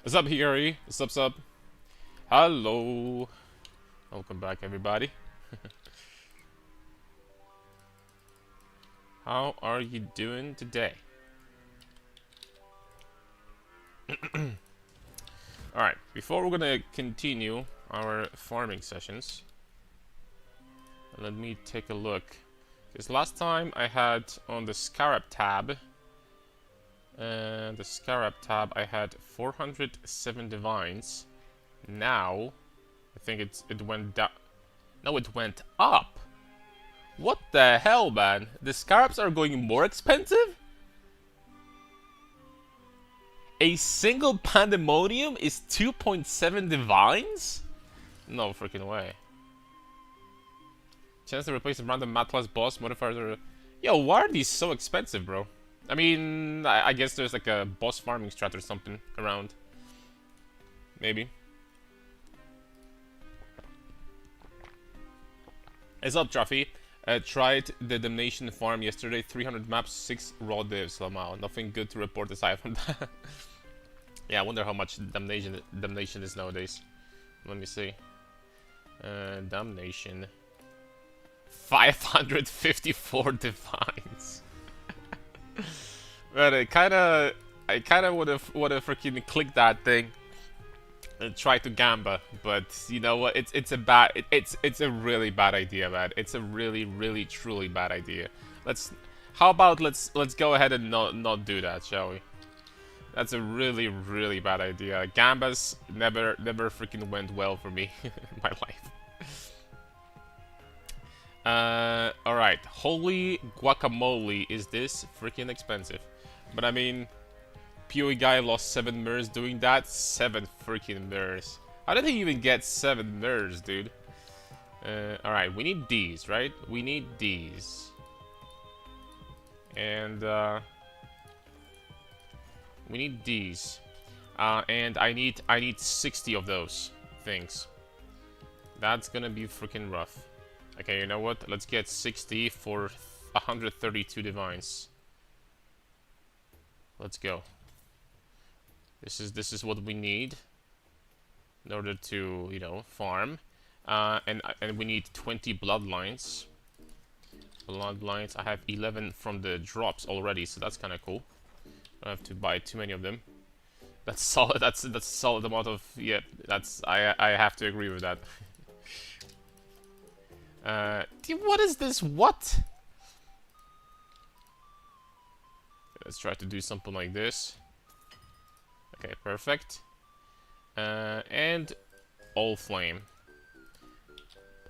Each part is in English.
What's up, Hikari? What's up? Hello. Welcome back, everybody. How are you doing today? Alright, before we're gonna continue our farming sessions, let me take a look. Because last time I had on the Scarab tab, I had 407 divines. Now, I think it went down. No, it went up. What the hell, man? The Scarabs are going more expensive? A single Pandemonium is 2.7 divines? No freaking way. Chance to replace a random Mat plus boss modifier. Yo, why are these so expensive, bro? I mean, I guess there's like a boss farming strat or something around. Maybe. What's up, Trophy? Tried the Damnation farm yesterday. 300 maps, 6 raw divs. Somehow, nothing good to report aside from that. Yeah, I wonder how much Damnation is nowadays. Let me see. Damnation. 554 divines. But I kinda would have freaking clicked that thing and try to gamba, but you know what? It's a really bad idea, man. It's a really truly bad idea. How about let's go ahead and not do that, shall we? That's a really bad idea. Gambas never freaking went well for me in my life. Alright. Holy guacamole, is this freaking expensive? But I mean, PoE guy lost 7 mirrors doing that. 7 freaking mirrors. How did he even get 7 mirrors, dude? Alright, we need these, right? We need these. And, we need these. And I need 60 of those things. That's gonna be freaking rough. Okay, you know what? Let's get 60 for 132 divines. Let's go. This is what we need in order to, you know, farm. And we need 20 bloodlines. Bloodlines. I have 11 from the drops already, so that's kind of cool. I don't have to buy too many of them. That's solid. That's a solid amount of. Yeah, I have to agree with that. Dude, what is this? What? Let's try to do something like this. Okay, perfect. And allflame.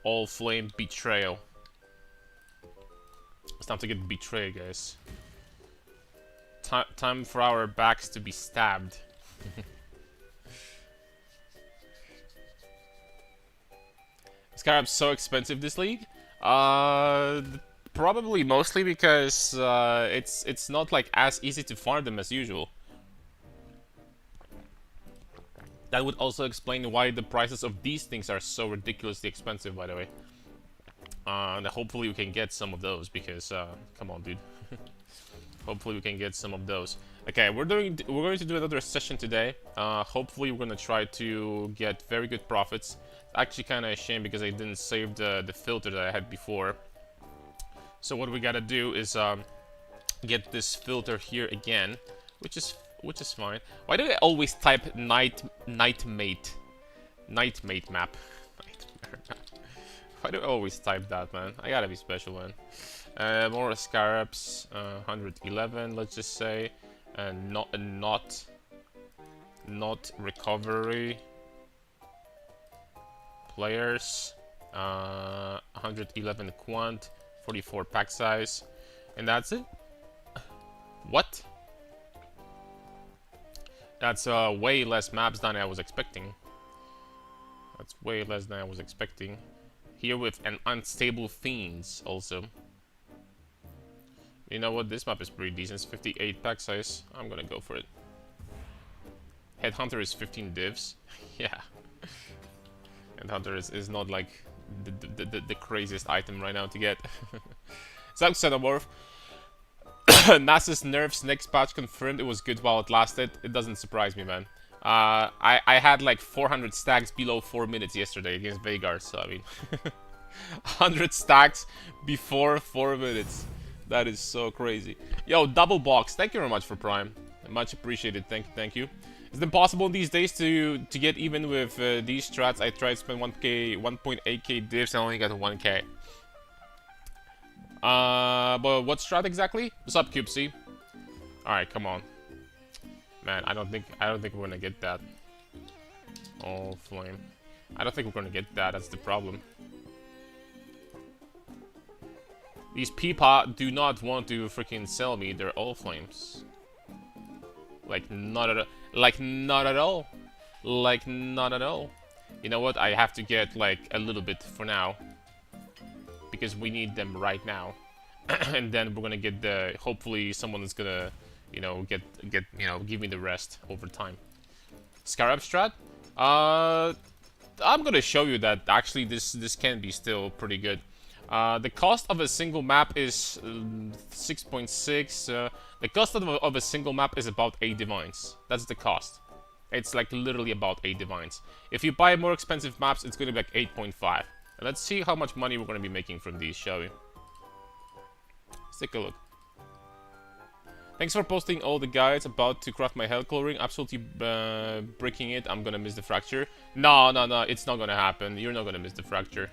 Allflame betrayal. It's time to get betrayed, guys. Time for our backs to be stabbed. Scarab's so expensive this league? Probably mostly because it's not like as easy to farm them as usual. That would also explain why the prices of these things are so ridiculously expensive, by the way. And hopefully we can get some of those because come on, dude. Hopefully we can get some of those. Okay, we're going to do another session today. Hopefully we're gonna try to get very good profits. Actually, kind of a shame because I didn't save the filter that I had before. So what we gotta do is get this filter here again, which is fine. Why do I always type nightmate map? Why do I always type that, man? I gotta be special, man. More scarabs, 111, let's just say, and not recovery players, 111 quant, 44 pack size, and that's it. What? That's way less maps than I was expecting. That's way less than I was expecting. Here with an unstable fiends also. You know what? This map is pretty decent. It's 58 pack size. I'm gonna go for it. Headhunter is 15 divs. Yeah. Headhunter is not like the craziest item right now to get. Sucks, Xenomorph. NASA's nerfs next patch confirmed it was good while it lasted. It doesn't surprise me, man. I had like 400 stacks below 4 minutes yesterday against Veigar, so I mean, 100 stacks before 4 minutes. That is so crazy. Yo, double box. Thank you very much for Prime. Much appreciated. Thank you. Is it impossible these days to get even with these strats? I tried to spend 1k, 1.8k divs and I only got 1k. But what strat exactly? What's up, Cubesy? All right, come on. Man, I don't think we're gonna get that. Oh, flame. I don't think we're gonna get that. That's the problem. These peepaw do not want to freaking sell me their all flames. Like not at all. Like not at all. Like not at all. You know what? I have to get like a little bit for now because we need them right now, and then we're gonna get the. Hopefully, someone is gonna, you know, give me the rest over time. Scarab strat. I'm gonna show you that actually this can be still pretty good. The cost of a single map is 6.6. The cost of a single map is about 8 divines. That's the cost. It's like literally about 8 divines. If you buy more expensive maps, it's gonna be like 8.5. And let's see how much money we're gonna be making from these, shall we? Let's take a look. Thanks for posting all the guides about to craft my hell coloring. Absolutely breaking it. I'm gonna miss the fracture. No, it's not gonna happen. You're not gonna miss the fracture.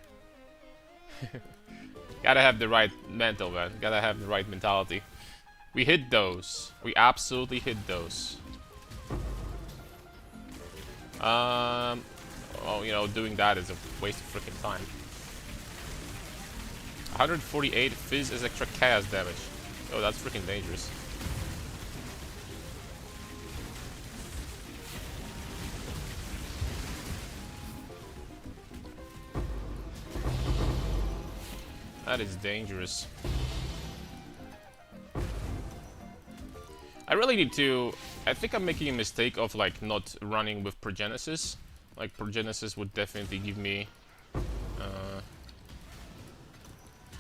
Gotta have the right mental, man. Gotta have the right mentality. We hit those. We absolutely hit those. Oh, you know, doing that is a waste of freaking time. 148 fizz is extra chaos damage. Oh, that's freaking dangerous. That is dangerous. I really need to... I think I'm making a mistake of like not running with Progenesis. Like Progenesis would definitely give me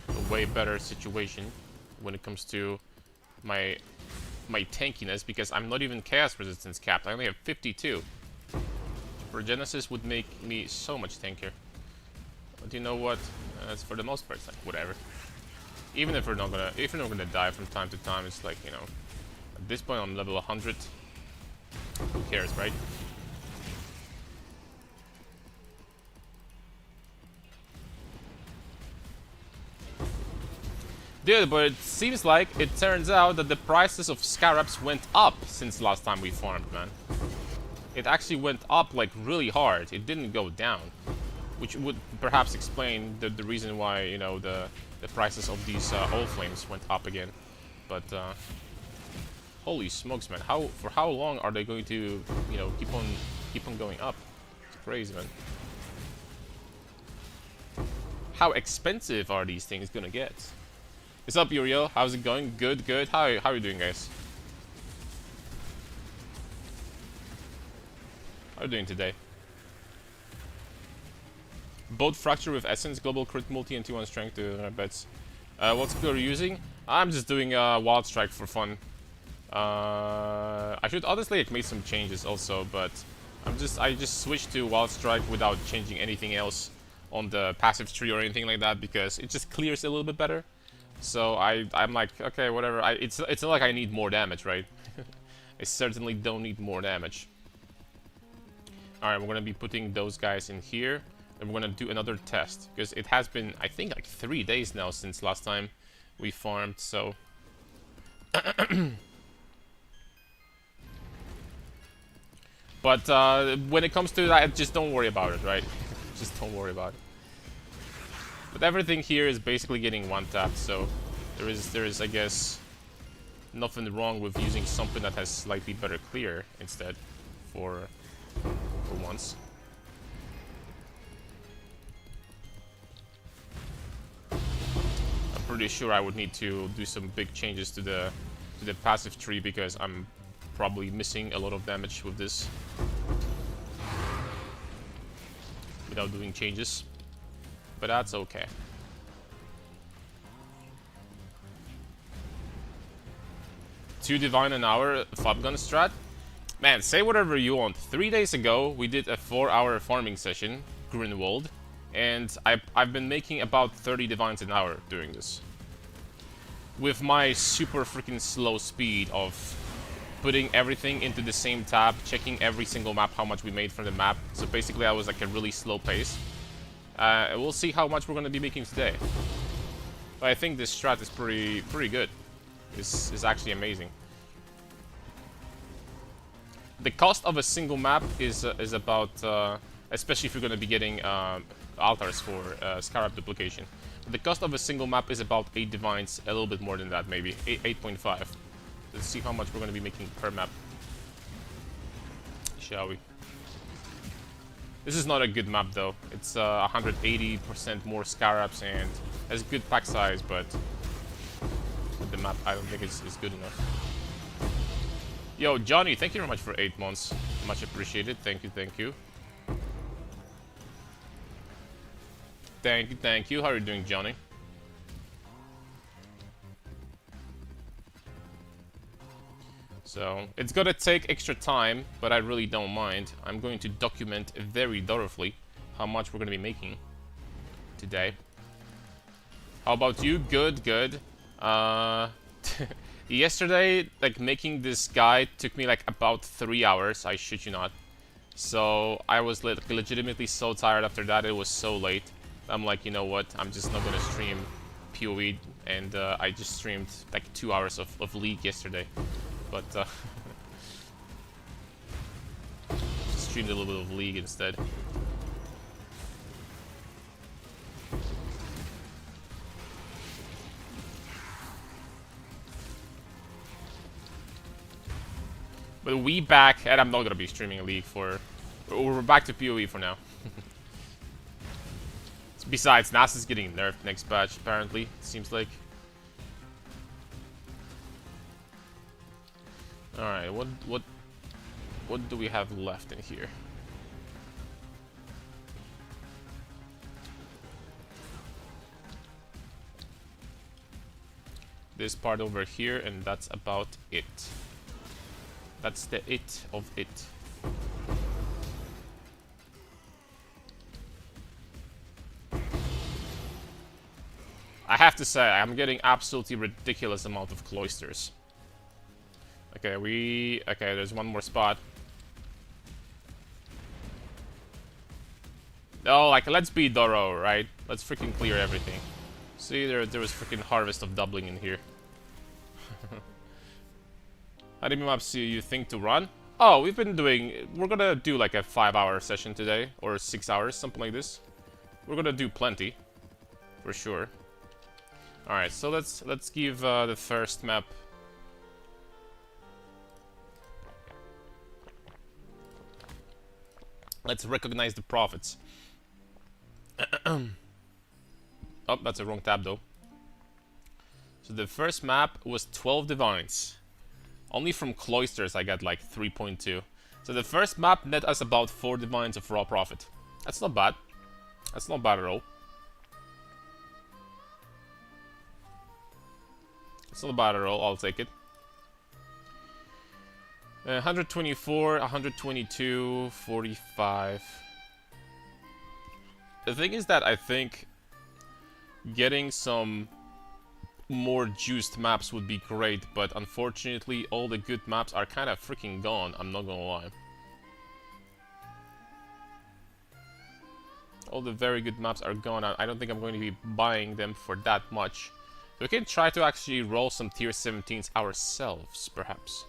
a way better situation when it comes to my tankiness, because I'm not even chaos resistance capped. I only have 52. Progenesis would make me so much tankier. But you know what? It's for the most part, it's like whatever. Even if we're not gonna die from time to time, it's like, you know, at this point I'm level 100. Who cares, right? Dude, but it seems like it turns out that the prices of Scarabs went up since last time we farmed, man. It actually went up like really hard. It didn't go down. Which would perhaps explain the reason why, you know, the prices of these all flames went up again. But holy smokes, man! For how long are they going to, you know, keep on going up? It's crazy, man. How expensive are these things gonna get? What's up, Uriel? How's it going? Good, good. How are you doing, guys? How are you doing today? Both Fracture with Essence, Global Crit Multi, and 2-1 Strength to bets. What skill are you using? I'm just doing Wild Strike for fun. I should honestly like make some changes also, but I just switched to Wild Strike without changing anything else on the passive tree or anything like that, because it just clears a little bit better. So I'm like, okay, whatever. It's not like I need more damage, right? I certainly don't need more damage. All right, we're gonna be putting those guys in here. And we're gonna do another test, because it has been, I think, like 3 days now since last time we farmed, so... But when it comes to that, just don't worry about it, right? Just don't worry about it. But everything here is basically getting one-tapped, so there is, I guess, nothing wrong with using something that has slightly better clear instead, for once. Pretty sure I would need to do some big changes to the passive tree, because I'm probably missing a lot of damage with this without doing changes, but that's okay. Two divine an hour fob gun strat. Man, say whatever you want. 3 days ago, we did a 4-hour farming session, Grunwald, and I've been making about 30 divines an hour doing this. With my super freaking slow speed of putting everything into the same tab, checking every single map how much we made from the map. So basically I was like a really slow pace. We'll see how much we're going to be making today. But I think this strat is pretty good. This is actually amazing. The cost of a single map is about, especially if you're going to be getting altars for Scarab duplication. The cost of a single map is about 8 divines, a little bit more than that maybe, 8.5. Let's see how much we're going to be making per map. Shall we? This is not a good map though. It's 180% more Scarabs and has good pack size, but the map I don't think is good enough. Yo, Johnny, thank you very much for 8 months. Much appreciated. Thank you, thank you. Thank you, thank you. How are you doing, Johnny? So, it's gonna take extra time, but I really don't mind. I'm going to document very thoroughly how much we're gonna be making today. How about you? Good, good. Yesterday, like, making this guide took me, like, about 3 hours, I shit you not. So, I was legitimately so tired after that, it was so late. I'm like, you know what, I'm just not gonna stream PoE, and I just streamed, like, 2 hours of League yesterday. But, streamed a little bit of League instead. But we back, and I'm not gonna be streaming League for... We're back to PoE for now. Besides, NASA's getting nerfed next patch, apparently, it seems like. Alright, what do we have left in here? This part over here, and that's about it. That's the it of it. I have to say, I'm getting absolutely ridiculous amount of cloisters. Okay, okay, there's one more spot. Oh, like, let's be thorough, right? Let's freaking clear everything. See, there was freaking harvest of doubling in here. How many maps do you think to run? Oh, we're gonna do like a 5-hour session today, or 6 hours, something like this. We're gonna do plenty, for sure. Alright, so let's give the first map. Let's recognize the prophets. Oh, that's a wrong tab though. So the first map was 12 divines. Only from cloisters I got like 3.2. So the first map net us about 4 divines of raw profit. That's not bad. That's not bad at all. It's not bad at all, I'll take it. 124, 122, 45. The thing is that I think getting some more juiced maps would be great, but unfortunately all the good maps are kind of freaking gone, I'm not gonna lie. All the very good maps are gone. I don't think I'm going to be buying them for that much. So we can try to actually roll some tier 17s ourselves, perhaps.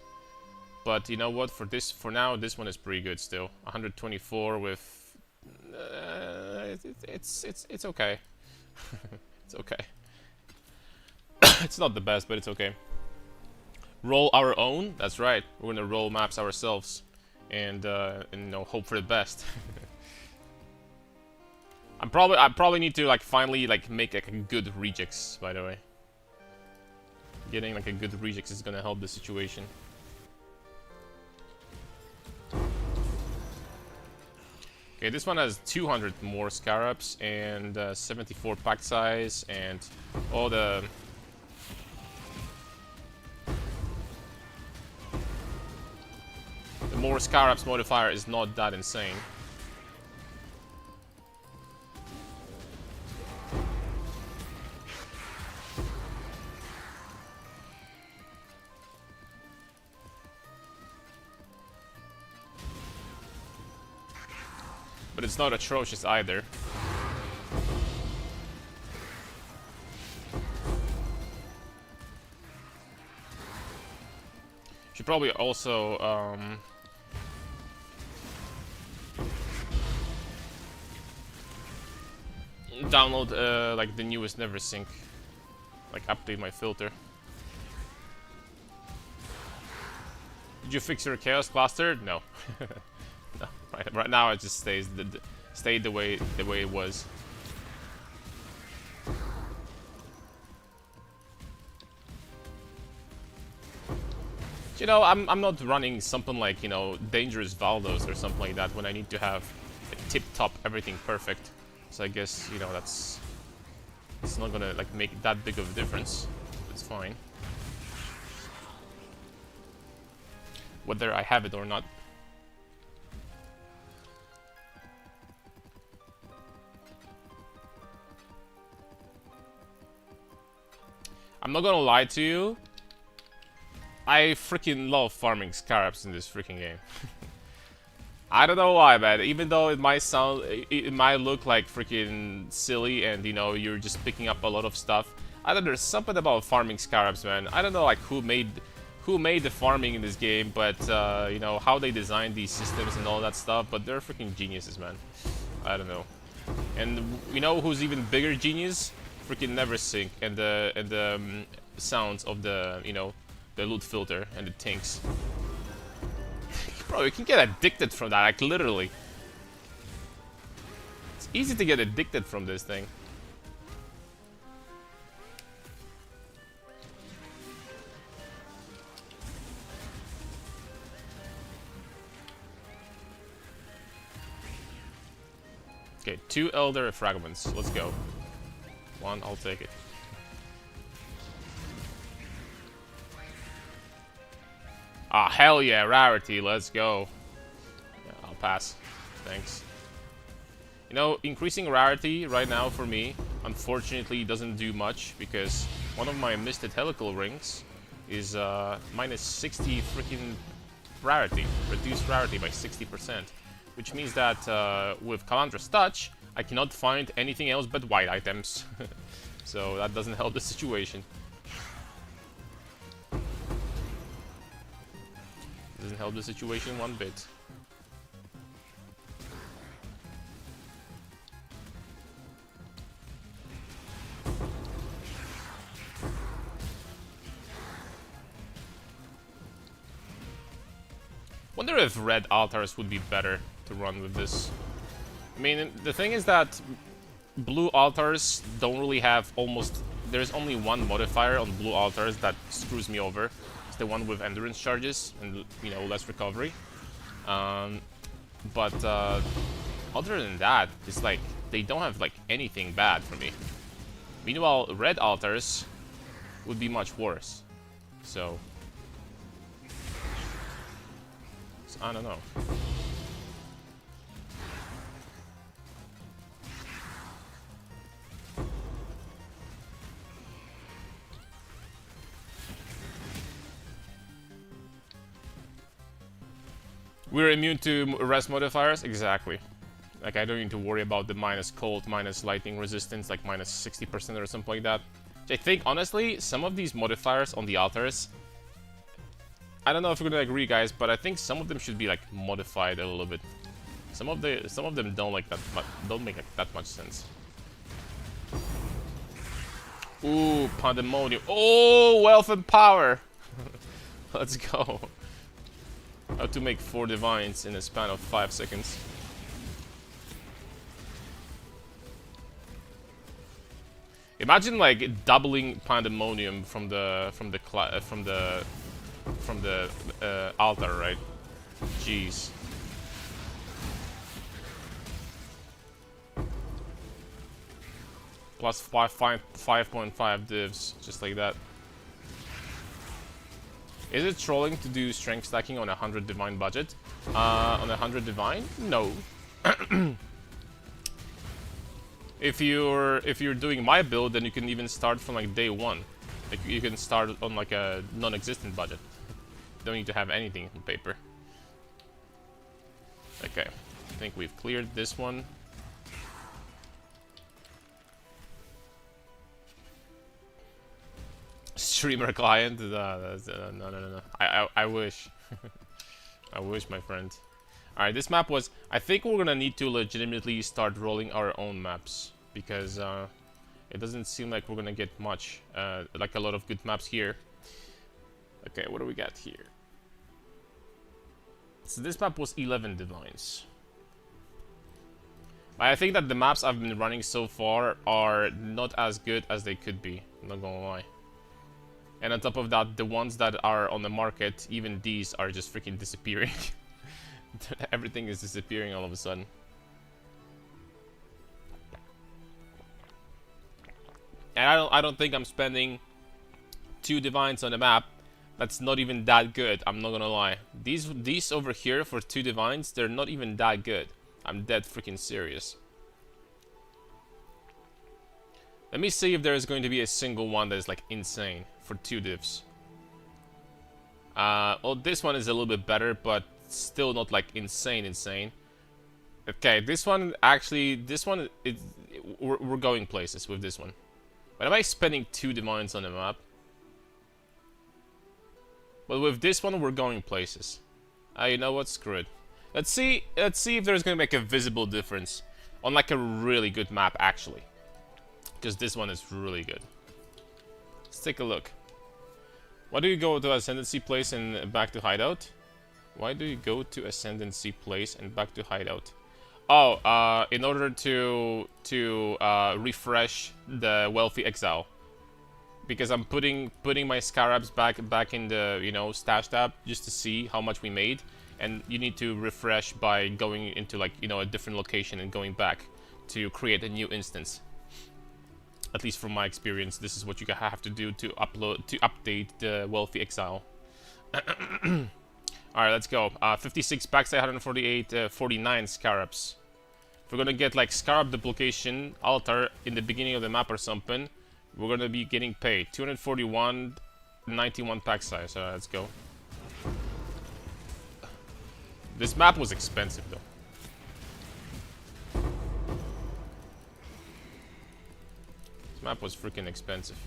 But you know what, for now, this one is pretty good still. 124 with... it's okay. It's okay. It's not the best, but it's okay. Roll our own? That's right. We're gonna roll maps ourselves. And you know, hope for the best. I probably need to like finally like make like a good rejects, by the way. Getting like a good rejects is gonna help the situation. Okay, this one has 200 more Scarabs and 74 pack size and all the... more Scarab's modifier is not that insane. But it's not atrocious either. Should probably also download like the newest NeverSync, like update my filter. Did you fix your chaos cluster? No. No. Right now it just stayed the way it was. You know, I'm not running something like, you know, dangerous Valdos or something like that when I need to have a tip-top everything perfect. So I guess, you know, it's not gonna like make that big of a difference. It's fine. Whether I have it or not. I'm not gonna lie to you. I freaking love farming Scarabs in this freaking game. I don't know why, man. Even though it might look like freaking silly, and you know you're just picking up a lot of stuff. I don't know. There's something about farming Scarabs, man. I don't know like who made the farming in this game, but you know how they designed these systems and all that stuff. But they're freaking geniuses, man. I don't know. And you know who's even bigger genius? Freaking NeverSync and the sounds of the, you know, the loot filter and the tanks. Bro, you can get addicted from that, like literally. It's easy to get addicted from this thing. Okay, 2 Elder Fragments. Let's go. 1, I'll take it. Ah, hell yeah, rarity, let's go. Yeah, I'll pass. Thanks. You know, increasing rarity right now for me, unfortunately, doesn't do much because one of my Misted Helical rings is minus 60 freaking rarity, reduced rarity by 60%, which means that with Calandra's Touch, I cannot find anything else but white items. So that doesn't help the situation. Doesn't help the situation one bit. Wonder if red altars would be better to run with this. I mean, the thing is that blue altars don't really have there's only one modifier on blue altars that screws me over. It's the one with endurance charges and, you know, less recovery. But other than that, it's like they don't have like anything bad for me. Meanwhile, red altars would be much worse. So I don't know. We're immune to rest modifiers? Exactly. Like, I don't need to worry about the minus cold, minus lightning resistance, like minus 60% or something like that. I think, honestly, some of these modifiers on the altars, I don't know if you're gonna agree, guys, but I think some of them should be, like, modified a little bit. Some of them don't make that much sense. Ooh, Pandemonium. Oh, Wealth and Power! Let's go. How to make 4 divines in a span of 5 seconds. Imagine like doubling Pandemonium from the altar, right? Jeez. Plus 5.5 divs, just like that. Is it trolling to do strength stacking on a 100 divine budget? On 100 divine? No. If you're doing my build, then you can even start from like day one. Like you can start on like a non-existent budget. Don't need to have anything on paper. Okay, I think we've cleared this one. Streamer client? No. I wish. I wish, my friend. Alright, this map was... I think we're gonna need to legitimately start rolling our own maps. Because it doesn't seem like we're gonna get much. Like a lot of good maps here. Okay, what do we got here? So this map was 11 divines. I think that the maps I've been running so far are not as good as they could be. I'm not gonna lie. And on top of that, the ones that are on the market, even these are just freaking disappearing. Everything is disappearing all of a sudden. And I don't think I'm spending 2 divines on a map that's not even that good. I'm not gonna lie. These over here for 2 divines, they're not even that good. I'm dead freaking serious. Let me see if there is going to be a single one that is like insane for 2 divs. Well, this one is a little bit better, but still not like insane. Okay, this one actually, we're going places with this one. But am I spending 2 divines on the map? But with this one, we're going places. You know what? Screw it. Let's see if there's gonna make a visible difference on like a really good map, actually. Because this one is really good. Let's take a look. Why do you go to Ascendancy Place and back to Hideout? Why do you go to Ascendancy Place and back to Hideout? Oh, in order to refresh the Wealthy Exile. Because I'm putting my Scarabs back in the, you know, stash tab just to see how much we made. And you need to refresh by going into, like, you know, a different location and going back to create a new instance. At least from my experience, this is what you have to do to update the Wealthy Exile. Alright, let's go. 56 backside, 148, 49 Scarabs. If we're gonna get like Scarab duplication altar in the beginning of the map or something, we're gonna be getting paid. 241, 91 pack size. Let's go. This map was expensive though. This map was freaking expensive.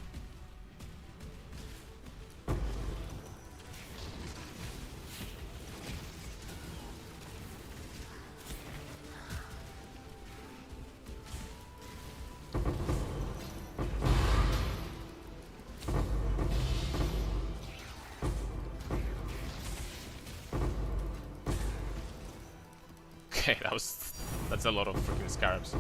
Okay, that's a lot of freaking Scarabs.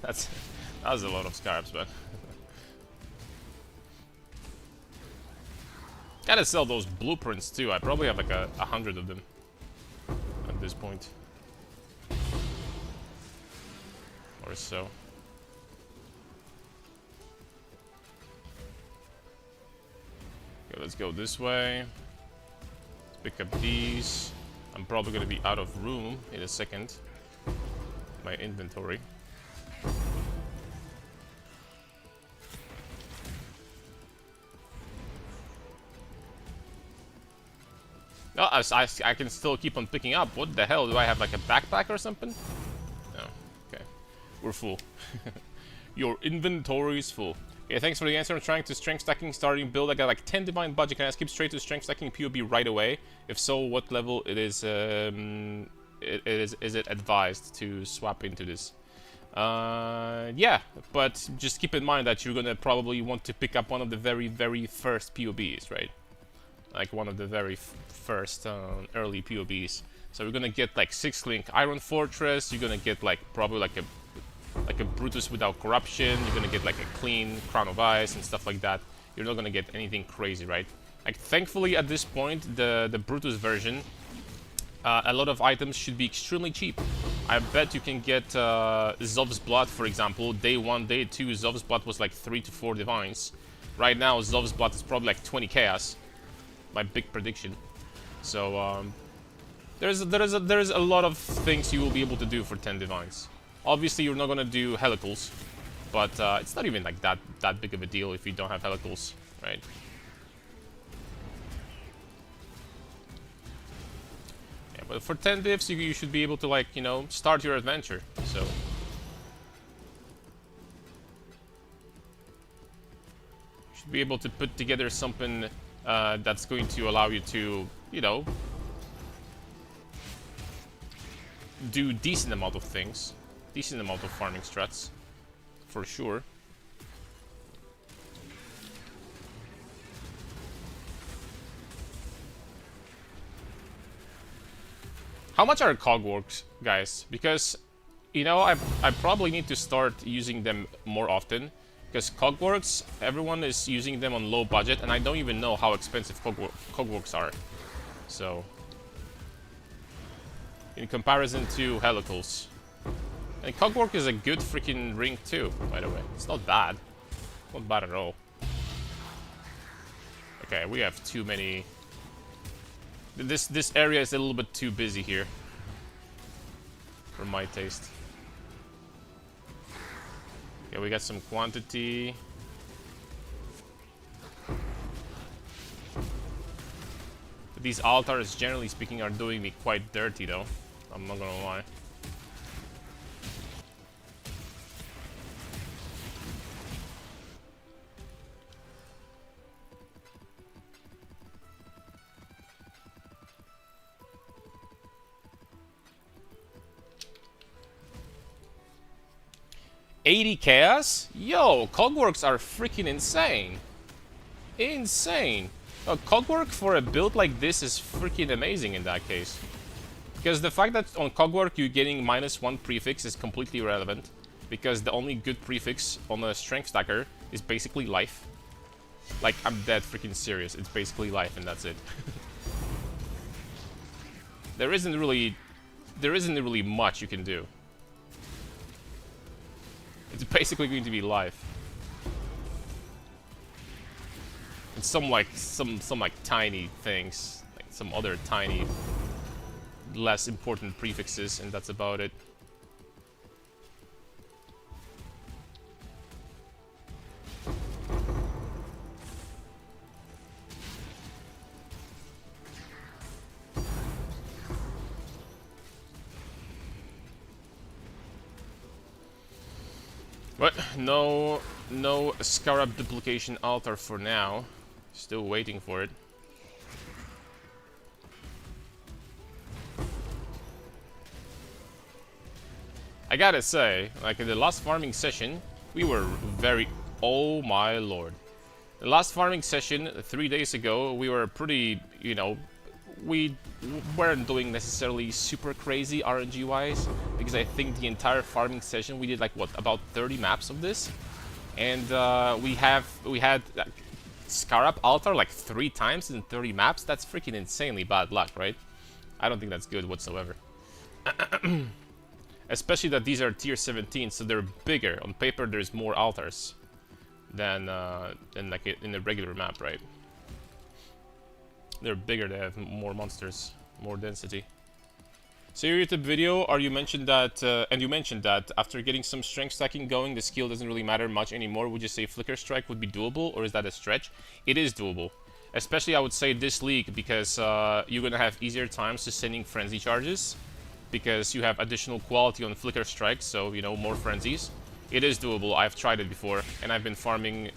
That was a lot of Scarabs, but gotta sell those blueprints too. I probably have like 100 of them at this point, or so. Okay, let's go this way. Let's pick up these. I'm probably gonna be out of room in a second. My inventory. Oh, I can still keep on picking up. What the hell? Do I have like a backpack or something? No. Okay. We're full. Your inventory is full. Okay, thanks for the answer. I'm trying to strength stacking starting build. I got like 10 divine budget. Can I skip straight to strength stacking POB right away? If so, what level it is it advised to swap into this? Yeah, but just keep in mind that you're gonna probably want to pick up one of the very first POBs, right? Like one of the very first early POBs. So we're gonna get like 6-link Iron Fortress. You're gonna get like probably like a Brutus without corruption. You're gonna get like a clean Crown of Ice and stuff like that. You're not gonna get anything crazy, right? Like, thankfully at this point, the Brutus version, a lot of items should be extremely cheap. I bet you can get Zov's Blood, for example. Day 1, Day 2, Zov's Blood was like 3 to 4 divines. Right now, Zov's Blood is probably like 20 chaos. My big prediction. So, there's a lot of things you will be able to do for 10 divines. Obviously, you're not gonna do helicals, but it's not even like that big of a deal if you don't have helicals, right? Yeah, but for 10 divs, you should be able to, like, you know, start your adventure. So you should be able to put together something that's going to allow you to, you know, do decent amount of things, decent amount of farming strats, for sure. How much are cogworks, guys? Because, you know, I probably need to start using them more often. Because cogworks, everyone is using them on low budget, and I don't even know how expensive cogworks are. So, in comparison to helicals. And cogwork is a good freaking ring too, by the way. It's not bad. Not bad at all. Okay, we have too many. This area is a little bit too busy here. For my taste. Okay, we got some quantity. These altars, generally speaking, are doing me quite dirty though. I'm not gonna lie. $80 chaos? Yo, cogworks are freaking insane. Insane. Cogwork for a build like this is freaking amazing in that case. Because the fact that on cogwork you're getting -1 prefix is completely irrelevant. Because the only good prefix on a strength stacker is basically life. Like, I'm dead freaking serious. It's basically life and that's it. There isn't really much you can do. It's basically going to be life. And some like tiny things, like some other tiny, less important prefixes, and that's about it. But no Scarab duplication altar for now. Still waiting for it. I gotta say, like in the last farming session, we were very... Oh my lord. The last farming session, 3 days ago, we were pretty, you know... We weren't doing necessarily super crazy RNG-wise, because I think the entire farming session we did like, what, about 30 maps of this? And we had like, Scarab altar like 3 times in 30 maps. That's freaking insanely bad luck, right? I don't think that's good whatsoever. Especially that these are tier 17, so they're bigger. On paper, there's more altars than like in a regular map, right? They're bigger, they have more monsters, more density. So your YouTube video, you mentioned that after getting some strength stacking going, the skill doesn't really matter much anymore. Would you say Flicker Strike would be doable, or is that a stretch? It is doable. Especially, I would say, this league, because you're gonna have easier times to sending frenzy charges, because you have additional quality on Flicker Strike, so, you know, more frenzies. It is doable. I've tried it before, and I've been farming,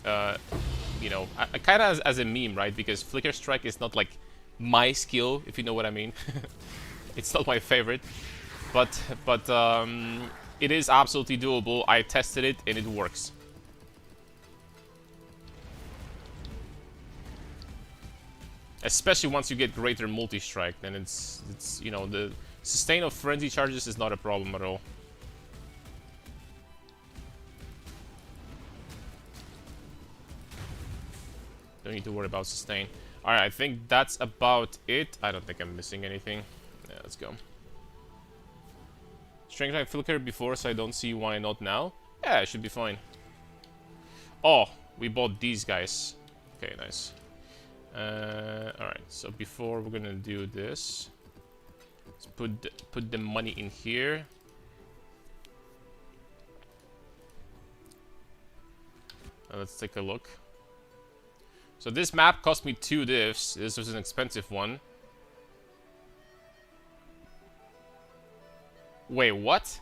you know, kind of as a meme, right? Because Flicker Strike is not, like, my skill, if you know what I mean. It's not my favorite, but it is absolutely doable. I tested it, and it works. Especially once you get greater multi-strike, then it's you know, the sustain of frenzy charges is not a problem at all. Don't need to worry about sustain. Alright, I think that's about it. I don't think I'm missing anything. Yeah, let's go. Strength I flicker before, so I don't see why not now. Yeah, it should be fine. Oh, we bought these guys. Okay, nice. Alright, so before we're gonna do this, let's put the money in here. Let's take a look. So this map cost me 2 divs. This was an expensive one. Wait, what?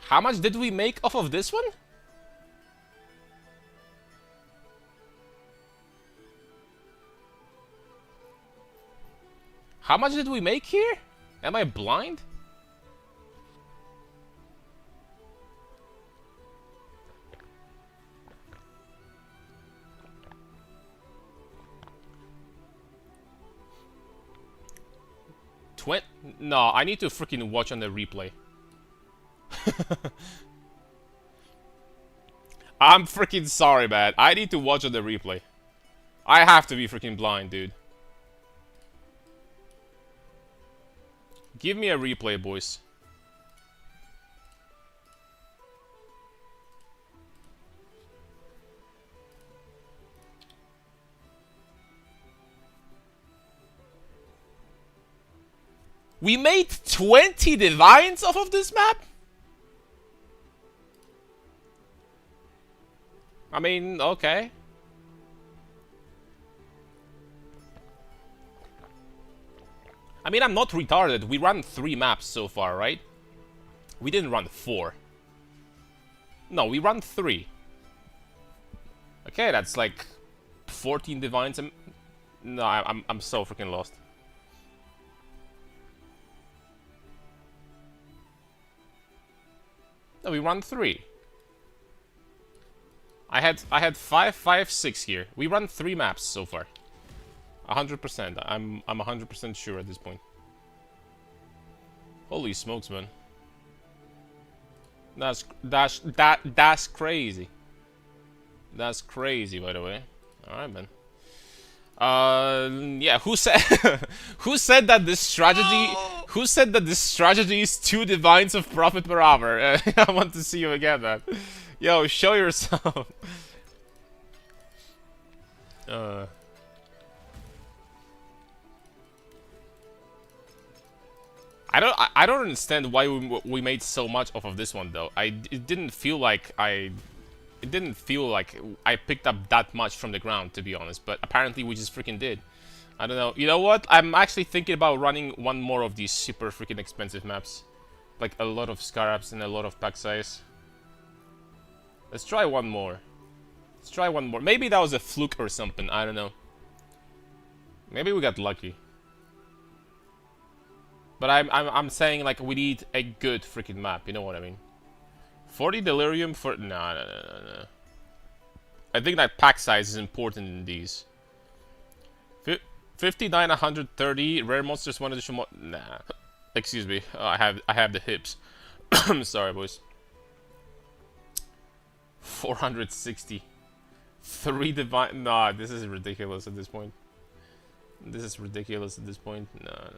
How much did we make off of this one? How much did we make here? Am I blind? No, I need to freaking watch on the replay. I'm freaking sorry, man. I need to watch on the replay. I have to be freaking blind, dude. Give me a replay, boys. We made 20 divines off of this map? I mean, okay. I mean, I'm not retarded. We ran 3 maps so far, right? We didn't run 4. No, we ran 3. Okay, that's like 14 divines. No, I'm so freaking lost. No, we run 3. I had 5, 5, 6 here. We run 3 maps so far. 100%. I'm 100% sure at this point. Holy smokes, man. That's crazy. That's crazy, by the way. All right, man. Yeah. Who said who said that this strategy? Who said that this strategy is 2 divines of profit per hour? I want to see you again, man. Yo, show yourself. I don't understand why we made so much off of this one though. It didn't feel like I picked up that much from the ground, to be honest, but apparently we just freaking did. I don't know. You know what? I'm actually thinking about running one more of these super freaking expensive maps. Like a lot of Scarabs and a lot of pack size. Let's try one more. Let's try one more. Maybe that was a fluke or something. I don't know. Maybe we got lucky. But I'm saying like we need a good freaking map. You know what I mean? 40 delirium for no. I think that pack size is important in these. 59, 130 rare monsters, 1 additional. Nah, excuse me. I have the hips. I'm sorry, boys. 460. 3 divine. Nah, this is ridiculous at this point. This is ridiculous at this point. No.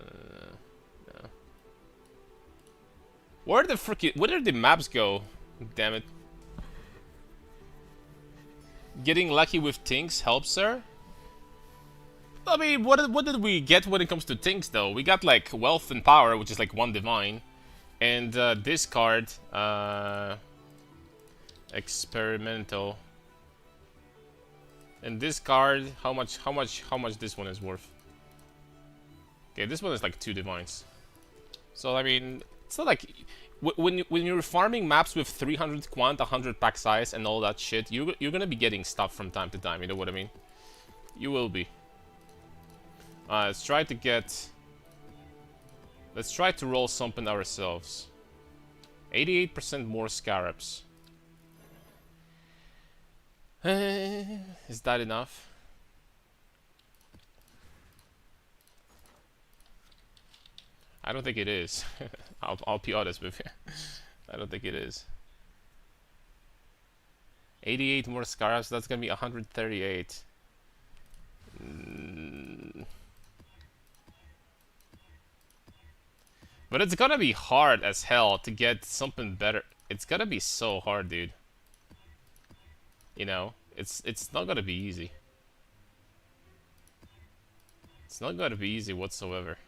Where did the maps go? Damn it. Getting lucky with things helps, sir? I mean, what did we get when it comes to things, though? We got, like, wealth and power, which is, like, 1 divine. And, this card, experimental. And this card, how much this one is worth? Okay, this one is, like, 2 divines. So, I mean, it's not like... When you're farming maps with 300 quant, 100 pack size, and all that shit, you're gonna be getting stuff from time to time, you know what I mean? You will be. Let's try to get... Let's try to roll something ourselves. 88% more Scarabs. Is that enough? I don't think it is. I'll be honest with you. I don't think it is. 88 more Scarabs, that's gonna be 138. But it's gonna be hard as hell to get something better. It's gonna be so hard, dude. You know, it's not gonna be easy. It's not gonna be easy whatsoever.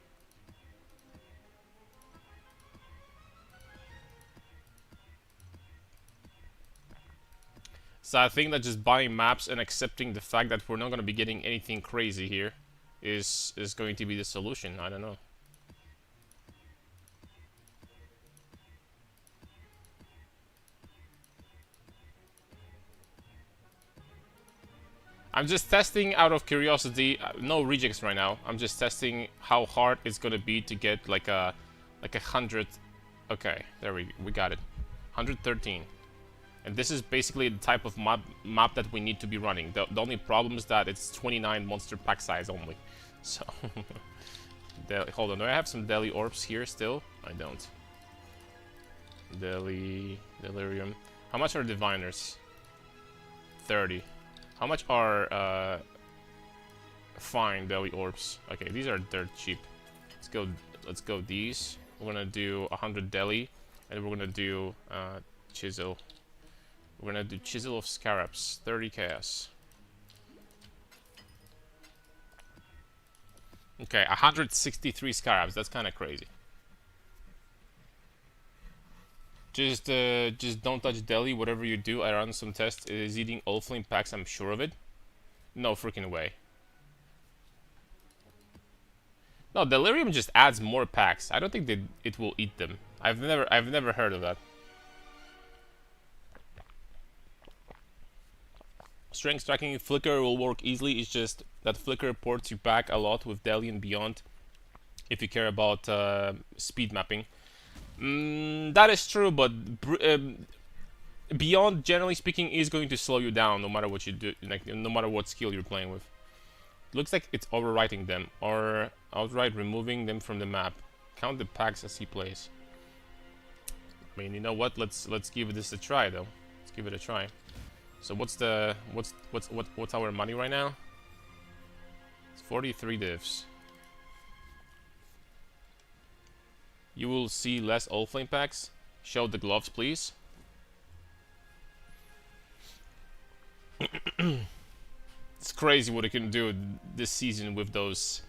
So I think that just buying maps and accepting the fact that we're not gonna be getting anything crazy here is going to be the solution. I don't know. I'm just testing out of curiosity. No rejects right now. I'm just testing how hard it's gonna be to get like a 100. Okay, there we got it. 113. And this is basically the type of map that we need to be running. The only problem is that it's 29 monster pack size only. So, hold on. Do I have some deli orbs here still? I don't. Delirium. How much are diviners? 30. How much are fine deli orbs? Okay, these are dirt cheap. Let's go these. We're gonna do 100 deli, and we're gonna do chisel. We're gonna do chisel of scarabs, 30 chaos. Okay, 163 scarabs. That's kind of crazy. Just don't touch deli. Whatever you do, I run some tests. It is eating allflame packs. I'm sure of it. No freaking way. No, delirium just adds more packs. I don't think that it will eat them. I've never heard of that. Strength tracking flicker will work easily. It's just that flicker ports you back a lot with deli and beyond. If you care about speed mapping. That is true, but beyond, generally speaking, is going to slow you down no matter what you do, like no matter what skill you're playing with. Looks like it's overwriting them or outright removing them from the map. Count the packs as he plays. I mean, you know what? Let's give this a try though. Let's give it a try. So what's our money right now? It's 43 divs. You will see less allflame packs. Show the gloves, please. It's crazy what it can do this season with those,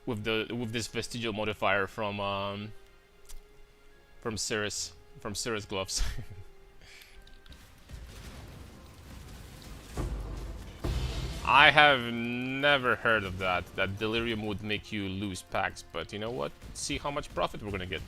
with this vestigial modifier from Cirrus gloves. I have never heard of that delirium would make you lose packs, but you know what? Let's see how much profit we're gonna get.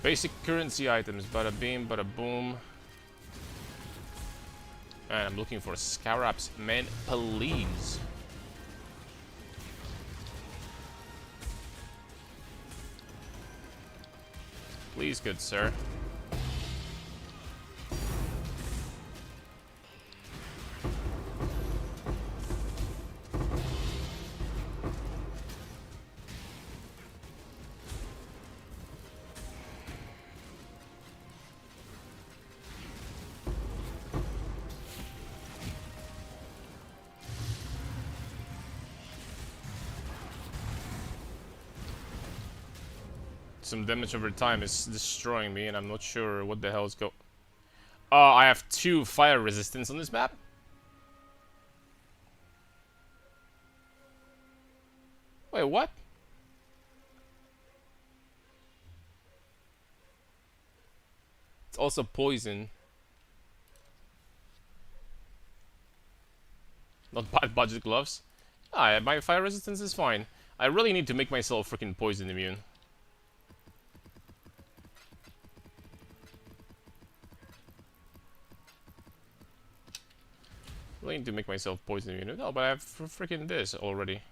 Basic currency items, bada beam, bada boom. And I'm looking for scarabs, man, please. Please, good sir. Some damage over time is destroying me, and I'm not sure what the hell is go. Oh, I have 2 fire resistance on this map. Wait, what? It's also poison. Not bad budget gloves. Ah, my fire resistance is fine. I really need to make myself freaking poison immune. I need to make myself poison immune. No, but I have freaking this already.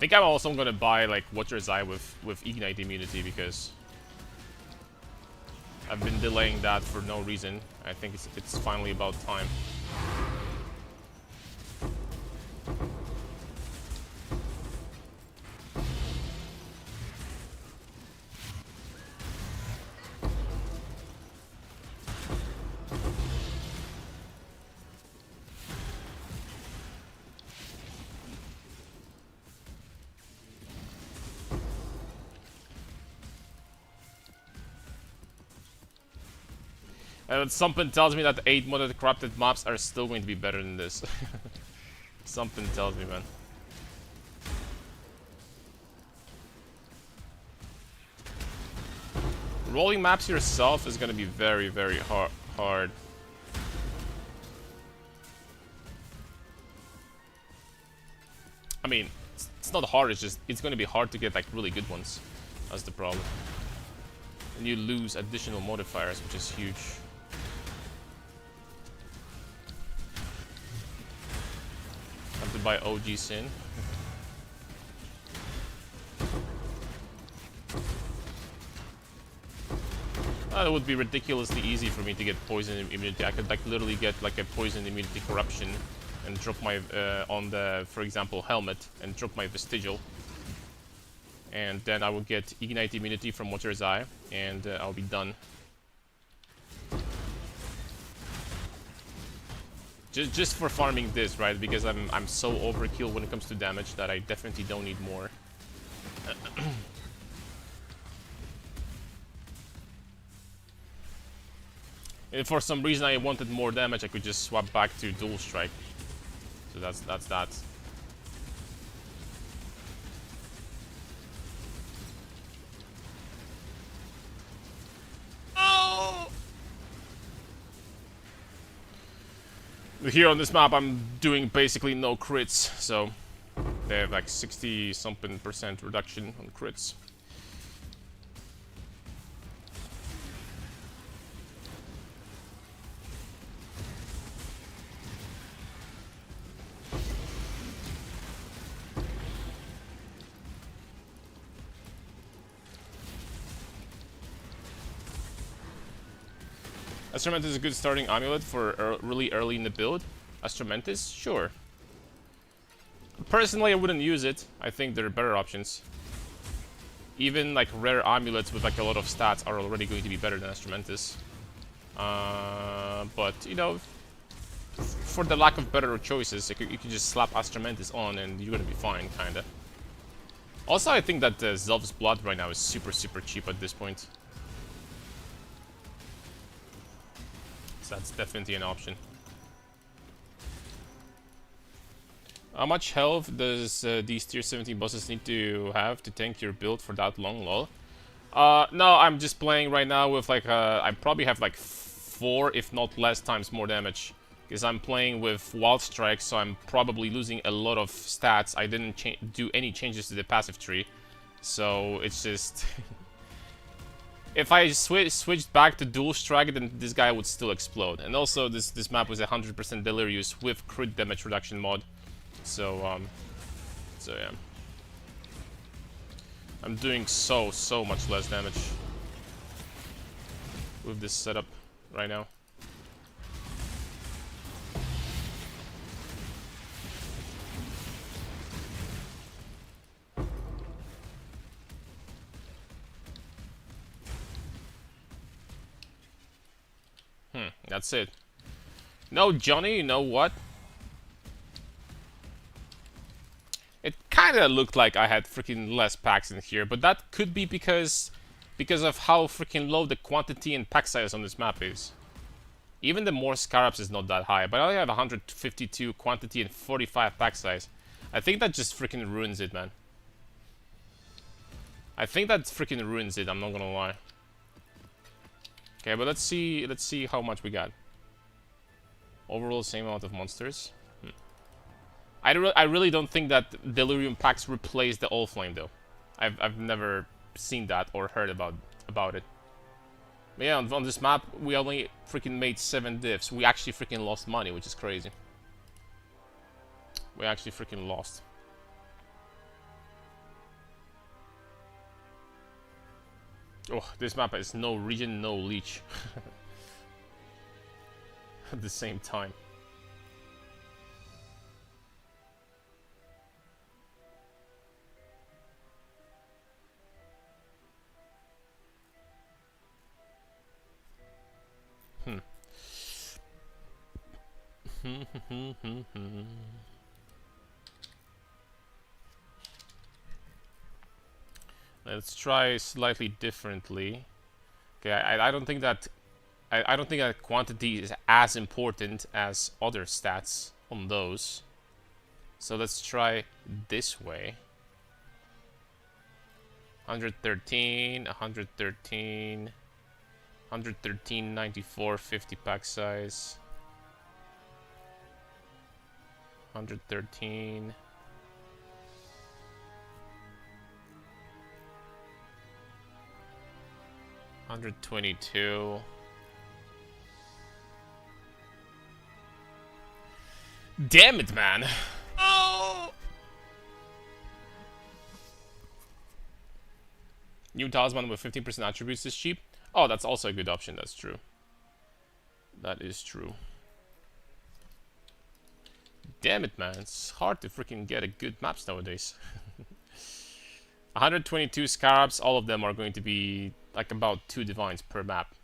think I'm also gonna buy like Watcher's Eye with Ignite immunity because I've been delaying that for no reason. I think it's finally about time. And something tells me that the 8 modded corrupted maps are still going to be better than this. Something tells me, man. Rolling maps yourself is going to be very, very hard. I mean, it's not hard, it's just, it's going to be hard to get like really good ones. That's the problem. And you lose additional modifiers, which is huge. Have to buy OG Sin. It would be ridiculously easy for me to get poison immunity. I could like literally get like a poison immunity corruption and drop my on the, for example, helmet and drop my vestigial, and then I will get ignite immunity from Watcher's Eye, and I'll be done. Just for farming this, right? Because I'm so overkill when it comes to damage that I definitely don't need more. If for some reason I wanted more damage, I could just swap back to dual strike. So that's that. Oh! Here on this map, I'm doing basically no crits, so they have like 60-something% reduction on crits. Astramentus is a good starting amulet for really early in the build. Astramentus? Sure. Personally, I wouldn't use it. I think there are better options. Even like rare amulets with like a lot of stats are already going to be better than Astramentus. But, you know, for the lack of better choices, you can just slap Astramentus on and you're gonna be fine, kinda. Also, I think that Zelf's Blood right now is super, super cheap at this point. So that's definitely an option. How much health does these tier 17 bosses need to have to tank your build for that long, lol? No, I'm just playing right now with like, I probably have like 4, if not less times more damage. Because I'm playing with Wild Strike, so I'm probably losing a lot of stats. I didn't do any changes to the passive tree. So it's just... If I switched back to dual strike, then this guy would still explode. And also, this map was 100% delirious with crit damage reduction mod. So yeah. I'm doing so much less damage with this setup right now. That's it. No, Johnny, you know what? It kinda looked like I had freaking less packs in here, but that could be because of how freaking low the quantity and pack size on this map is. Even the more Scarabs is not that high, but I only have 152 quantity and 45 pack size. I think that just freaking ruins it, man. I think that freaking ruins it, I'm not gonna lie. Okay, but let's see how much we got. Overall, same amount of monsters. I really don't think that delirium packs replace the allflame though. I've never seen that or heard about it. But yeah, on this map we only freaking made 7 diffs. We actually freaking lost money, which is crazy. We actually freaking lost. Oh, this map is no region, no leech. At the same time. Let's try slightly differently. Okay, I don't think that I don't think that quantity is as important as other stats on those. So let's try this way. 113, 113, 113, 94, 50 pack size. 113. 122. Damn it, man! Oh! New talisman with 15% attributes is cheap. Oh, that's also a good option. That's true. That is true. Damn it, man. It's hard to freaking get a good maps nowadays. 122 Scarabs, all of them are going to be like about 2 divines per map.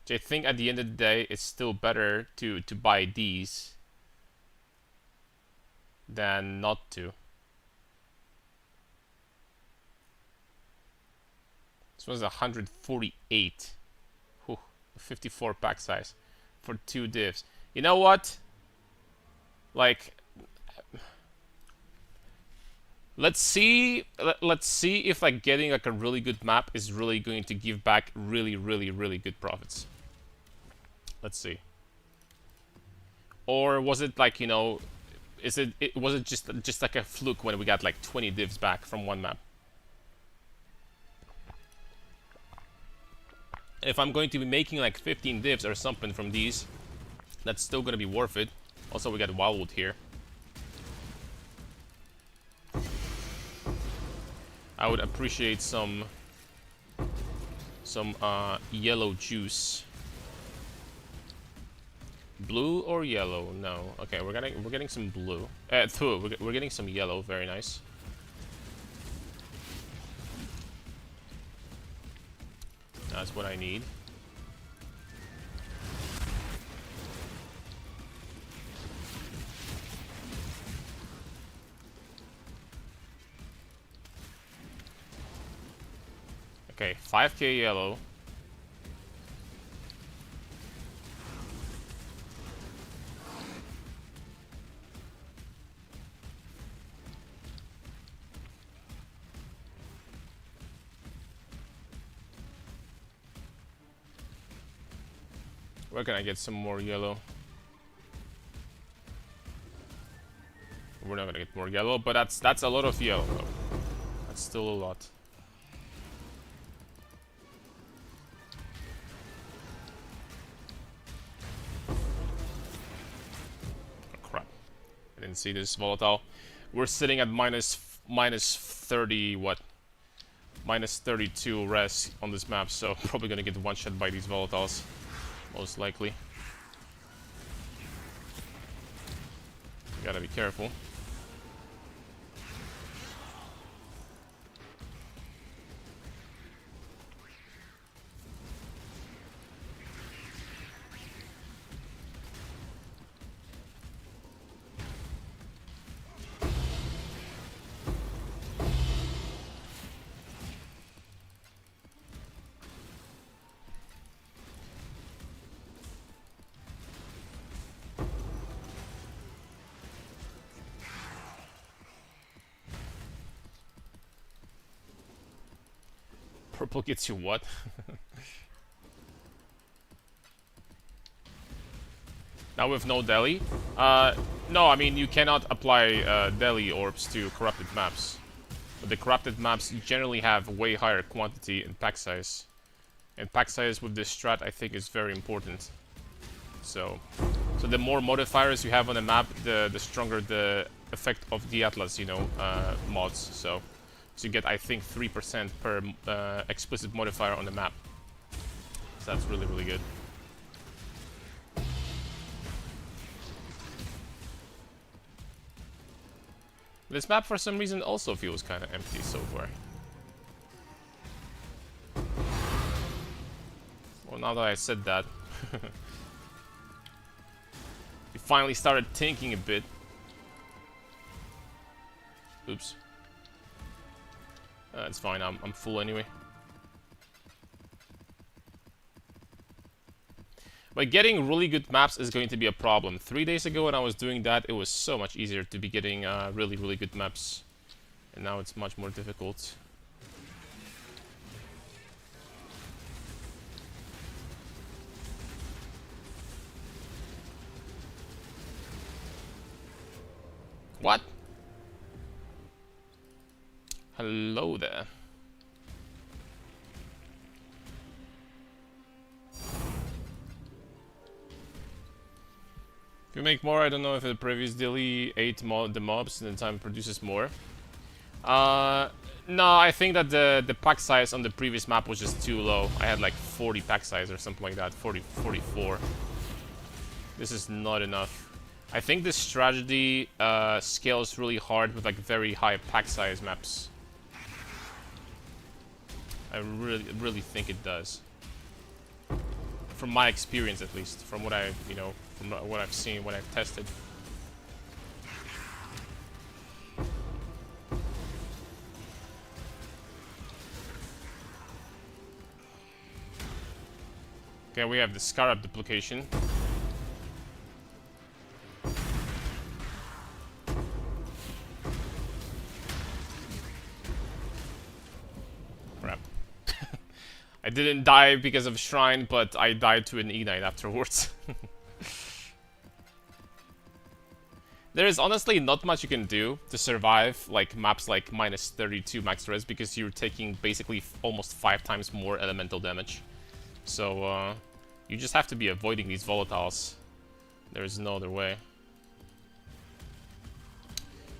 Which I think at the end of the day, it's still better to buy these than not to. This was 148. Whew, 54 pack size for 2 divs. You know what? Like, let's see if like getting like a really good map is really going to give back really good profits. Let's see. Or was it like, you know, was it just like a fluke when we got like 20 divs back from one map? If I'm going to be making like 15 divs or something from these, that's still gonna be worth it. Also, we got Wildwood here. I would appreciate some yellow juice. Blue or yellow? No. Okay, we're getting some blue. We're getting some yellow. Very nice. That's what I need. Okay, 5k yellow. Where can I get some more yellow? We're not gonna get more yellow, but that's a lot of yellow though. That's still a lot. Didn't see this volatile. We're sitting at minus 30 what? Minus 32 res on this map, so probably gonna get one shot by these volatiles, most likely. Gotta be careful. Purple gets you what? Now with no Deli? No, I mean you cannot apply Deli orbs to corrupted maps. But the corrupted maps generally have way higher quantity and pack size. And pack size with this strat I think is very important. So the more modifiers you have on a map, the stronger the effect of the Atlas, you know, mods. So So you get, I think, 3% per explicit modifier on the map. So that's really, really good. This map, for some reason, also feels kind of empty so far. Well, now that I said that, we finally started thinking a bit. Oops. It's fine, I'm full anyway. But getting really good maps is going to be a problem. 3 days ago when I was doing that, it was so much easier to be getting really, really good maps. And now it's much more difficult. What? Hello there. If you make more, I don't know if the previous daily ate the mobs and the time produces more. No, I think that the pack size on the previous map was just too low. I had like 40 pack size or something like that, 44. This is not enough. I think this strategy scales really hard with like very high pack size maps. I really think it does. From my experience, at least, from what I, from what I've seen, what I've tested. Okay, we have the Scarab duplication. Crap. I didn't die because of Shrine, but I died to an E-Knight afterwards. There is honestly not much you can do to survive like maps like -32 max res because you're taking basically almost 5 times more elemental damage. So you just have to be avoiding these volatiles. There's no other way.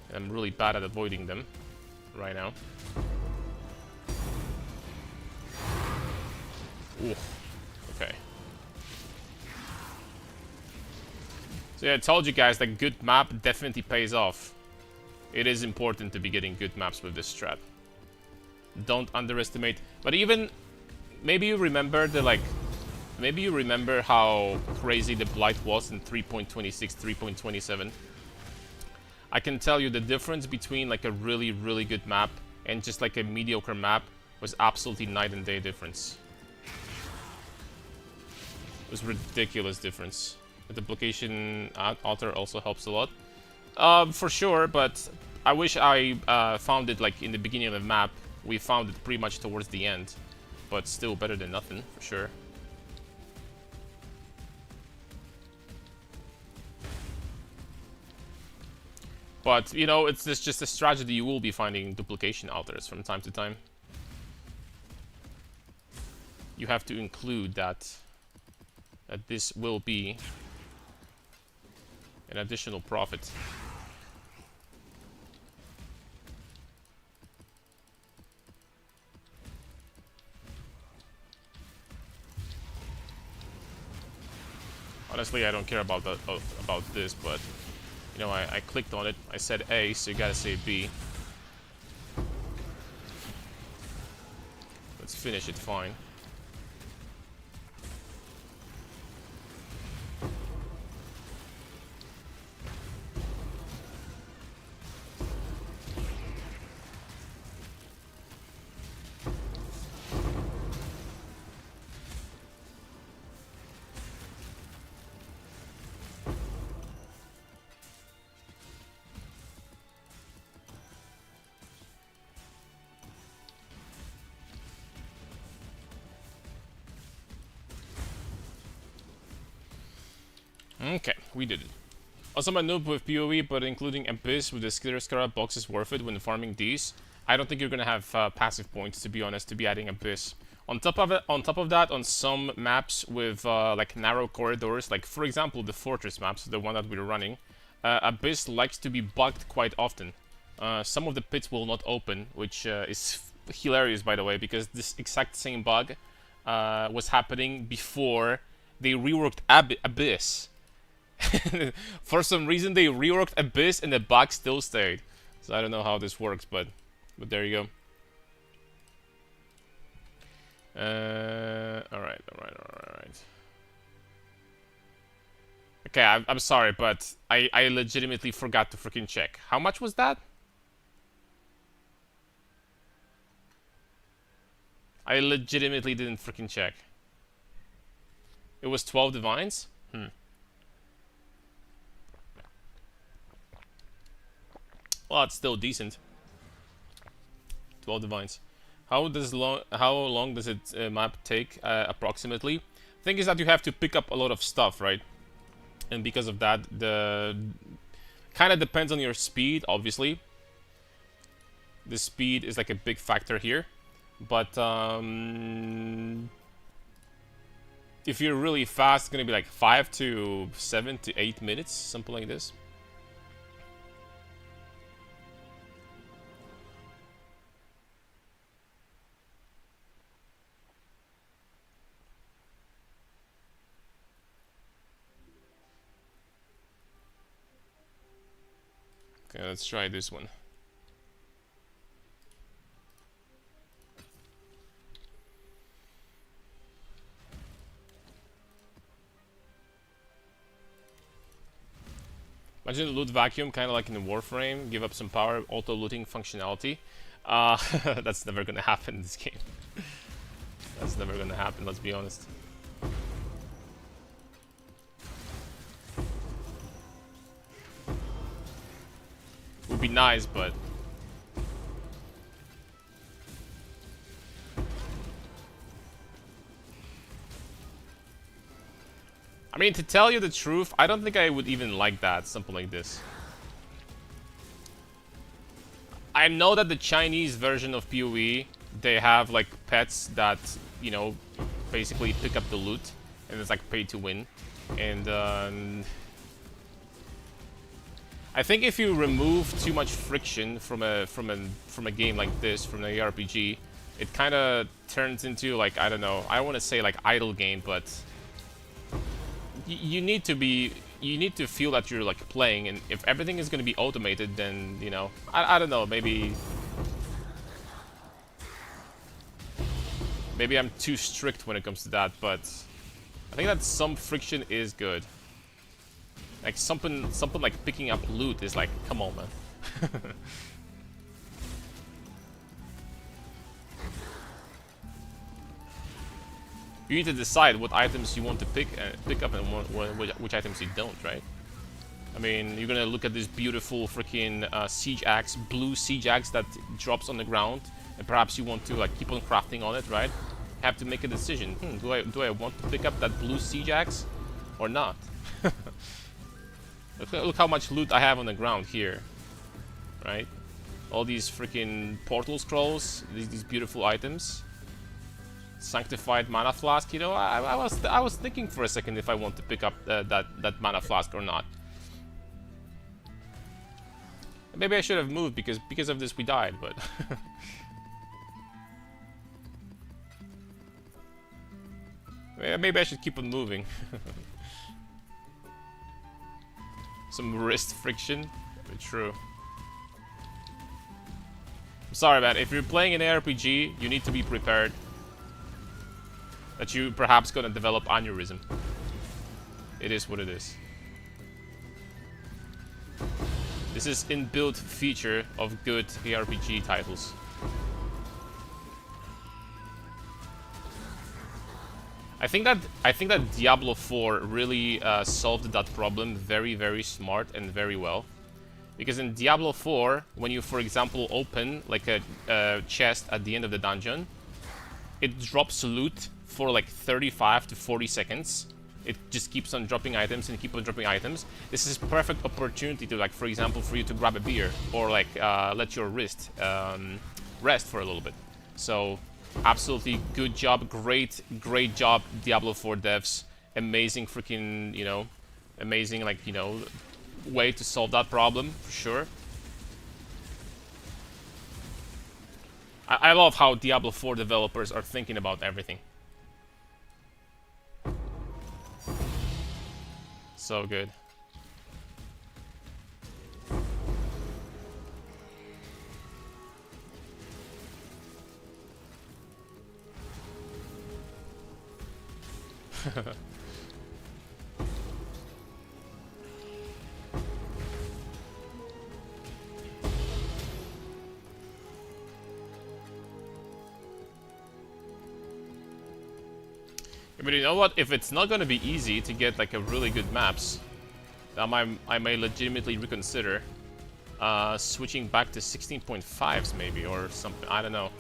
And I'm really bad at avoiding them right now. Ooh. Okay. So yeah, I told you guys that good map definitely pays off. It is important to be getting good maps with this strat. Don't underestimate. But even maybe you remember maybe you remember how crazy the blight was in 3.26, 3.27. I can tell you the difference between like a really, really good map and just like a mediocre map was absolutely night and day difference. It was ridiculous difference. The duplication altar also helps a lot. For sure, but I wish I found it like in the beginning of the map. We found it pretty much towards the end. But still better than nothing, for sure. But, it's just a strategy. You will be finding duplication altars from time to time. You have to include that this will be an additional profit. Honestly, I don't care about that about this, but I clicked on it. I said A, so you gotta say B. Let's finish it fine. Okay, we did it. Also, my noob with PoE, but including Abyss with the Scarab box is worth it when farming these. I don't think you're gonna have passive points, to be honest, to be adding Abyss. On top of that, on some maps with like narrow corridors, like for example the Fortress maps, the one that we're running, Abyss likes to be bugged quite often. some of the pits will not open, which is hilarious, by the way, because this exact same bug was happening before they reworked Abyss. For some reason, they reworked Abyss and the bug still stayed. So I don't know how this works, but there you go. Alright. Okay, I'm sorry, but I legitimately forgot to freaking check. How much was that? I legitimately didn't freaking check. It was 12 divines? Well, it's still decent. 12 divines. How long does it map take approximately? The thing is that you have to pick up a lot of stuff, right? And because of that, the kind of depends on your speed, obviously. The speed is like a big factor here, but if you're really fast, it's gonna be like 5 to 7 to 8 minutes, something like this. Okay, let's try this one. Imagine a loot vacuum, kind of like in Warframe. Give up some power, auto-looting functionality. That's never gonna happen in this game. That's never gonna happen, let's be honest. Would be nice, but I mean, to tell you the truth, I don't think I would even like that, something like this. I know that the Chinese version of PoE, they have like pets that, you know, basically pick up the loot, and it's like pay to win. And I think if you remove too much friction from a game like this, from an ARPG, it kind of turns into like, I don't know, I want to say like idle game, but you need to feel that you're like playing, and if everything is going to be automated, then, you know, I don't know, maybe I'm too strict when it comes to that, but I think that some friction is good. Like something like picking up loot is like, come on, man. You need to decide what items you want to pick up and which items you don't, right? I mean, you're gonna look at this beautiful freaking siege axe, blue siege axe that drops on the ground, and perhaps you want to like keep on crafting on it, right? Have to make a decision. Do I want to pick up that blue siege axe or not? Look how much loot I have on the ground here, right? All these freaking portal scrolls, these beautiful items. Sanctified mana flask, you know, I was thinking for a second if I want to pick up that mana flask or not. Maybe I should have moved because of this we died, but maybe I should keep on moving. Some wrist friction, but true. I'm sorry, man. If you're playing an ARPG, you need to be prepared that you perhaps gonna develop aneurysm. It is what it is. This is inbuilt feature of good ARPG titles. I think that Diablo 4 really solved that problem very, very smart and very well. Because in Diablo 4, when you, for example, open like a chest at the end of the dungeon, it drops loot for like 35 to 40 seconds. It just keeps on dropping items and keep on dropping items. This is perfect opportunity to, like, for example, for you to grab a beer or like let your wrist rest for a little bit. So absolutely good job, great job, Diablo 4 devs. Amazing freaking, you know, amazing, like, you know, way to solve that problem for sure. I love how Diablo 4 developers are thinking about everything. So good. But you know what? If it's not gonna be easy to get like a really good maps, I may legitimately reconsider switching back to 16.5s maybe or something. I don't know.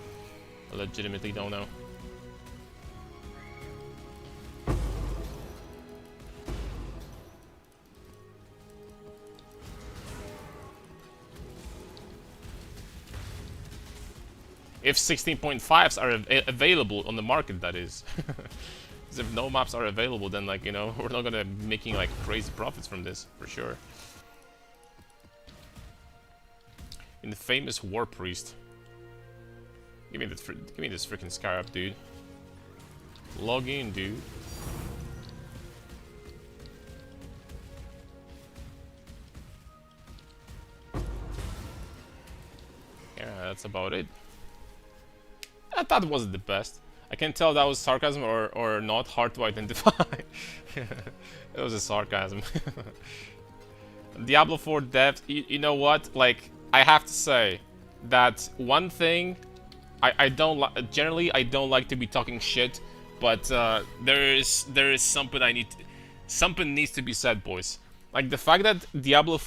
I legitimately don't know. If 16.5s are available on the market, that is. If no maps are available, then like, you know, we're not gonna be making like crazy profits from this, for sure. In the famous War Priest. Give me this freaking Scarab, dude. Log in, dude. Yeah, that's about it. I thought it wasn't the best. I can tell that was sarcasm or not, hard to identify. It was a sarcasm. Diablo 4 devs, you know what? Like, I have to say that one thing, I don't generally I don't like to be talking shit, but there is something something needs to be said, boys. Like the fact that Diablo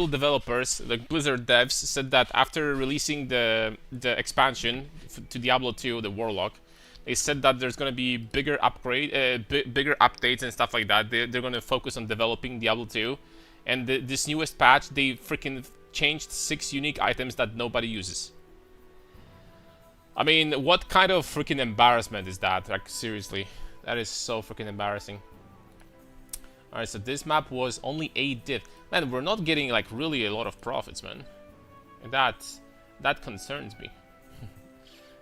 developers, like Blizzard devs, said that after releasing the expansion to Diablo 2, the Warlock, they said that there's gonna be bigger bigger updates and stuff like that. They're gonna focus on developing Diablo 2, and this newest patch, they freaking changed 6 unique items that nobody uses. I mean, what kind of freaking embarrassment is that? Like seriously, that is so freaking embarrassing. Alright, so this map was only 8 div. Man, we're not getting like really a lot of profits, man. And that concerns me.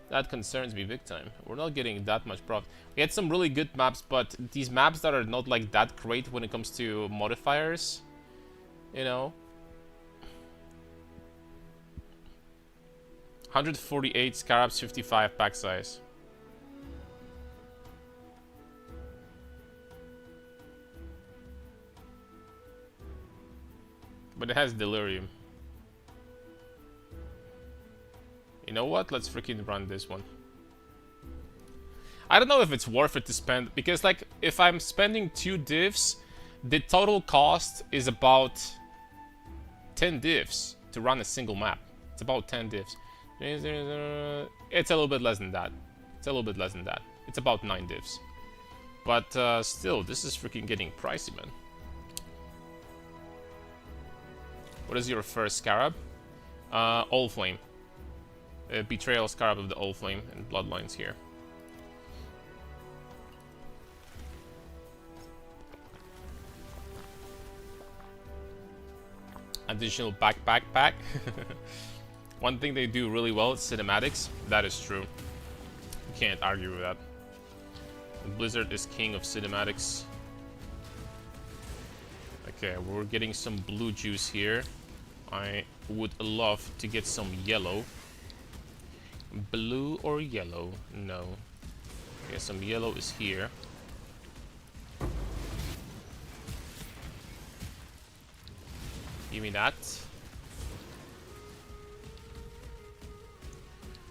That concerns me big time. We're not getting that much profit. We had some really good maps, but these maps that are not like that great when it comes to modifiers, you know. 148 Scarabs, 55 pack size. But it has delirium. You know what? Let's freaking run this one. I don't know if it's worth it to spend, because like if I'm spending 2 divs, the total cost is about 10 divs to run a single map. It's about 10 divs. It's a little bit less than that. It's a little bit less than that. It's about 9 divs. But still, this is freaking getting pricey, man. What is your first Scarab? Allflame. Betrayal Scarab of the Allflame and Bloodlines here. Additional backpack pack. One thing they do really well is cinematics. That is true. You can't argue with that. Blizzard is king of cinematics. Okay, we're getting some blue juice here. I would love to get some yellow. Blue or yellow? No. Okay, some yellow is here. Give me that.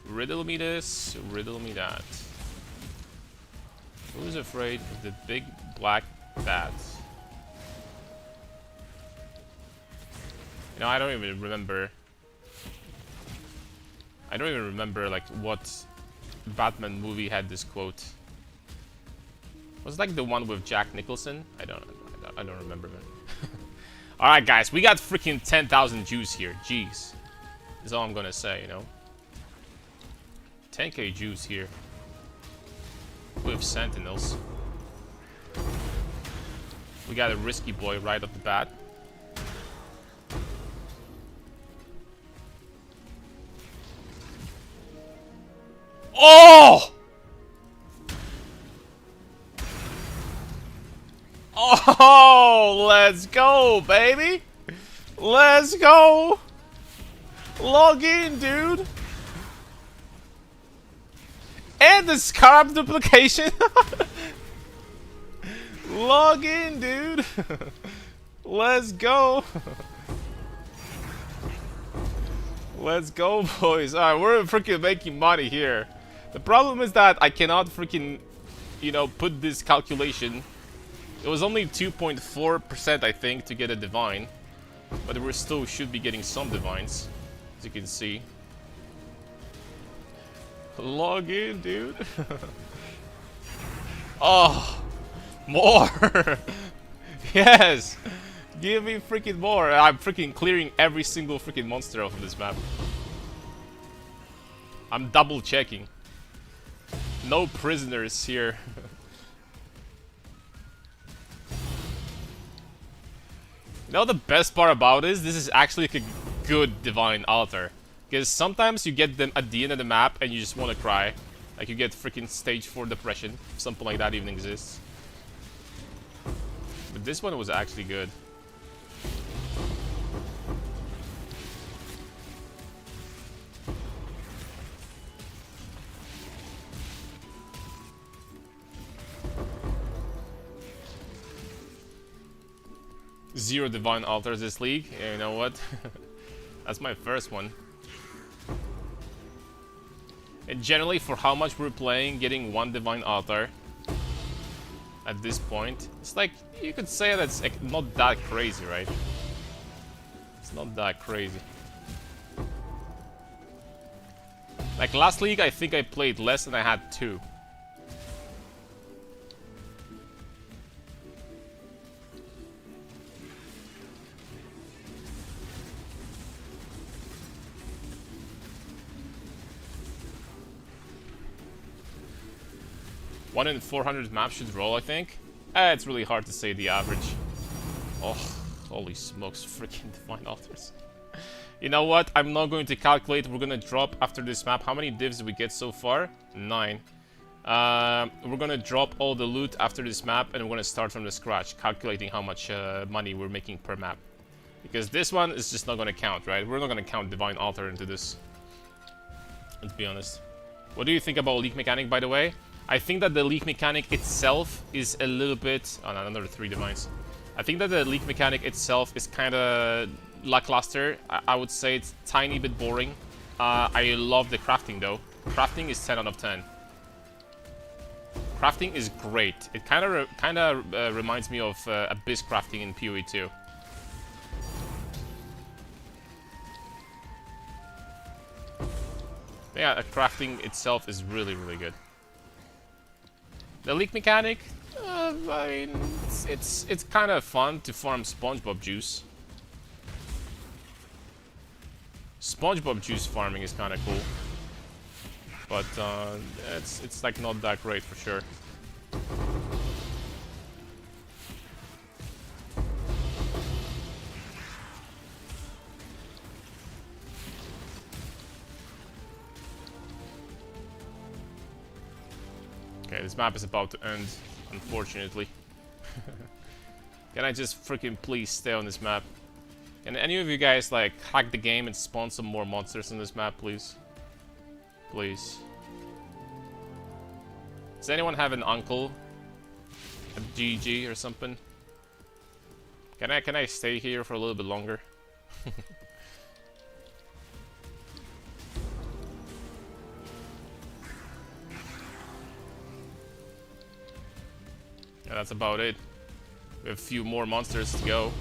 Riddle me this, riddle me that. Who's afraid of the big black bats? You know, I don't even remember like what Batman movie had this quote. Was it like the one with Jack Nicholson? I don't remember, man. All right, guys, we got freaking 10,000 juice here. Jeez, is all I'm gonna say, you know. 10k juice here with sentinels. We got a risky boy right off the bat. Oh! Oh, let's go, baby! Let's go! Log in, dude! And the Scarab duplication! Log in, dude! Let's go! Let's go, boys. Alright, we're freaking making money here. The problem is that I cannot freaking, you know, put this calculation. It was only 2.4%, I think, to get a divine. But we still should be getting some divines, as you can see. Log in, dude. Oh, more. Yes. Give me freaking more. I'm freaking clearing every single freaking monster off of this map. I'm double checking. No prisoners here. You know the best part about this is actually like a good divine altar. Because sometimes you get them at the end of the map and you just want to cry. Like you get freaking stage 4 depression. Something like that even exists. But this one was actually good. Zero divine altars this league. Yeah, you know what? That's my first one. And generally, for how much we're playing, getting one divine altar at this point, it's like, you could say that's like not that crazy, right? It's not that crazy. Like last league, I think I played less and I had 2. One in 400 maps should roll, I think. It's really hard to say the average. Oh, holy smokes, freaking divine altars. You know what? I'm not going to calculate. We're gonna drop after this map. How many divs did we get so far? 9. We're gonna drop all the loot after this map and we're gonna start from the scratch, calculating how much money we're making per map. Because this one is just not gonna count, right? We're not gonna count divine altar into this. Let's be honest. What do you think about leak mechanic, by the way? I think that the leak mechanic itself is a little bit... Oh, no, another 3 divines. I think that the leak mechanic itself is kind of lackluster. I would say it's a tiny bit boring. I love the crafting, though. Crafting is 10 out of 10. Crafting is great. It kind of reminds me of Abyss crafting in PoE 2. Yeah, crafting itself is really, really good. The leak mechanic, I mean, it's kind of fun to farm SpongeBob juice. SpongeBob juice farming is kind of cool, but it's like not that great for sure. Okay, this map is about to end, unfortunately. Can I just freaking please stay on this map? Can any of you guys like hack the game and spawn some more monsters on this map, please? Please. Does anyone have an uncle at GG or something? Can I stay here for a little bit longer? Yeah, that's about it. We have a few more monsters to go.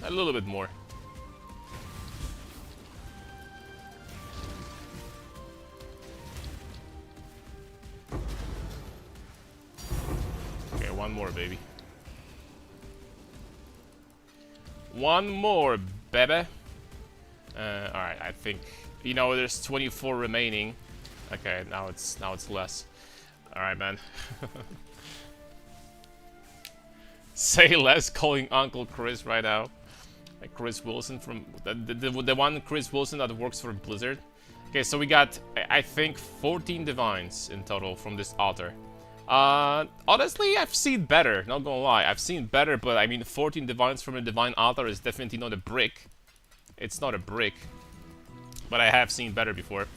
A little bit more. Okay, one more, baby. One more, baby. Alright, I think... You know, there's 24 remaining. Okay, now it's less. Alright, man. Say less, calling Uncle Chris right now. Like Chris Wilson from... The one Chris Wilson that works for Blizzard. Okay, so we got, I think, 14 divines in total from this altar. Honestly, I've seen better, not gonna lie. I've seen better, but I mean, 14 divines from a divine altar is definitely not a brick. It's not a brick. But I have seen better before.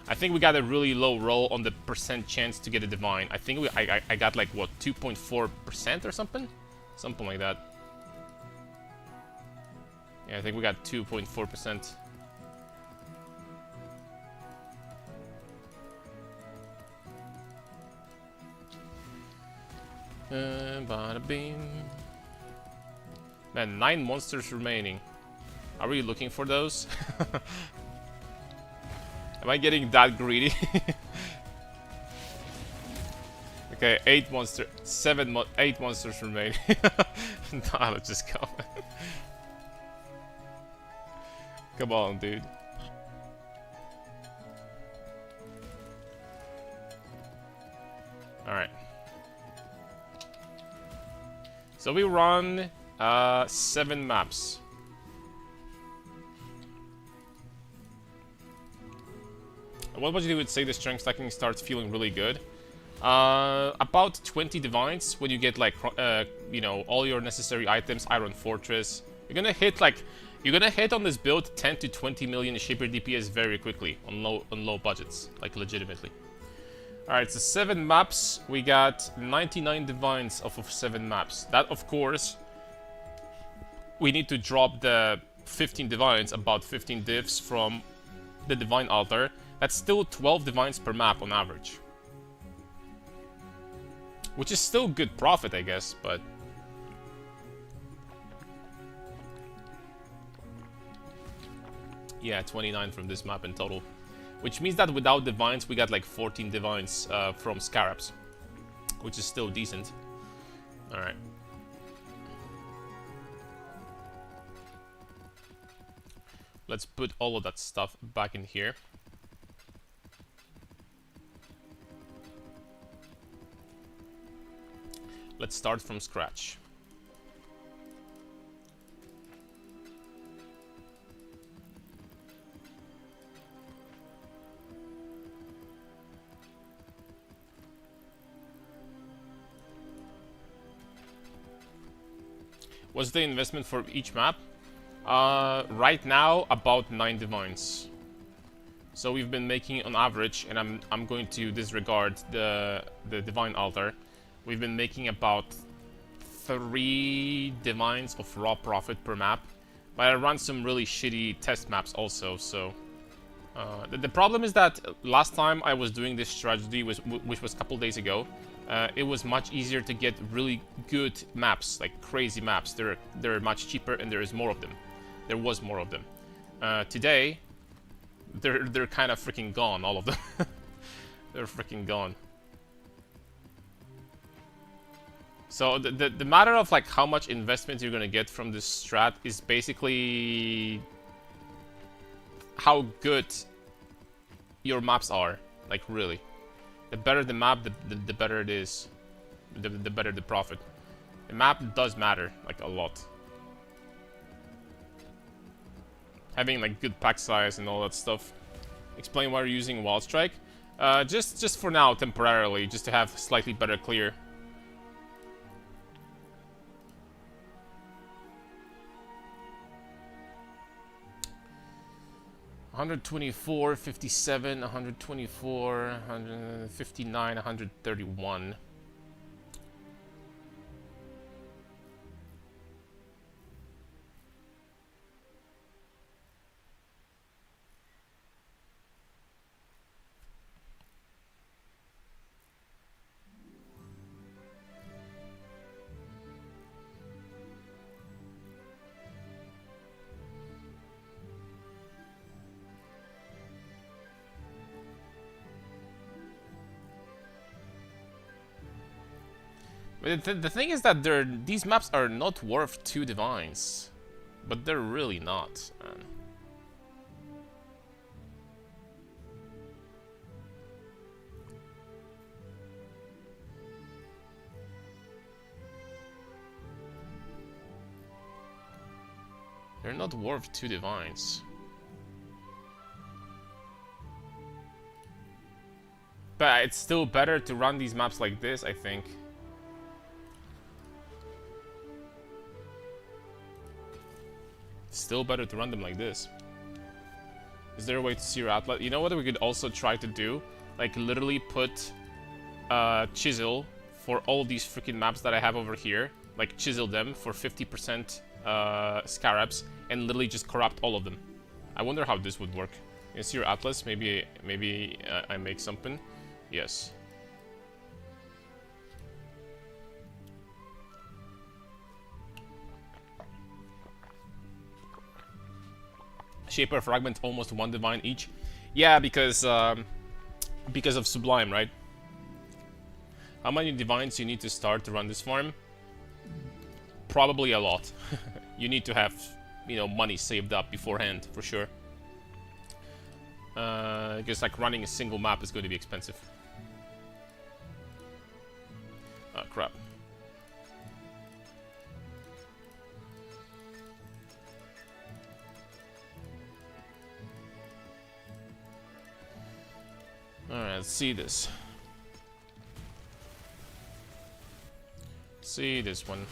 I think we got a really low roll on the percent chance to get a divine. I think I got like, what, 2.4% or something? Something like that. Yeah, I think we got 2.4%. Bada bing. Man, 9 monsters remaining. Are we looking for those? Am I getting that greedy? Okay, 8 monsters, 8 monsters remaining. Nah, let's just go. Come on, dude. Alright. So we run 7 maps. What would you would say the strength stacking starts feeling really good? About 20 divines when you get like you know, all your necessary items, Iron Fortress. You're gonna hit on this build 10 to 20 million shipper DPS very quickly on low budgets, like legitimately. Alright, so 7 maps. We got 99 divines off of 7 maps. That, of course, we need to drop the 15 divines, about 15 divs from the divine altar. That's still 12 divines per map on average. Which is still good profit, I guess, but... Yeah, 29 from this map in total. Which means that without divines, we got like 14 divines from Scarabs. Which is still decent. Alright. Let's put all of that stuff back in here. Let's start from scratch. What's the investment for each map? Right now, about 9 divines. So we've been making on average, and I'm going to disregard the divine altar. We've been making about 3 divines of raw profit per map. But I run some really shitty test maps also, so... the problem is that last time I was doing this strategy, which was a couple days ago, it was much easier to get really good maps, like crazy maps. They're much cheaper and there is more of them. There was more of them. Today, they're kind of freaking gone, all of them. They're freaking gone. So the matter of like how much investment you're gonna get from this strat is basically how good your maps are. Like really, the better the map, the better it is. The better the profit. The map does matter like a lot. Having like good pack size and all that stuff. Explain why you're using Wild Strike. Just for now, temporarily, just to have slightly better clear. $124, 57, 124, 159, 131. But the thing is that these maps are not worth 2 divines. But they're really not, man. They're not worth 2 divines. But it's still better to run these maps like this, I think. It's still better to run them like this. Is there a way to see your outlet? You know what we could also try to do? Like literally put chisel for all these freaking maps that I have over here. Like chisel them for 50% scarabs and literally just corrupt all of them. I wonder how this would work. Is your atlas? Maybe I make something. Yes. Shaper fragment almost 1 divine each. Yeah, because of Sublime, right? How many divines you need to start to run this farm? Probably a lot. You need to have, you know, money saved up beforehand for sure. Because like running a single map is going to be expensive. Oh crap. Alright, let's see this. See this one.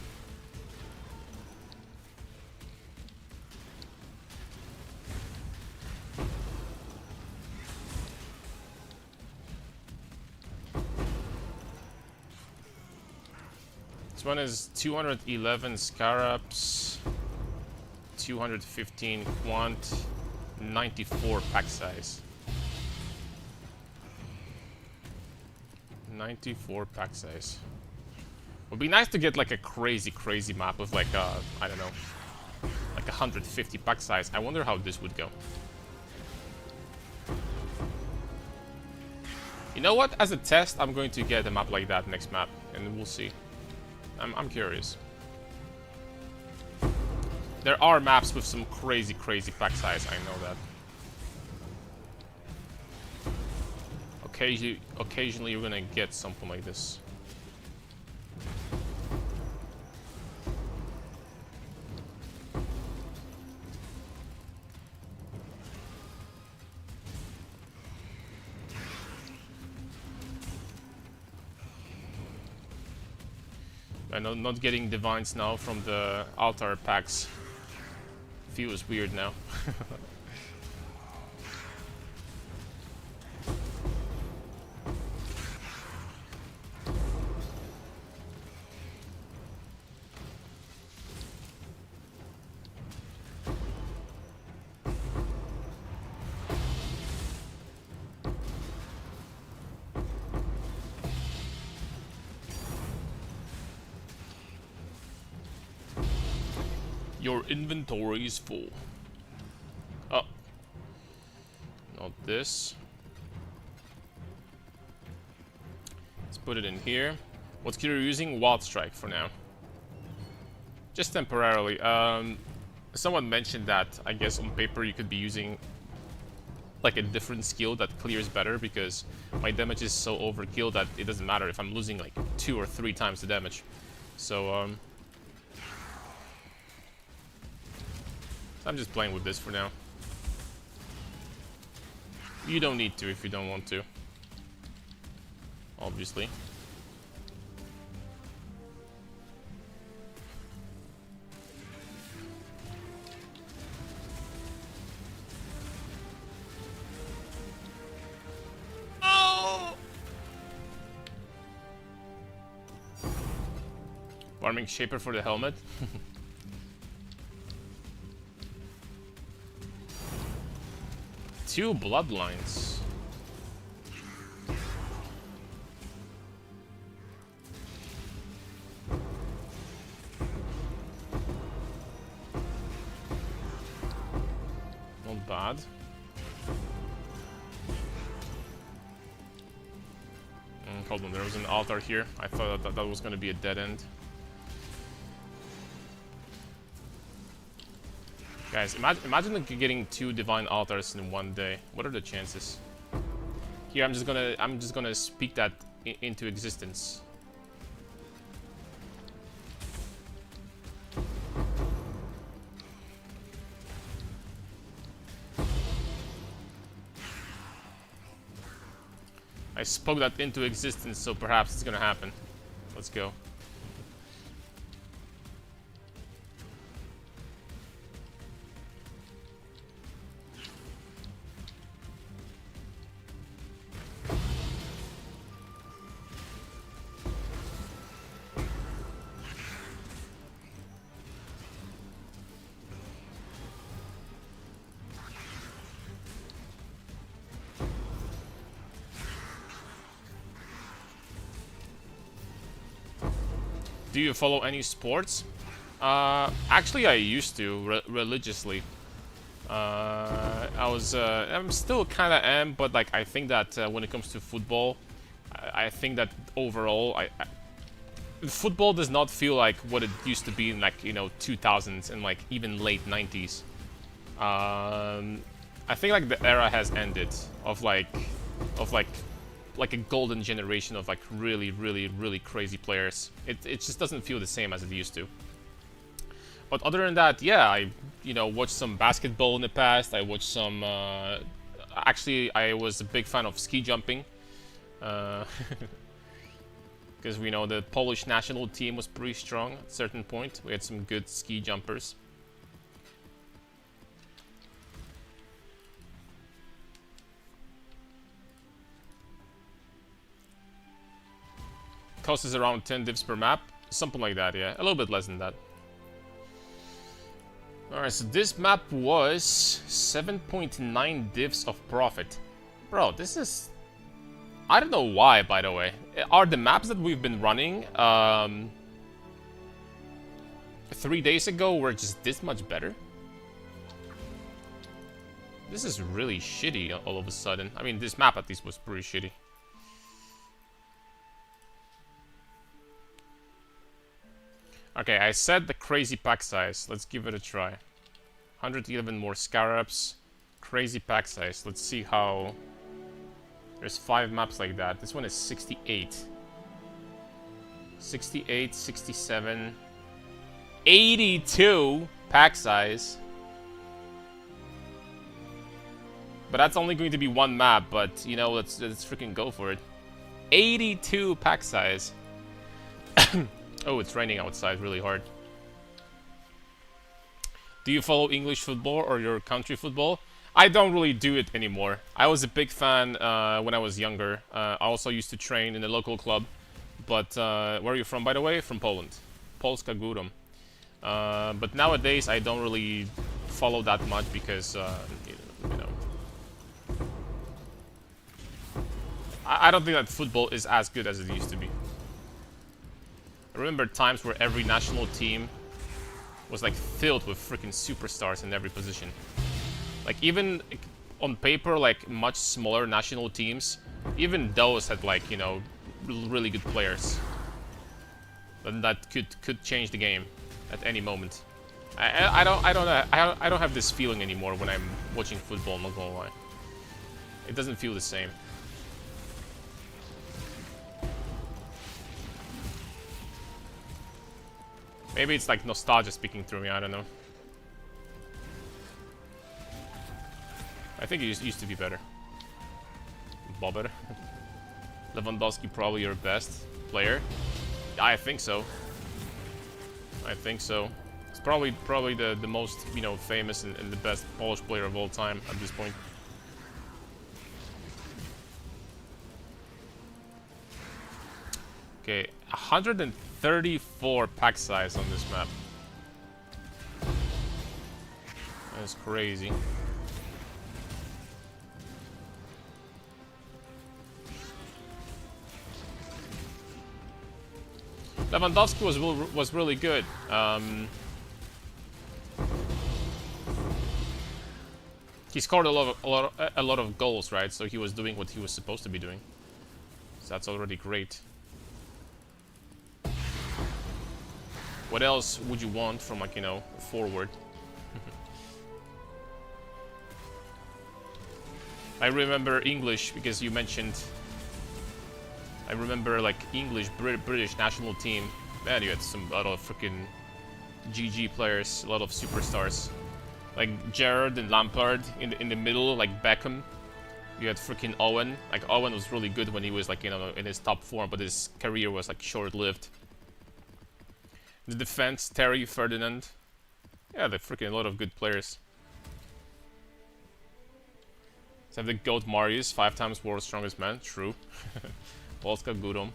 This one is 211 Scarabs, 215 Quant, 94 pack size. 94 pack size. Would be nice to get like a crazy map with like I don't know, like 150 pack size. I wonder how this would go. You know what? As a test, I'm going to get a map like that next map, and we'll see. I'm curious. There are maps with some crazy pack size. I know that. Occasionally you're gonna get something like this. I know not getting divines now from the altar packs feels weird now. Your inventory is full. Oh. Not this. Let's put it in here. What skill are you using? Wild Strike for now. Just temporarily. Someone mentioned that, I guess, on paper you could be using like a different skill that clears better because my damage is so overkill that it doesn't matter if I'm losing like 2 or 3 times the damage. So, I'm just playing with this for now. You don't need to if you don't want to. Obviously. Oh! Farming Shaper for the helmet. 2 bloodlines. Not bad. Hold on, there was an altar here. I thought that was going to be a dead end. Guys, imagine like getting 2 divine altars in one day. What are the chances? Here, I'm just gonna speak that into existence. I spoke that into existence, so perhaps it's gonna happen. Let's go. Do you follow any sports? Actually, I used to religiously. I'm still kind of am, but like I think that when it comes to football, I think that overall, football does not feel like what it used to be in like 2000s and like even late 90s. I think like the era has ended of like a golden generation of like really crazy players. It just doesn't feel the same as it used to. But other than that, yeah, I watched some basketball in the past. I watched some actually I was a big fan of ski jumping. Because we know the Polish national team was pretty strong at a certain point. We had some good ski jumpers. Cost is around 10 divs per map. Something like that, yeah. A little bit less than that. Alright, so this map was 7.9 divs of profit. Bro, this is... I don't know why, by the way. Are the maps that we've been running 3 days ago were just this much better? This is really shitty all of a sudden. I mean, this map at least was pretty shitty. Okay, I said the crazy pack size. Let's give it a try. 111 more Scarabs. Crazy pack size. Let's see how... There's 5 maps like that. This one is 68. 68, 67... 82 pack size. But that's only going to be one map, but, let's freaking go for it. 82 pack size. Oh, it's raining outside really hard. Do you follow English football or your country football? I don't really do it anymore. I was a big fan when I was younger. I also used to train in a local club. But where are you from, by the way? From Poland. Polska Góra. But nowadays, I don't really follow that much because, I don't think that football is as good as it used to be. I remember times where every national team was like filled with freaking superstars in every position. Like even on paper, like much smaller national teams, even those had like really good players. And that could change the game at any moment. I don't have this feeling anymore when I'm watching football. I'm not gonna lie. It doesn't feel the same. Maybe it's like nostalgia speaking through me, I don't know. I think it used to be better. Bobber. Lewandowski probably your best player. I think so. I think so. It's probably the most, famous and the best Polish player of all time at this point. Okay, 134 pack size on this map. That's crazy. Lewandowski was really good. He scored a lot of goals, right? So he was doing what he was supposed to be doing. So that's already great. What else would you want from, like, a forward? I remember English because you mentioned. I remember like English, British national team. Man, you had a lot of freaking GG players, a lot of superstars, like Gerrard and Lampard in the middle, like Beckham. You had freaking Owen. Like, Owen was really good when he was, like, you know, in his top form, but his career was, like, short-lived. The defense, Terry, Ferdinand. Yeah, they're freaking a lot of good players. So have the GOAT Marius, 5 times world's strongest man. True. Polska Gudom.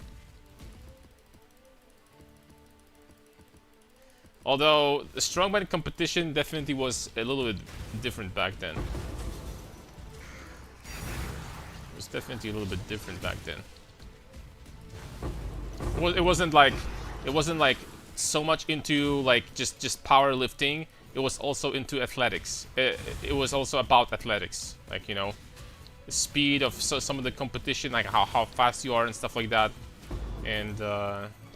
Although, the strongman competition definitely was a little bit different back then. It was definitely a little bit different back then. It wasn't like so much into like just powerlifting. It was also into athletics. It was also about athletics, like, you know, the speed of some of the competition, like how fast you are and stuff like that. And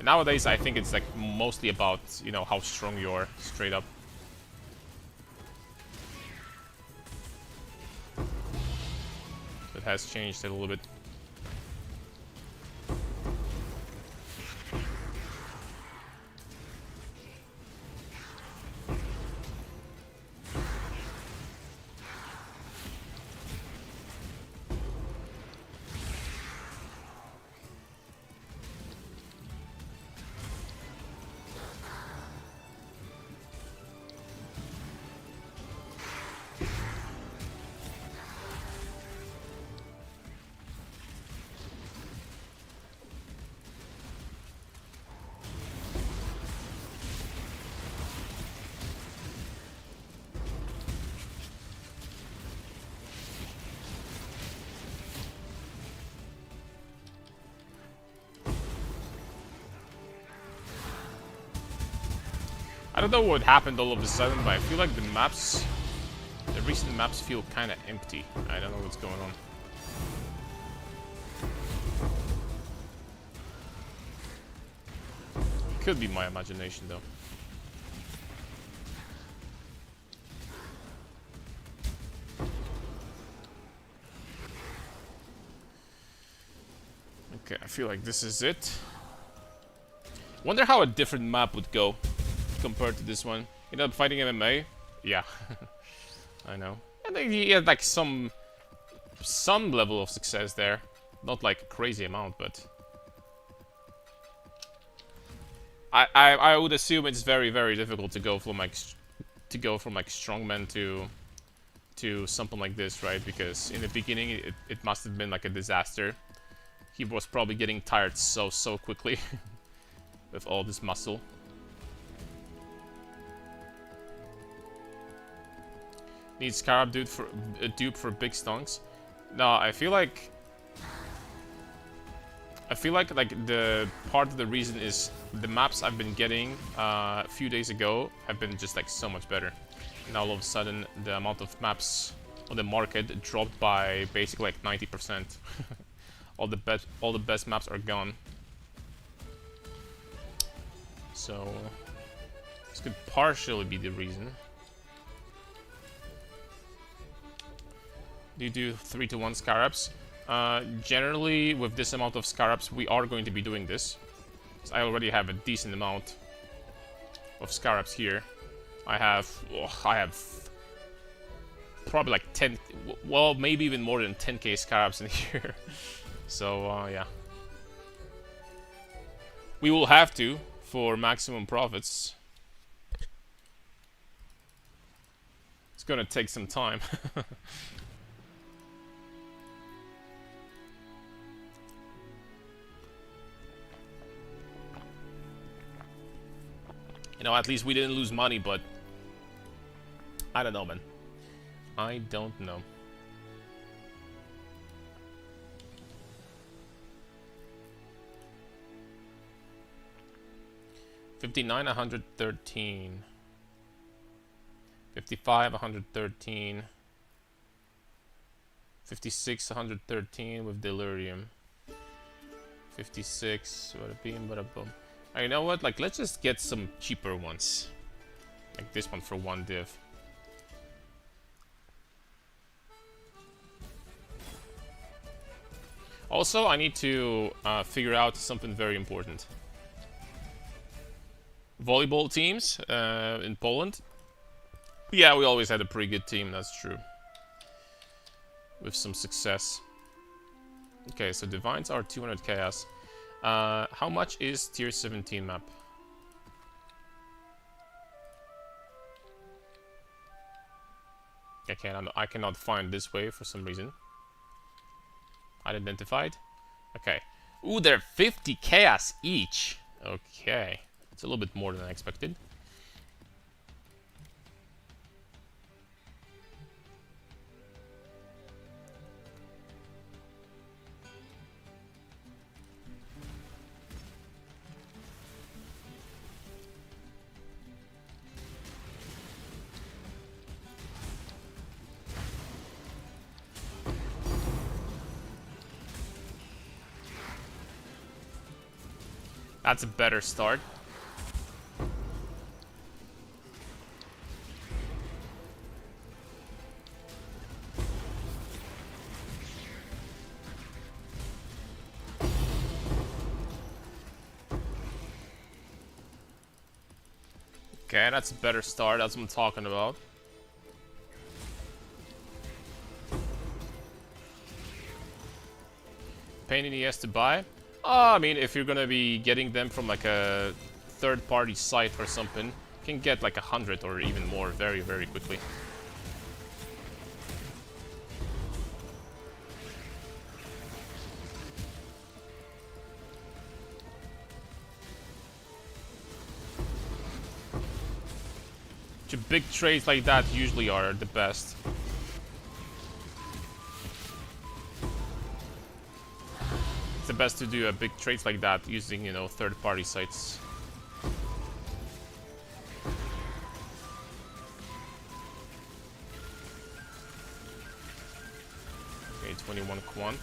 nowadays, I think it's like mostly about, you know, how strong you are, straight up. It has changed a little bit. I don't know what happened all of a sudden, but I feel like the maps, the recent maps feel kind of empty. I don't know what's going on. Could be my imagination, though. Okay, I feel like this is it. Wonder how a different map would go compared to this one. You know, fighting MMA? Yeah. I know. I think he had like some level of success there. Not like a crazy amount, but I would assume it's very, very difficult to go from like strongman to something like this, right? Because in the beginning it must have been like a disaster. He was probably getting tired so quickly with all this muscle. Need Scarab dupe for big stonks. No, I feel like the part of the reason is the maps I've been getting a few days ago have been just like so much better. Now all of a sudden the amount of maps on the market dropped by basically like 90%. all the best maps are gone. So this could partially be the reason. Do you do 3-to-1 Scarabs? Generally, with this amount of Scarabs, we are going to be doing this. So I already have a decent amount of Scarabs here. I have probably like 10, well, maybe even more than 10k Scarabs in here. So, yeah. We will have to, for maximum profits. It's gonna take some time. You know, at least we didn't lose money, but I don't know, man. I don't know. $59, 113. 55, 113. 56, 113 with delirium. 56, bada beam, bada boom. You know what? Like, let's just get some cheaper ones. Like this one for 1 div. Also, I need to figure out something very important. Volleyball teams in Poland. Yeah, we always had a pretty good team, that's true. with some success. Okay, so divines are 200 chaos. How much is tier 17 map? I cannot find this way for some reason. Unidentified. Okay. Ooh, they're 50 chaos each. Okay. It's a little bit more than I expected. That's a better start. Okay, that's a better start. That's what I'm talking about. Pain in the ass to buy? I mean, if you're gonna be getting them from like a third-party site or something, you can get like 100 or even more very, very quickly. Big trades like that usually are the best. It's the best to do a big trades like that using, you know, third-party sites. Okay, 21 quant.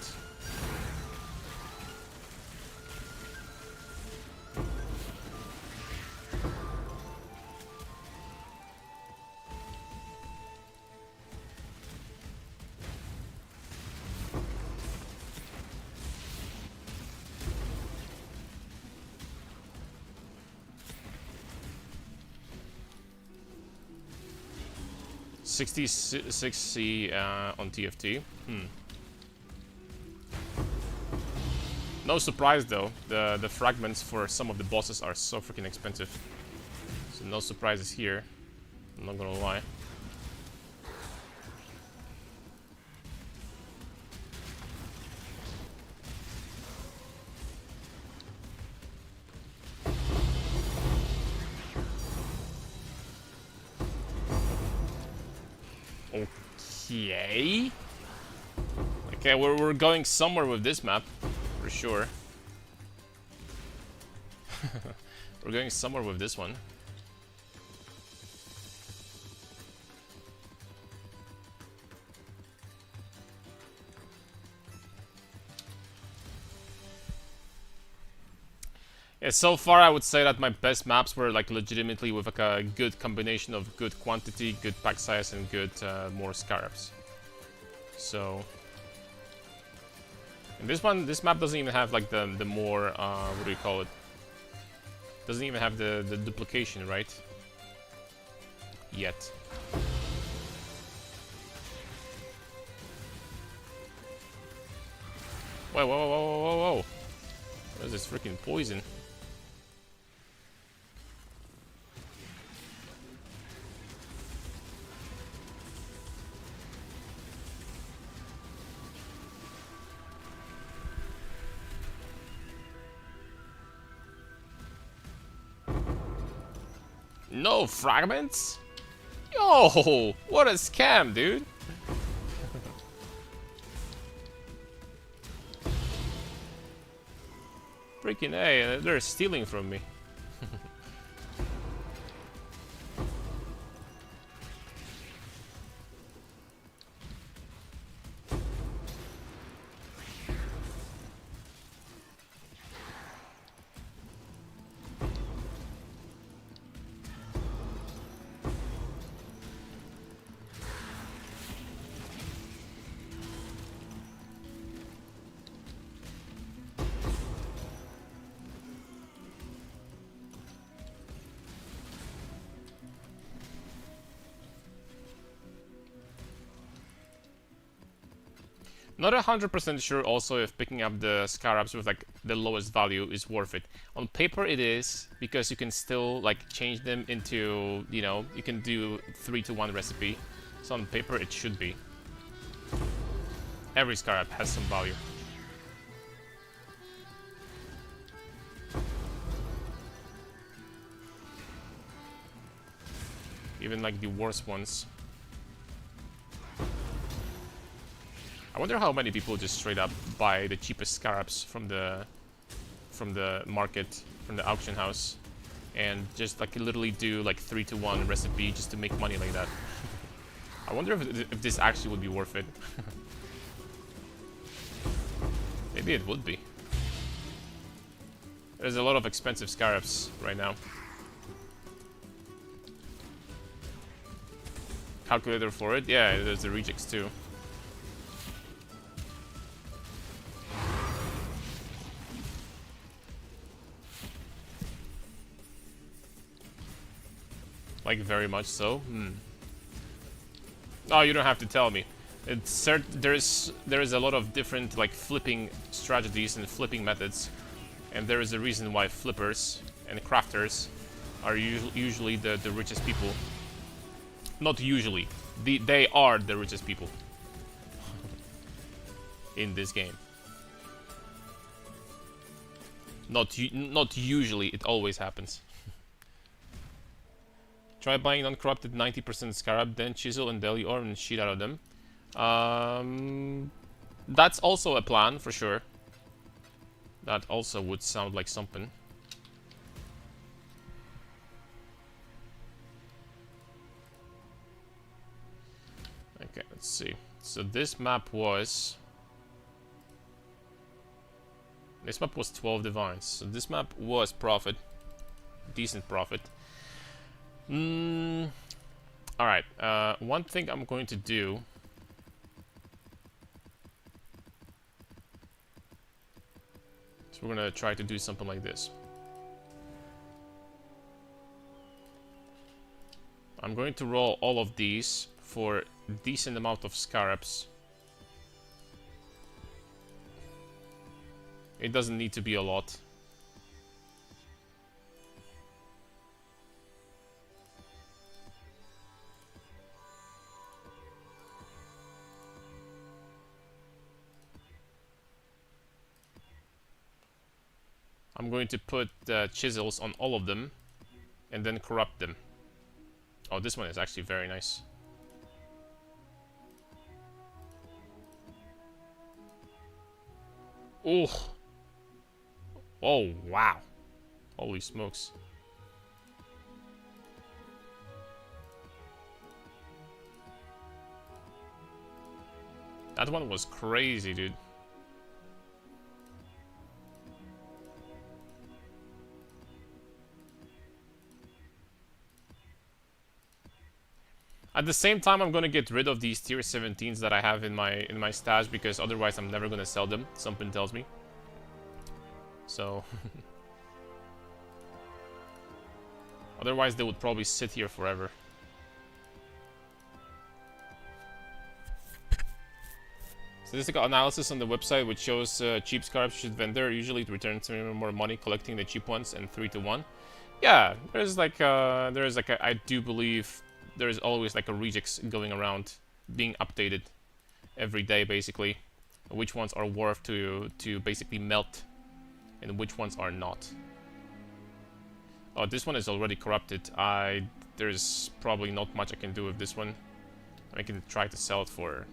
$66 on TFT. No surprise though, the fragments for some of the bosses are so freaking expensive. So no surprises here, I'm not gonna lie. Okay. Okay, we're going somewhere with this map, for sure. We're going somewhere with this one. Yeah, so far I would say that my best maps were like legitimately with like a good combination of good quantity, good pack size, and good more scarabs. So, and this map doesn't even have like the more what do you call it? Doesn't even have the duplication, right? Yet. Whoa, whoa, whoa, whoa, whoa, whoa! What is this freaking poison? No fragments? Yo, what a scam, dude. Freaking A, they're stealing from me. Not 100% sure also if picking up the Scarabs with like the lowest value is worth it. On paper it is, because you can still like change them into, you know, you can do 3-to-1 recipe. So on paper it should be. Every Scarab has some value. Even like the worst ones. I wonder how many people just straight up buy the cheapest Scarabs from the market, from the auction house, and just like literally do like 3-to-1 recipe just to make money like that. I wonder if this actually would be worth it. Maybe it would be. There's a lot of expensive Scarabs right now. Calculator for it? Yeah, there's the rejects too. Like very much so. Oh, you don't have to tell me. It's there is a lot of different like flipping strategies and flipping methods, and there is a reason why flippers and crafters are usually the richest people. Not usually, they are the richest people in this game. Not usually, it always happens. Try buying uncorrupted 90% Scarab, then chisel and daily ore and shit out of them. That's also a plan, for sure. That also would sound like something. Okay, let's see. So this map was 12 divines. So this map was profit. Decent profit. Alright, one thing I'm going to do. So we're gonna try to do something like this. I'm going to roll all of these for a decent amount of Scarabs. It doesn't need to be a lot. I'm going to put chisels on all of them and then corrupt them. Oh, this one is actually very nice. Oh. Oh, wow. Holy smokes. That one was crazy, dude. At the same time, I'm gonna get rid of these tier 17s that I have in my stash, because otherwise I'm never gonna sell them. Something tells me. So otherwise they would probably sit here forever. Statistical analysis on the website, which shows cheap Scarabs should vendor. Usually it returns more money collecting the cheap ones and 3-to-1. Yeah, I do believe there is always like a rejects going around, being updated every day, basically. Which ones are worth to basically melt, and which ones are not. Oh, this one is already corrupted. There's probably not much I can do with this one. I can try to sell it for,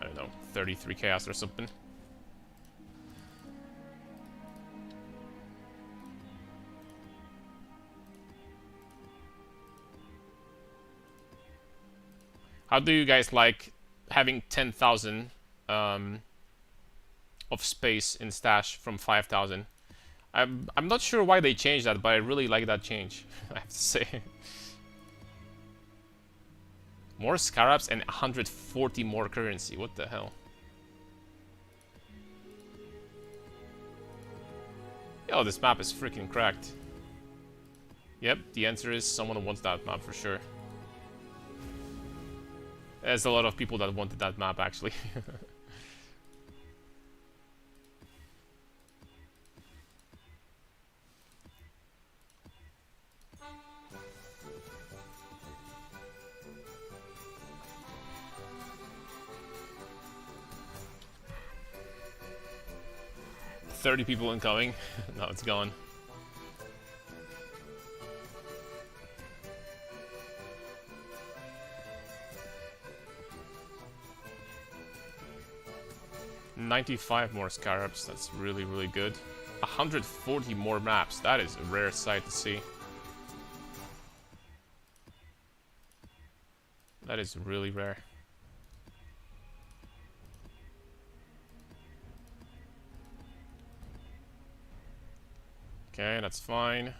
I don't know, 33 chaos or something. How do you guys like having 10,000 of space in stash from 5,000? I'm not sure why they changed that, but I really like that change. I have to say. More Scarabs and 140 more currency. What the hell? Yo, this map is freaking cracked. Yep, the answer is someone wants that map for sure. There's a lot of people that wanted that map, actually. 30 people incoming. Now it's gone. $95 more Scarabs. That's really, really good. 140 more maps. That is a rare sight to see. That is really rare. Okay, that's fine.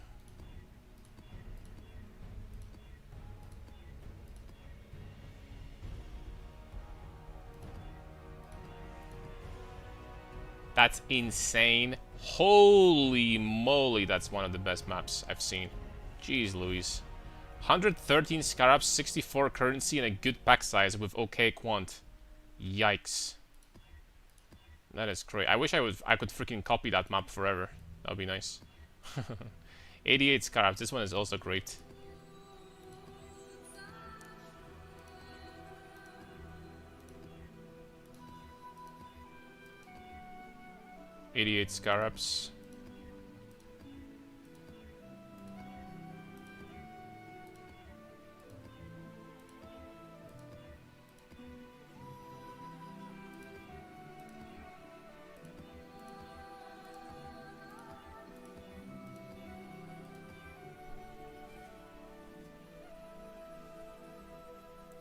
That's insane. Holy moly, that's one of the best maps I've seen. Jeez Louise. 113 Scarabs, 64 currency, and a good pack size with okay quant. Yikes. That is great. I wish I could freaking copy that map forever. That would be nice. 88 Scarabs. This one is also great. $88 Scarabs.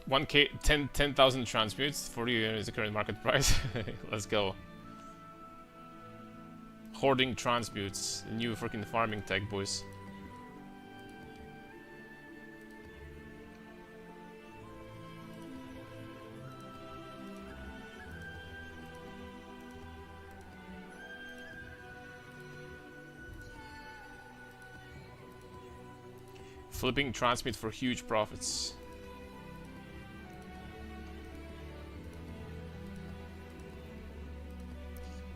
$1K, 10,000 transmutes, 40 is the current market price. Let's go. Hoarding transmutes, new freaking farming tech, boys. Flipping transmute for huge profits.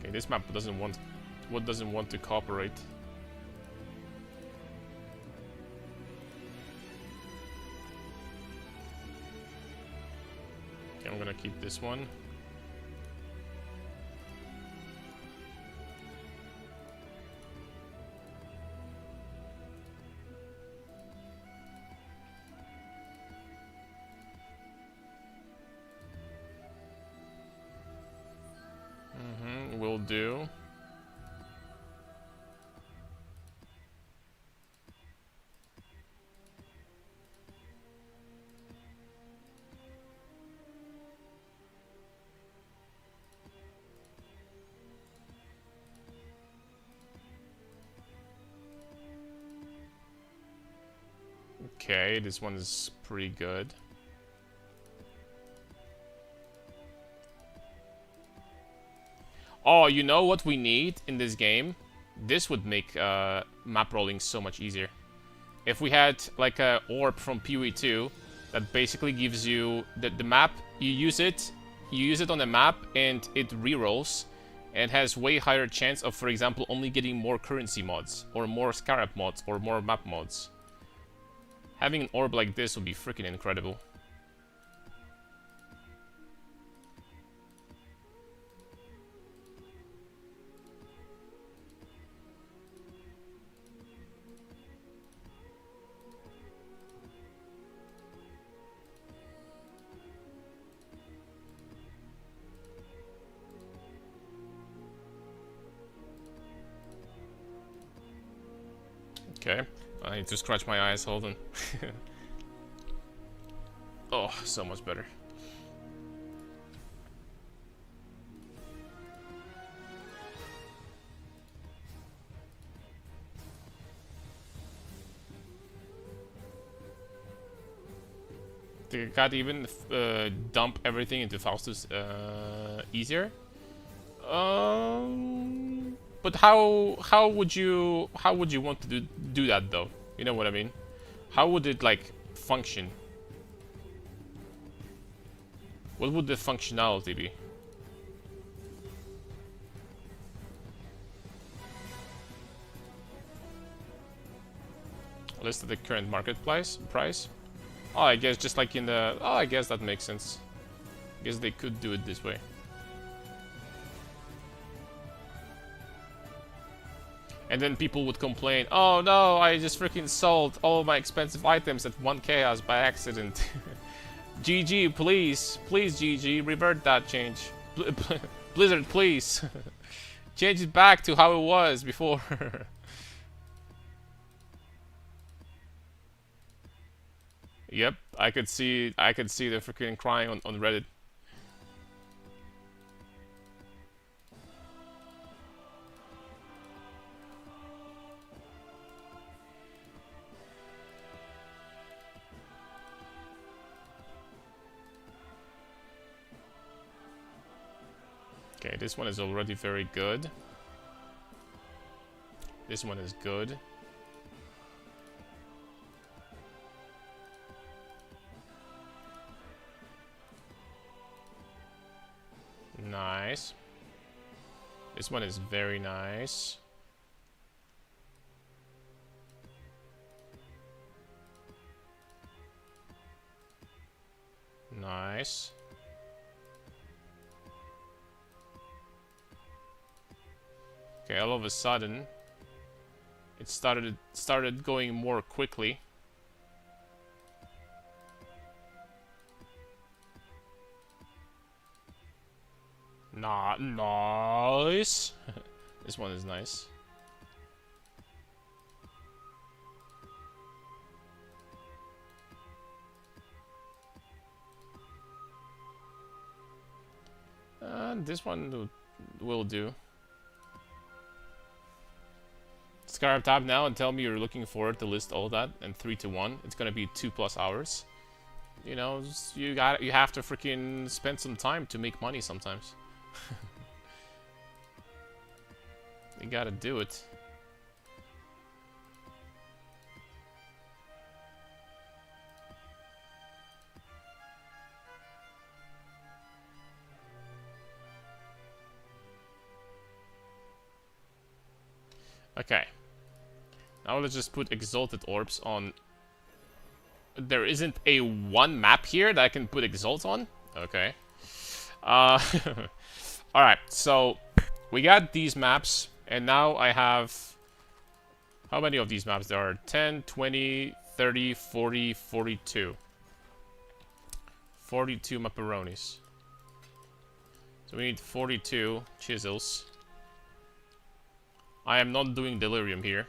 Okay, this map doesn't want to cooperate. Okay, I'm gonna keep this one. Will do. Okay, this one is pretty good. Oh, you know what we need in this game? This would make map rolling so much easier. If we had like a orb from PoE2 that basically gives you the map, you use it on the map and it rerolls and has way higher chance of, for example, only getting more currency mods or more Scarab mods or more map mods. Having an orb like this would be freaking incredible. Okay, I need to scratch my eyes, hold on. Oh, so much better. Did God even dump everything into Faustus easier? But how would you want to do that though? You know what I mean? How would it like function? What would the functionality be? List of the current market price. Oh, I guess just like in the... Oh, I guess that makes sense. I guess they could do it this way. And then people would complain, oh no, I just freaking sold all my expensive items at 1 chaos by accident. GG, please. Please, GG, revert that change. Blizzard, please. Change it back to how it was before. Yep, I could see the freaking crying on Reddit. Okay, this one is already very good. This one is good. Nice. This one is very nice. Nice. Okay, all of a sudden, it started going more quickly. Nice. This one is nice. This one will do. Scarab tab now and tell me you're looking forward to list all that and 3 to 1. It's gonna be 2+ hours. You know, you have to freaking spend some time to make money sometimes. You gotta do it. Okay. Now let's just put exalted orbs on. There isn't a one map here that I can put exalt on? Okay. Alright, so we got these maps, and now I have... How many of these maps there are? 10, 20, 30, 40, 42. 42 macaronis. So we need 42 chisels. I am not doing delirium here.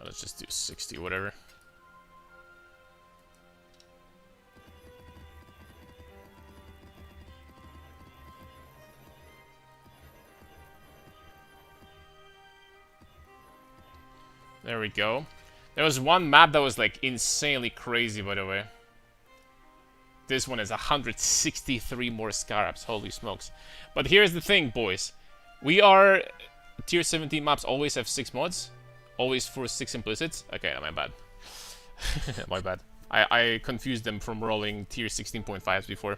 Let's just do 60, whatever. There we go. There was one map that was like insanely crazy, by the way. This one is 163 more Scarabs, holy smokes. But here's the thing, boys. We are... Tier 17 maps always have 6 mods. Always for 6 implicits. Okay, my bad. My bad. I confused them from rolling tier 16.5s before.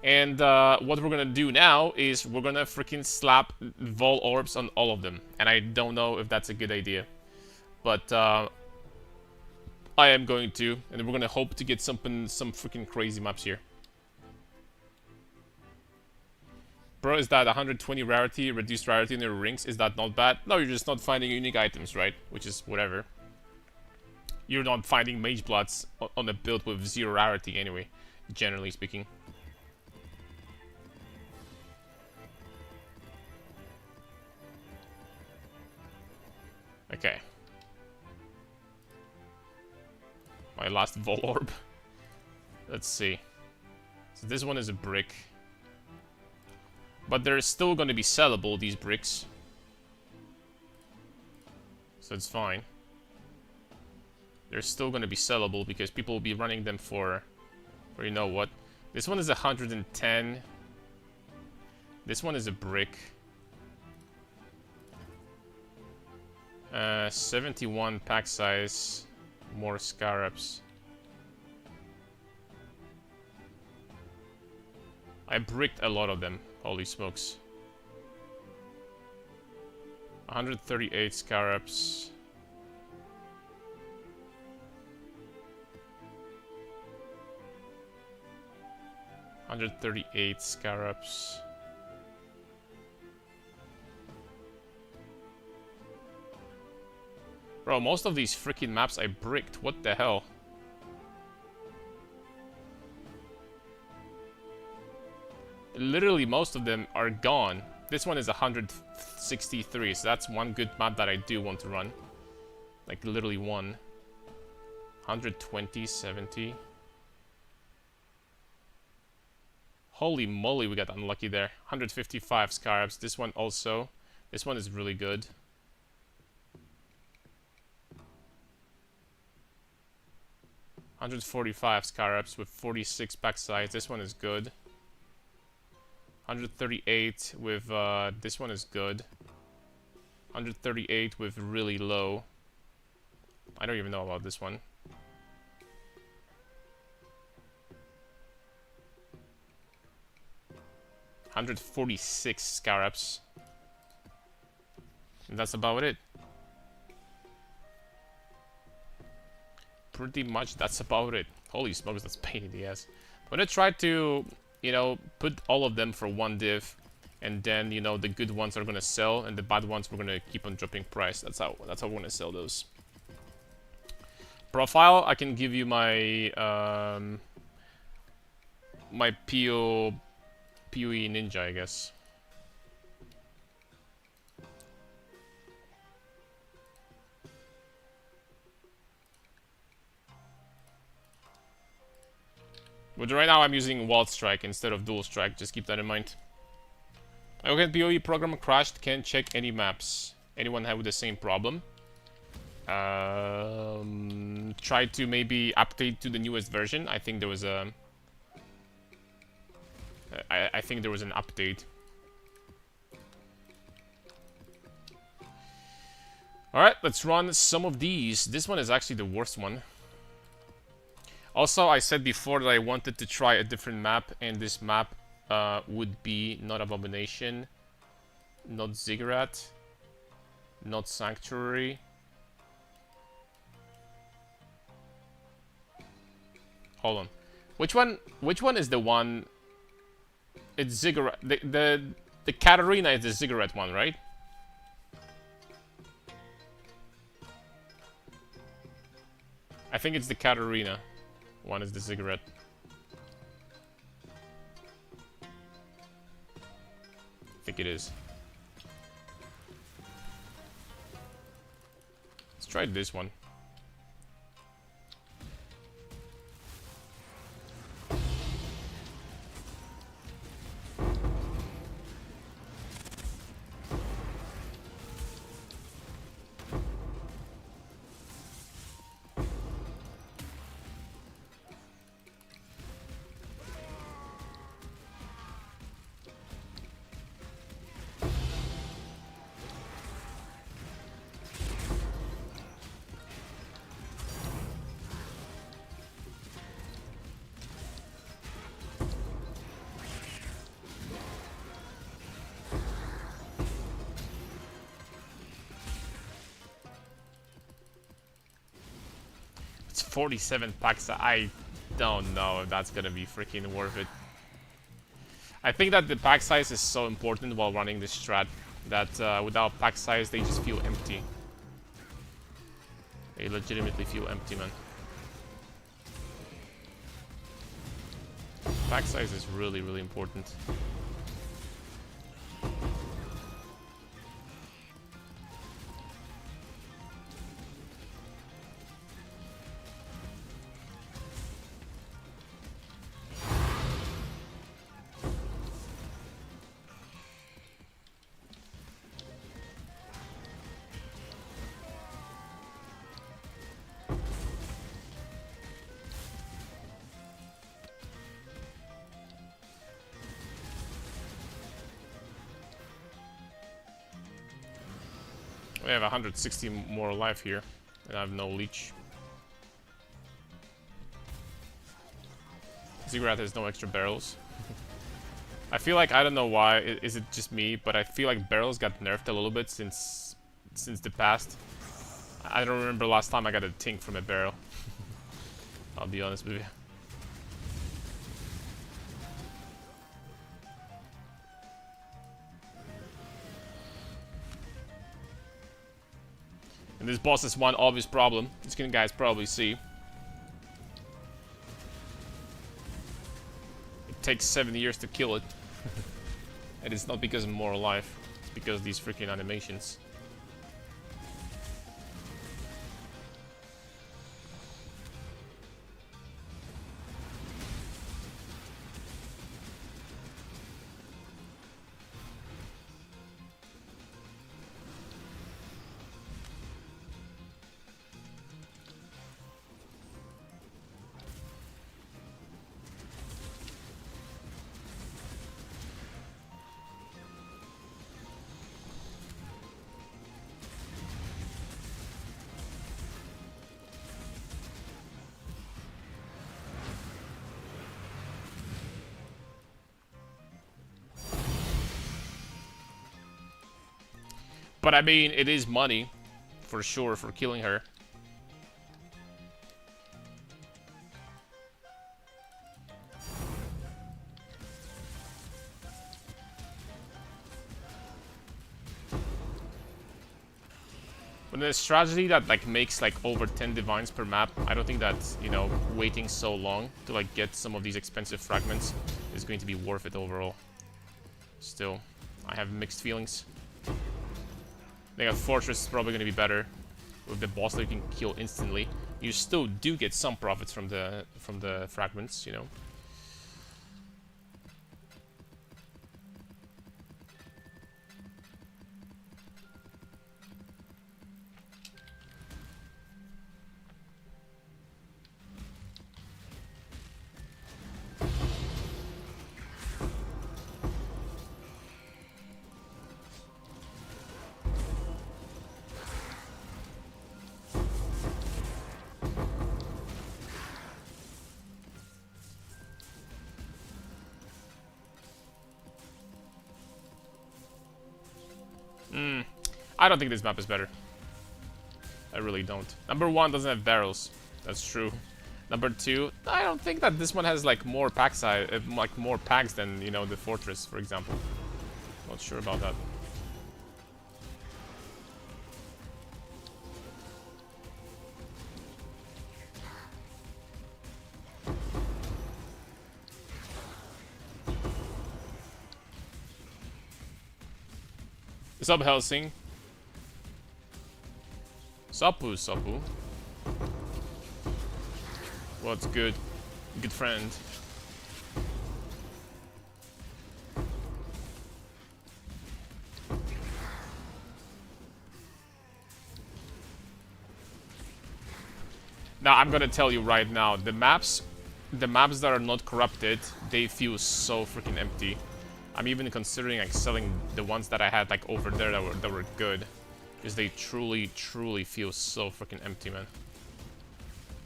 And what we're gonna do now is we're gonna freaking slap vol orbs on all of them. And I don't know if that's a good idea. But I am going to, and we're gonna hope to get some freaking crazy maps here. Bro, is that 120 rarity, reduced rarity in your rings? Is that not bad? No, you're just not finding unique items, right? Which is whatever. You're not finding mage bloods on a build with 0 rarity anyway, generally speaking. Okay. My last vol orb. Let's see. So this one is a brick. But they're still going to be sellable, these bricks. So it's fine. They're still going to be sellable because people will be running them for you know what. This one is 110. This one is a brick. 71 pack size. More Scarabs. I bricked a lot of them. Holy smokes. 138 Scarabs. $138 Scarabs. Bro, most of these freaking maps I bricked. What the hell? Literally, most of them are gone. This one is 163, so that's one good map that I do want to run. Like, literally one. 120, 70. Holy moly, we got unlucky there. 155 Scarabs. This one also. This one is really good. 145 Scarabs with 46 pack size. This one is good. 138 with, this one is good. 138 with really low. I don't even know about this one. $146 Scarabs. And that's about it. Pretty much that's about it. Holy smokes, that's a pain in the ass. I'm gonna try to, you know, put all of them for one div, and then, you know, the good ones are gonna sell, and the bad ones we're gonna keep on dropping price. That's how we're gonna sell those. Profile, I can give you my my PoE ninja, I guess. But right now I'm using Wall Strike instead of Dual Strike, just keep that in mind. Okay, PoE program crashed, can't check any maps. Anyone have the same problem? Try to maybe update to the newest version. I think there was a... I think there was an update. Alright, let's run some of these. This one is actually the worst one. Also, I said before that I wanted to try a different map, and this map would be not Abomination, not Ziggurat, not Sanctuary. Hold on. Which one is the one? It's Ziggurat. The Katarina is the Ziggurat one, right? I think it's the Katarina. One is the Ziggurat. I think it is. Let's try this one. It's 47 packs. I don't know if that's gonna be freaking worth it. I think that the pack size is so important while running this strat that without pack size they just feel empty. They legitimately feel empty, man. Pack size is really, really important. We have 160 more life here, and I have no leech. Ziggurat has no extra barrels. I feel like, I don't know why, is it just me, but I feel like barrels got nerfed a little bit since the past. I don't remember last time I got a tink from a barrel. I'll be honest with you. And this boss has one obvious problem. This can guys probably see. It takes 7 years to kill it. And it's not because of more life. It's because of these freaking animations. But I mean, it is money, for sure, for killing her. But the strategy that like makes like over 10 divines per map, I don't think that, you know, waiting so long to like get some of these expensive fragments is going to be worth it overall. Still, I have mixed feelings. I think a fortress is probably going to be better with the boss that you can kill instantly. You still do get some profits from the fragments, you know. I don't think this map is better. I really don't. Number 1 doesn't have barrels. That's true. Number 2, I don't think that this one has like more pack size, like more packs than, you know, the fortress, for example. Not sure about that. Sup, Helsing? Sapu, Sapu. What's good? Good friend. Now, I'm gonna tell you right now, the maps that are not corrupted, they feel so freaking empty. I'm even considering like selling the ones that I had like over there that were good. Because they truly feel so freaking empty, man.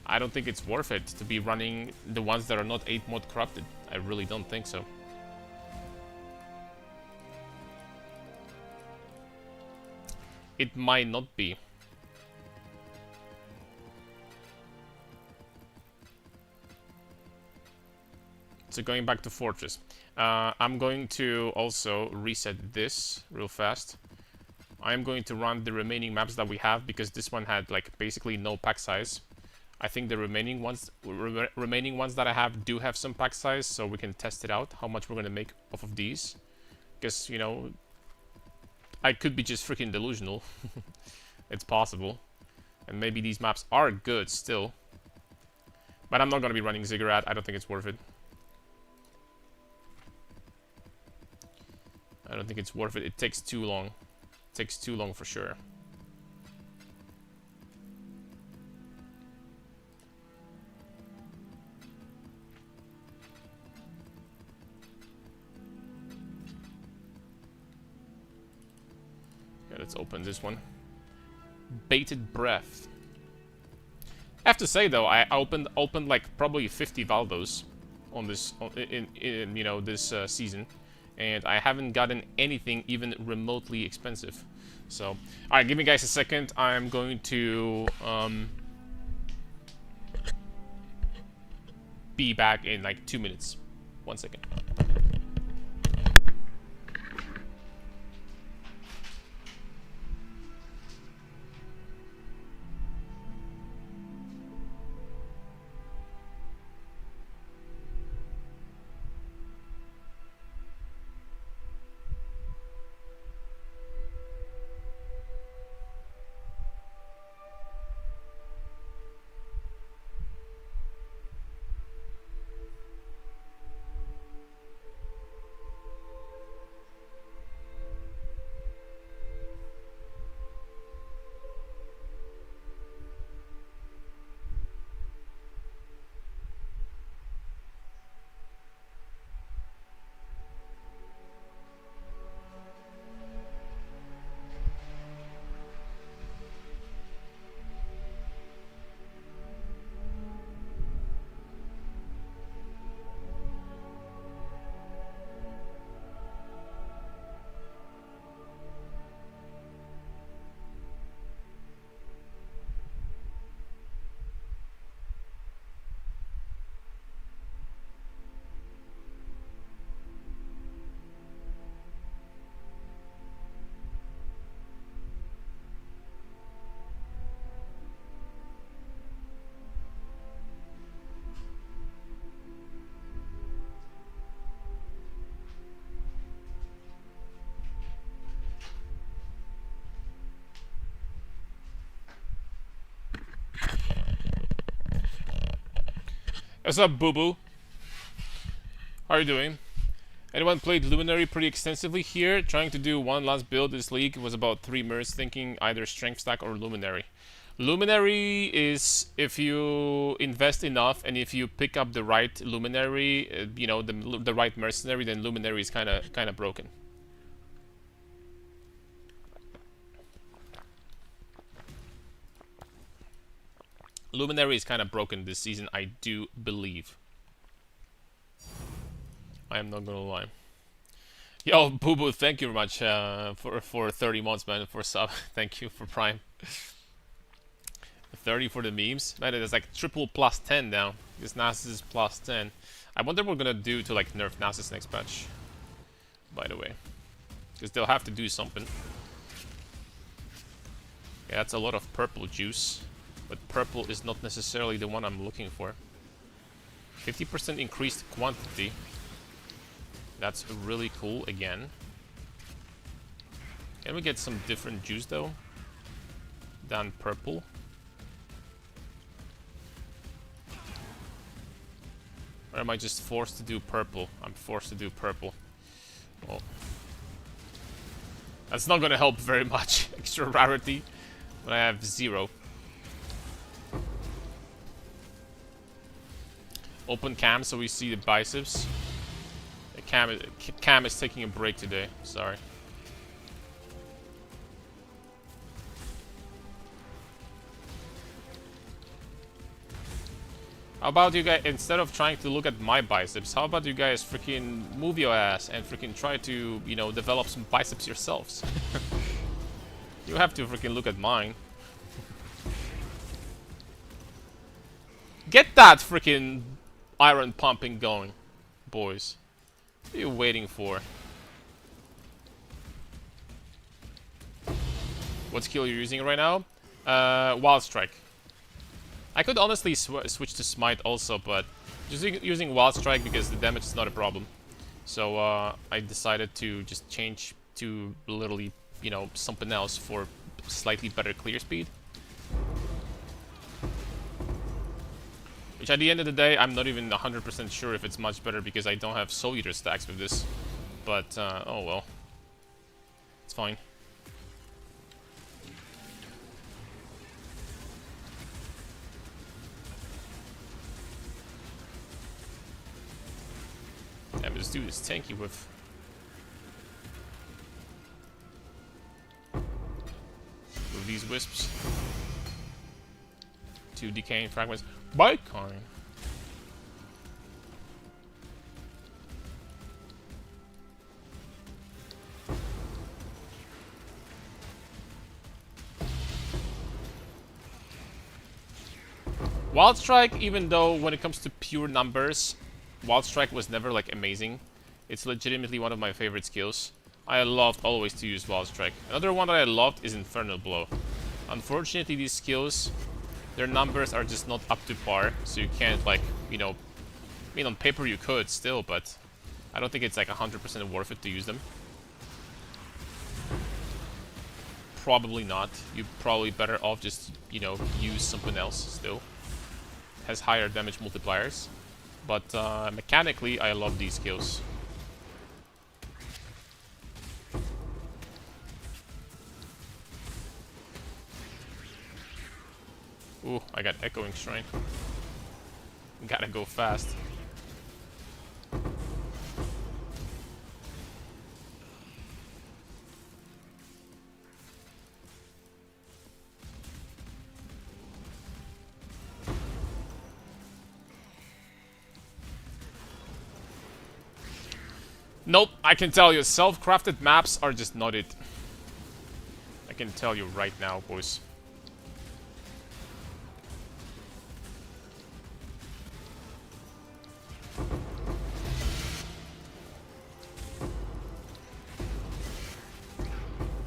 I don't think it's worth it to be running the ones that are not 8 mod corrupted. I really don't think so. It might not be. So going back to Fortress. I'm going to also reset this real fast. I'm going to run the remaining maps that we have because this one had like basically no pack size. I think the remaining ones that I have do have some pack size, so we can test it out how much we're gonna make off of these. Because, you know, I could be just freaking delusional. It's possible. And maybe these maps are good still. But I'm not gonna be running Ziggurat. I don't think it's worth it. I don't think it's worth it. It takes too long. It takes too long for sure. Okay, let's open this one. Bated Breath. I have to say though, I opened like probably 50 Valdos on this in you know, this season, and I haven't gotten anything even remotely expensive. So, all right, give me guys a second. I'm going to be back in like 2 minutes. 1 second. What's up, Boo Boo? How are you doing? Anyone played Luminary pretty extensively here? Trying to do one last build this league was about 3 mirrors, thinking either Strength Stack or Luminary. Luminary is if you invest enough and if you pick up the right Luminary, you know, the right mercenary, then Luminary is kind of broken. Luminary is kind of broken this season, I do believe. I am not gonna lie. Yo, Boo Boo, thank you very much for 30 months, man, for sub. Thank you for Prime. 30 for the memes. Man, it is like triple plus 10 now. This Nasus is plus 10. I wonder what we're gonna do to like nerf Nasus next patch. By the way. Because they'll have to do something. Yeah, that's a lot of purple juice. But purple is not necessarily the one I'm looking for. 50% increased quantity. That's really cool again. Can we get some different juice though? Than purple. Or am I just forced to do purple? I'm forced to do purple. Well, that's not gonna help very much. Extra rarity. But I have 0. Open cam so we see the biceps. The cam is taking a break today. Sorry. How about you guys, instead of trying to look at my biceps, how about you guys freaking move your ass and freaking try to, you know, develop some biceps yourselves? You have to freaking look at mine. Get that freaking iron pumping going, boys. What are you waiting for? What skill you're using right now? Wild Strike. I could honestly switch to Smite also, but just using Wild Strike because the damage is not a problem. So I decided to just change to literally, you know, something else for slightly better clear speed. Which at the end of the day, I'm not even 100% sure if it's much better because I don't have Soul Eater stacks with this. But, oh well. It's fine. Damn, this dude is tanky with... these wisps. to decaying fragments. Bitcoin. Wild Strike, even though when it comes to pure numbers, Wild Strike was never like amazing. It's legitimately one of my favorite skills. I loved always to use Wild Strike. Another one that I loved is Infernal Blow. Unfortunately, these skills, their numbers are just not up to par, so you can't like, you know, I mean on paper you could still, but I don't think it's like 100% worth it to use them. Probably not. You're probably better off just, you know, use something else still. Has higher damage multipliers, but mechanically I love these skills. Ooh, I got Echoing Shrine. Gotta go fast. Nope, I can tell you, self-crafted maps are just not it. I can tell you right now, boys.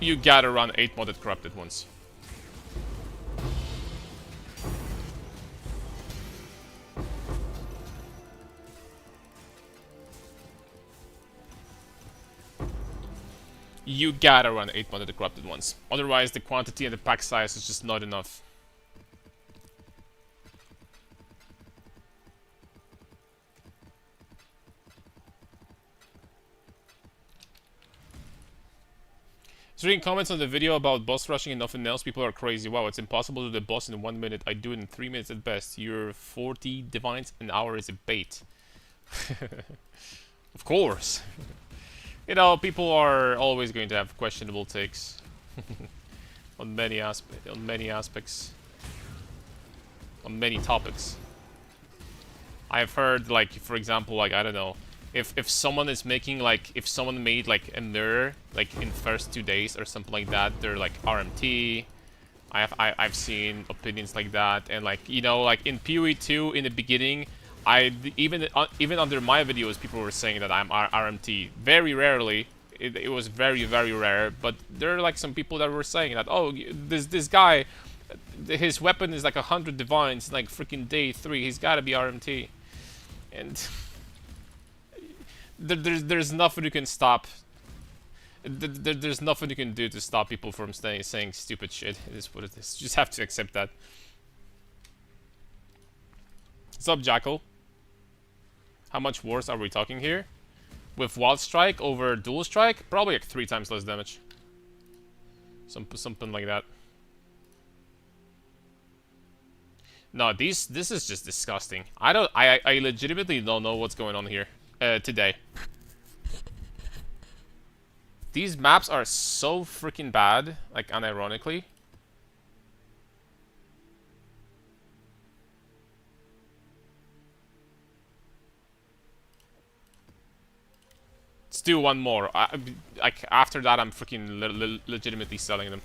You gotta run 8 modded corrupted ones. You gotta run 8 modded corrupted ones. Otherwise, the quantity and the pack size is just not enough. Just reading comments on the video about boss rushing and nothing else. People are crazy. Wow, it's impossible to do the boss in 1 minute. I do it in 3 minutes at best. Your 40 divines an hour is a bait. Of course. You know, people are always going to have questionable takes on many aspects, on many topics. I've heard, like, for example, like, I don't know, if someone is making, like, if someone made like a mirror like in first 2 days or something like that, they're like RMT. I've seen opinions like that, and like, you know, like in PoE 2 in the beginning, even under my videos, people were saying that I'm RMT. Very rarely, it was very rare. But there are like some people that were saying that, oh, this guy, his weapon is like 100 divines, like freaking day 3. He's got to be RMT, and there's nothing you can stop. There's nothing you can do to stop people from saying stupid shit. It is what it is. You just have to accept that. What's up, Jackal? How much worse are we talking here? With Wild Strike over Dual Strike? Probably like 3 times less damage. Something like that. No, this is just disgusting. I legitimately don't know what's going on here today. These maps are so freaking bad, like unironically. Let's do one more. Like after that, I'm freaking legitimately selling them.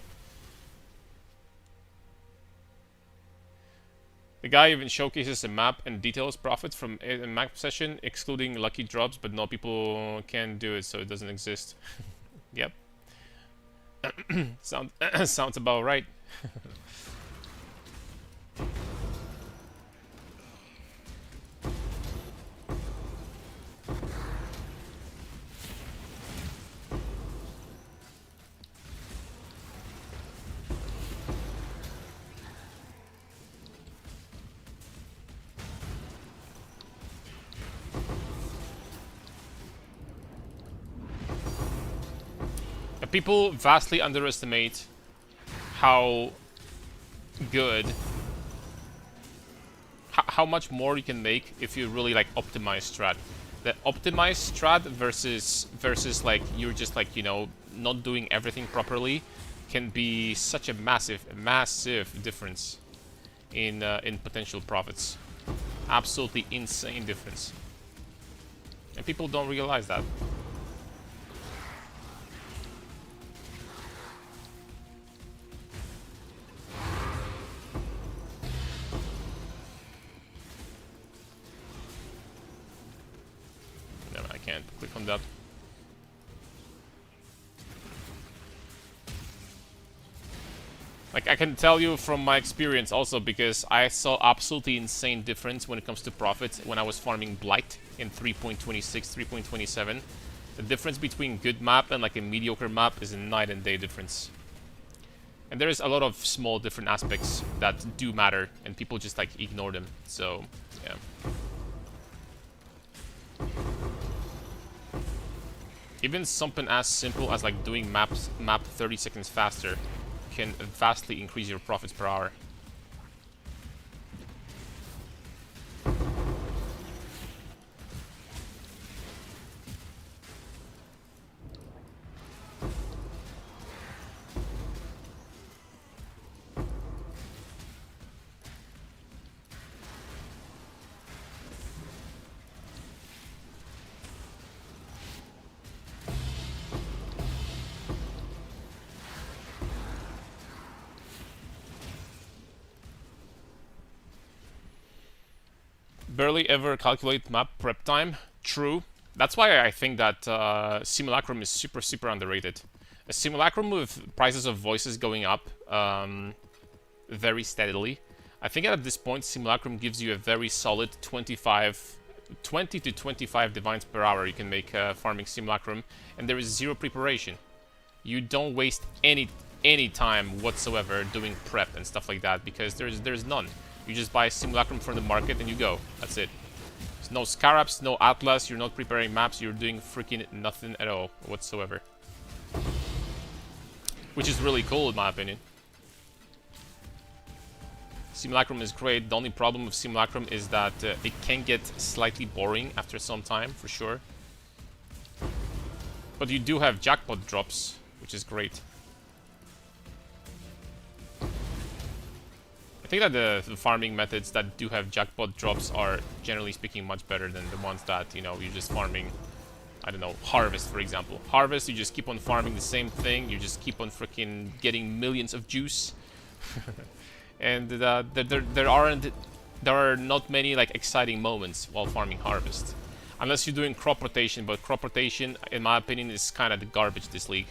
The guy even showcases a map and details profits from a map session, excluding lucky drops, but no, people can do it, so it doesn't exist. Yep. Sounds about right. People vastly underestimate how good, how much more you can make if you really like optimize strat. The optimized strat versus like you're just like, you know, not doing everything properly can be such a massive difference. in potential profits. Absolutely insane difference. And people don't realize that. No, I can't click on that. Like, I can tell you from my experience also, because I saw absolutely insane difference when it comes to profits when I was farming Blight in 3.26, 3.27. The difference between good map and like a mediocre map is a night and day difference. And there is a lot of small different aspects that do matter, and people just like ignore them. So, yeah. Even something as simple as like doing map 30 seconds faster can vastly increase your profits per hour. Barely ever calculate map prep time. True. That's why I think that Simulacrum is super underrated. A Simulacrum with prices of voices going up very steadily. I think at this point Simulacrum gives you a very solid 20 to 25 divines per hour you can make farming Simulacrum, and there is zero preparation. You don't waste any time whatsoever doing prep and stuff like that, because there's none. You just buy a Simulacrum from the market and you go. That's it. There's no Scarabs, no Atlas, you're not preparing maps, you're doing freaking nothing at all whatsoever. Which is really cool in my opinion. Simulacrum is great. The only problem with Simulacrum is that it can get slightly boring after some time, for sure. But you do have jackpot drops, which is great. I think that the farming methods that do have jackpot drops are, generally speaking, much better than the ones that, you know, you're just farming, I don't know, Harvest, for example. Harvest, you just keep on farming the same thing, you just keep on freaking getting millions of juice. And there are not many, like, exciting moments while farming Harvest. Unless you're doing crop rotation, but crop rotation, in my opinion, is kind of the garbage this league.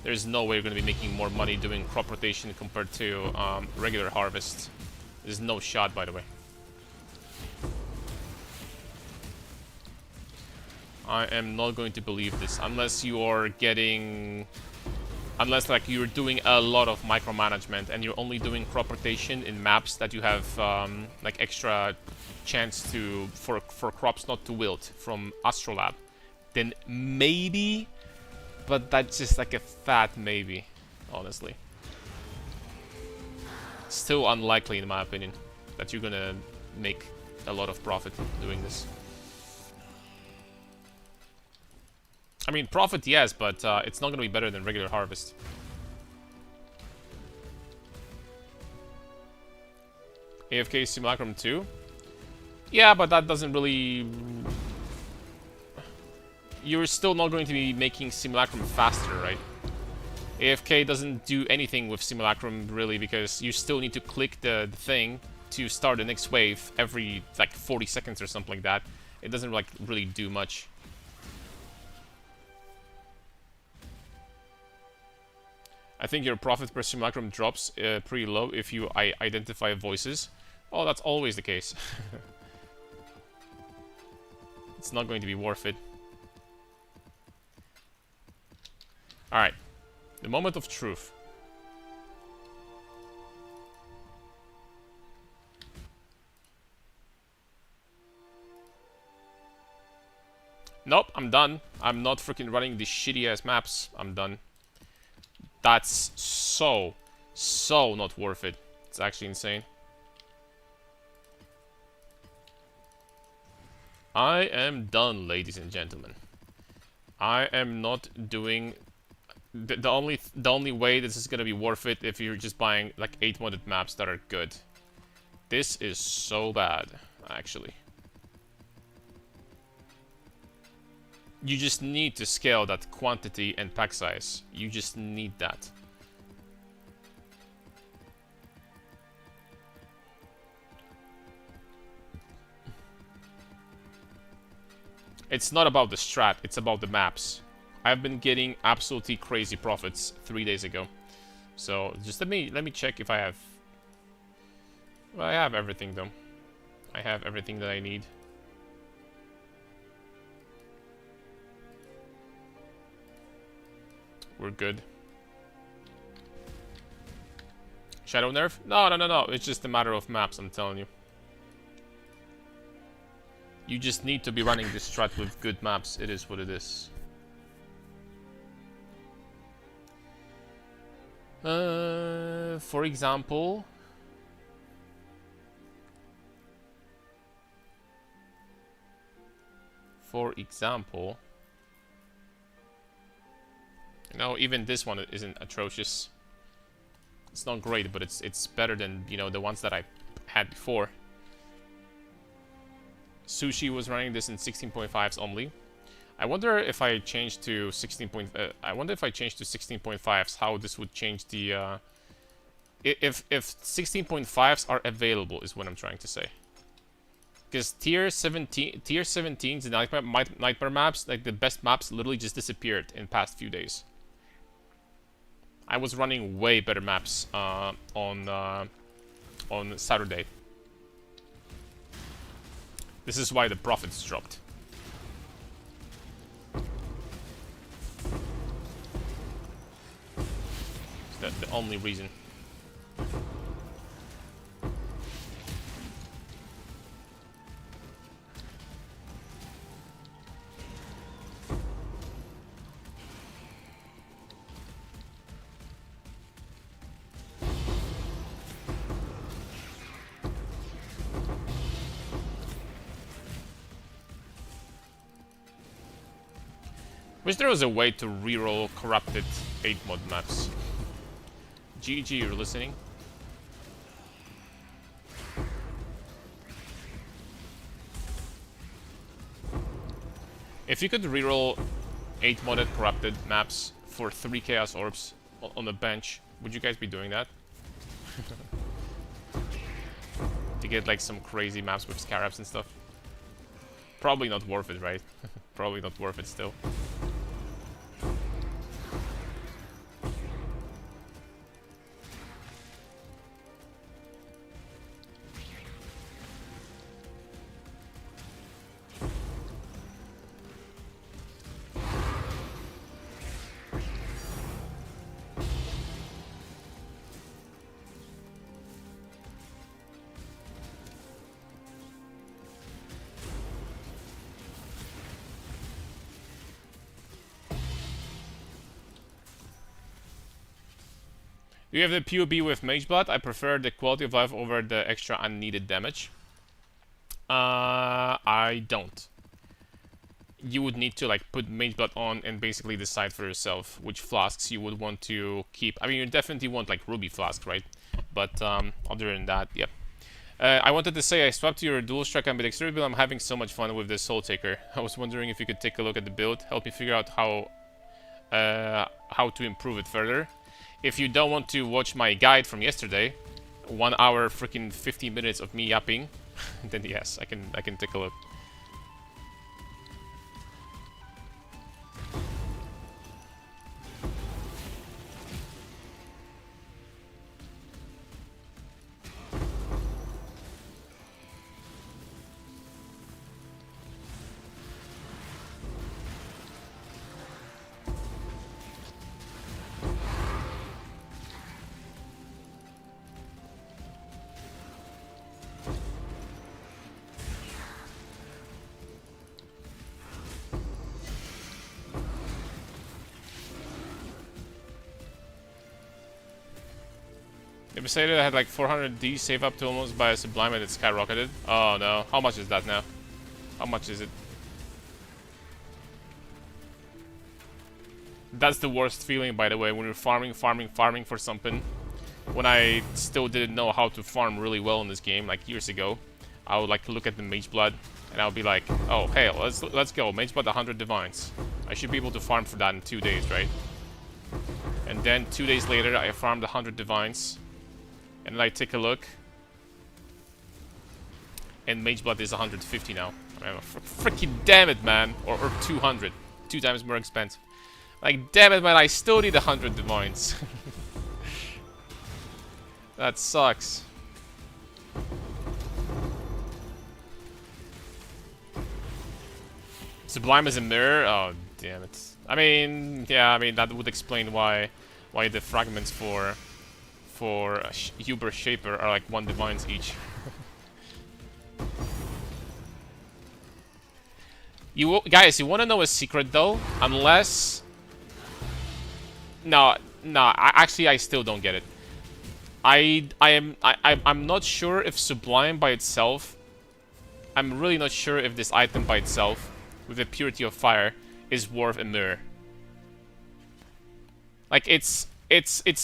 There's no way you're going to be making more money doing crop rotation compared to regular Harvest. There's no shot, by the way. I am not going to believe this unless you are getting... Unless like you're doing a lot of micromanagement and you're only doing crop rotation in maps that you have like extra chance to for crops not to wilt from Astrolab, then maybe, but that's just like a fat maybe, honestly. Still unlikely in my opinion that you're gonna make a lot of profit doing this. I mean, profit, yes, but it's not gonna be better than regular Harvest. AFK Simulacrum 2? Yeah, but that doesn't really... You're still not going to be making Simulacrum faster, right? AFK doesn't do anything with Simulacrum, really, because you still need to click the thing to start the next wave every, like, 40 seconds or something like that. It doesn't, like, really do much. I think your profit per Simulacrum drops pretty low if you identify voices. Oh, that's always the case. It's not going to be worth it. Alright. The moment of truth. Nope, I'm done. I'm not freaking running these shitty ass maps. I'm done. That's so not worth it. It's actually insane. I am done, ladies and gentlemen. I am not doing... The only way this is gonna be worth it if you're just buying like 8 modded maps that are good. This is so bad, actually. You just need to scale that quantity and pack size. You just need that. It's not about the strat, it's about the maps. I've been getting absolutely crazy profits 3 days ago. So just let me check if I have... Well, I have everything though. I have everything that I need. We're good. Shadow nerf? No. It's just a matter of maps, I'm telling you. You just need to be running this strat with good maps. It is what it is. For example... You know, even this one isn't atrocious. It's not great, but it's better than, you know, the ones that I had before. Sushi was running this in 16.5s only. I wonder if I change to 16.5s, how this would change the if 16.5s are available is what I'm trying to say. Because tier 17s, the nightmare maps, like the best maps, literally just disappeared in past few days. I was running way better maps on Saturday. This is why the profits dropped. It's the only reason. Wish there was a way to reroll corrupted 8 mod maps. GG, you're listening? If you could reroll 8 modded corrupted maps for 3 chaos orbs on the bench, would you guys be doing that? To get like some crazy maps with Scarabs and stuff? Probably not worth it, right? Probably not worth it still. Do you have the POB with Mage Blood? I prefer the quality of life over the extra unneeded damage. I don't. You would need to like put Mage Blood on and basically decide for yourself which flasks you would want to keep. I mean, you definitely want like Ruby Flask, right? But other than that, yep. I wanted to say I swapped to your dual strike ambidexterity build. I'm having so much fun with this Soul Taker. I was wondering if you could take a look at the build, help me figure out how to improve it further. If you don't want to watch my guide from yesterday, 1 hour freaking 50 minutes of me yapping, then yes, I can take a look. If I say that I had like 400D save up to almost by a Sublime and it skyrocketed. Oh no. How much is that now? How much is it? That's the worst feeling, by the way, when you're farming for something when I still didn't know how to farm really well in this game, like years ago, I would like look at the Mage Blood, and I would be like, oh, hey, let's go, Mage Blood 100 Divines. I should be able to farm for that in 2 days, right? And then 2 days later, I farmed 100 Divines, and then I take a look, and Mage Blood is 150 now. I mean, freaking damn it, man, or 200, 2 times more expensive. Like, damn it, man, I still need 100 Divines. That sucks. Sublime is a mirror? Oh, damn it. I mean, yeah, I mean, that would explain why the fragments for Uber Shaper are like 1 Divines each. Guys, you want to know a secret, though? Unless... No, actually, I still don't get it. I'm not sure if Sublime by itself... I'm really not sure if this item by itself, with the Purity of Fire, is worth a mirror. Like, it's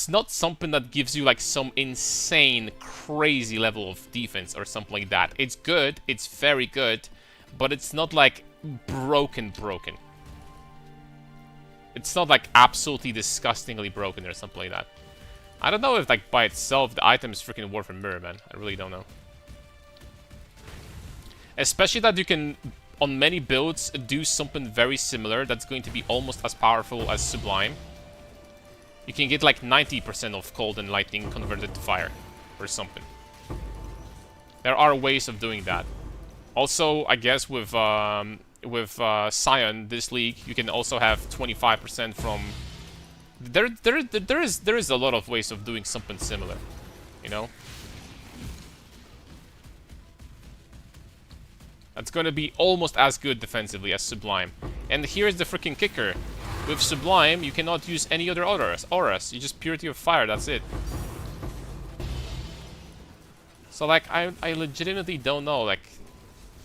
not something that gives you, like, some insane, crazy level of defense or something like that. It's good, it's very good, but it's not, like, broken. It's not, like, absolutely disgustingly broken or something like that. I don't know if, like, by itself, the item is freaking worth a mirror, man. I really don't know. Especially that you can, on many builds, do something very similar that's going to be almost as powerful as Sublime. You can get, like, 90% of Cold and Lightning converted to Fire, or something. There are ways of doing that. Also, I guess with Scion, this league, you can also have 25% from... There is a lot of ways of doing something similar, you know? That's gonna be almost as good defensively as Sublime. And here's the freaking kicker. With Sublime, you cannot use any other auras. You just Purity of Fire, that's it. So, like, I legitimately don't know, like...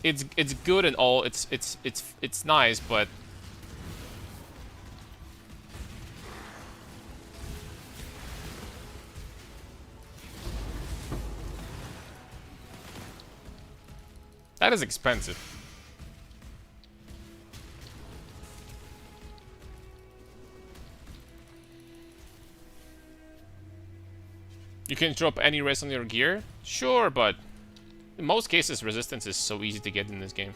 It's good and all, it's nice, but... That is expensive. You can drop any res on your gear? Sure, but in most cases resistance is so easy to get in this game.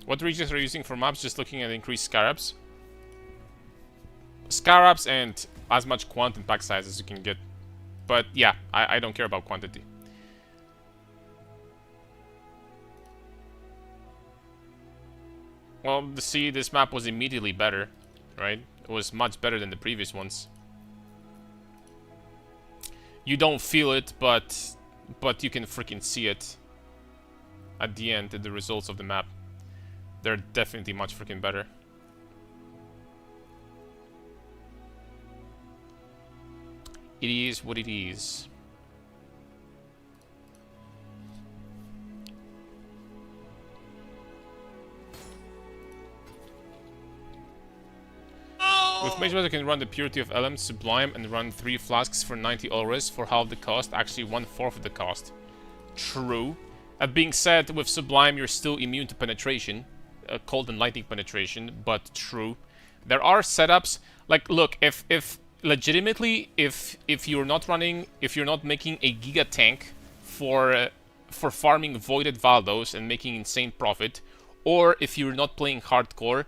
What regions are you using for maps? Just looking at increased Scarabs? Scarabs and as much quant and pack size as you can get. But yeah, I don't care about quantity. Well, see, this map was immediately better, right? It was much better than the previous ones. You don't feel it, but you can freaking see it at the end, the results of the map. They're definitely much freaking better. It is what it is. With Mage Blood, you can run the Purity of Elements, Sublime, and run 3 flasks for 90 Ulris for half the cost, actually 1/4 of the cost. True. That being said, with Sublime, you're still immune to penetration, Cold and Lightning penetration, but true. There are setups, like, look, if legitimately, if you're not making a Giga Tank for farming Voided Valdos and making insane profit, or if you're not playing hardcore,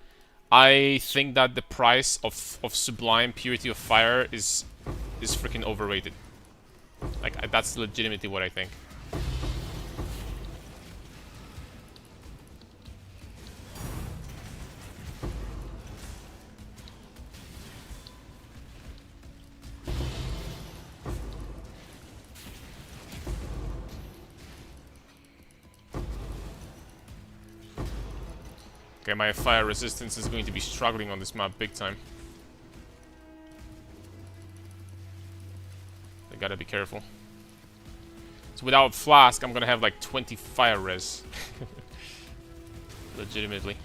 I think that the price of Sublime Purity of Fire is freaking overrated. Like, that's legitimately what I think. Okay, my fire resistance is going to be struggling on this map big time. I gotta be careful. So without Flask, I'm gonna have like 20 fire res. Legitimately.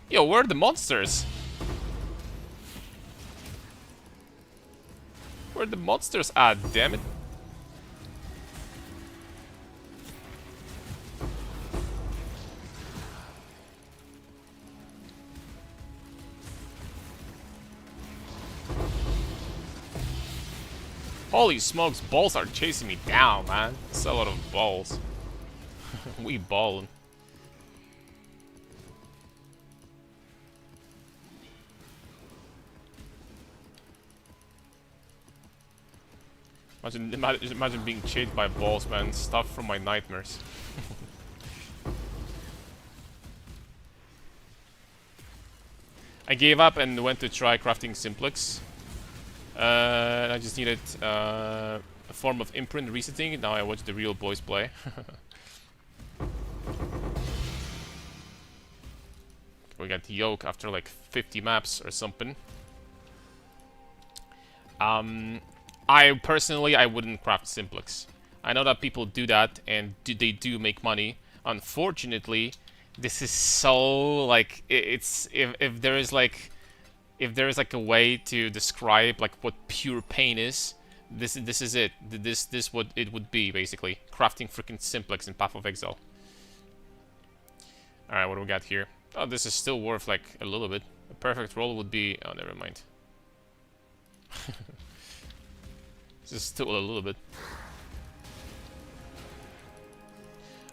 Yo, where are the monsters? Where are the monsters at, damn it? Holy smokes, balls are chasing me down, man. It's a lot of balls. We ballin'. Imagine being chased by balls, man. Stuff from my nightmares. I gave up and went to try crafting simplex. I just needed a form of imprint resetting. Now I watch the real boys play. We got yoke after like 50 maps or something. I personally, I wouldn't craft simplex. I know that people do that and they do make money. Unfortunately, this is so like it's if there is like a way to describe like what pure pain is, this is it. This what it would be basically. Crafting freaking simplex in Path of Exile. All right, what do we got here? Oh, this is still worth like a little bit. A perfect roll would be. Oh, never mind. This is still a little bit.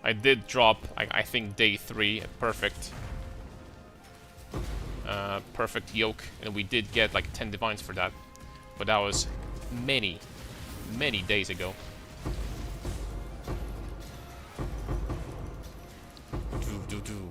I did drop, I think, day 3 at perfect. Perfect yoke, and we did get like 10 divines for that. But that was many days ago. Do.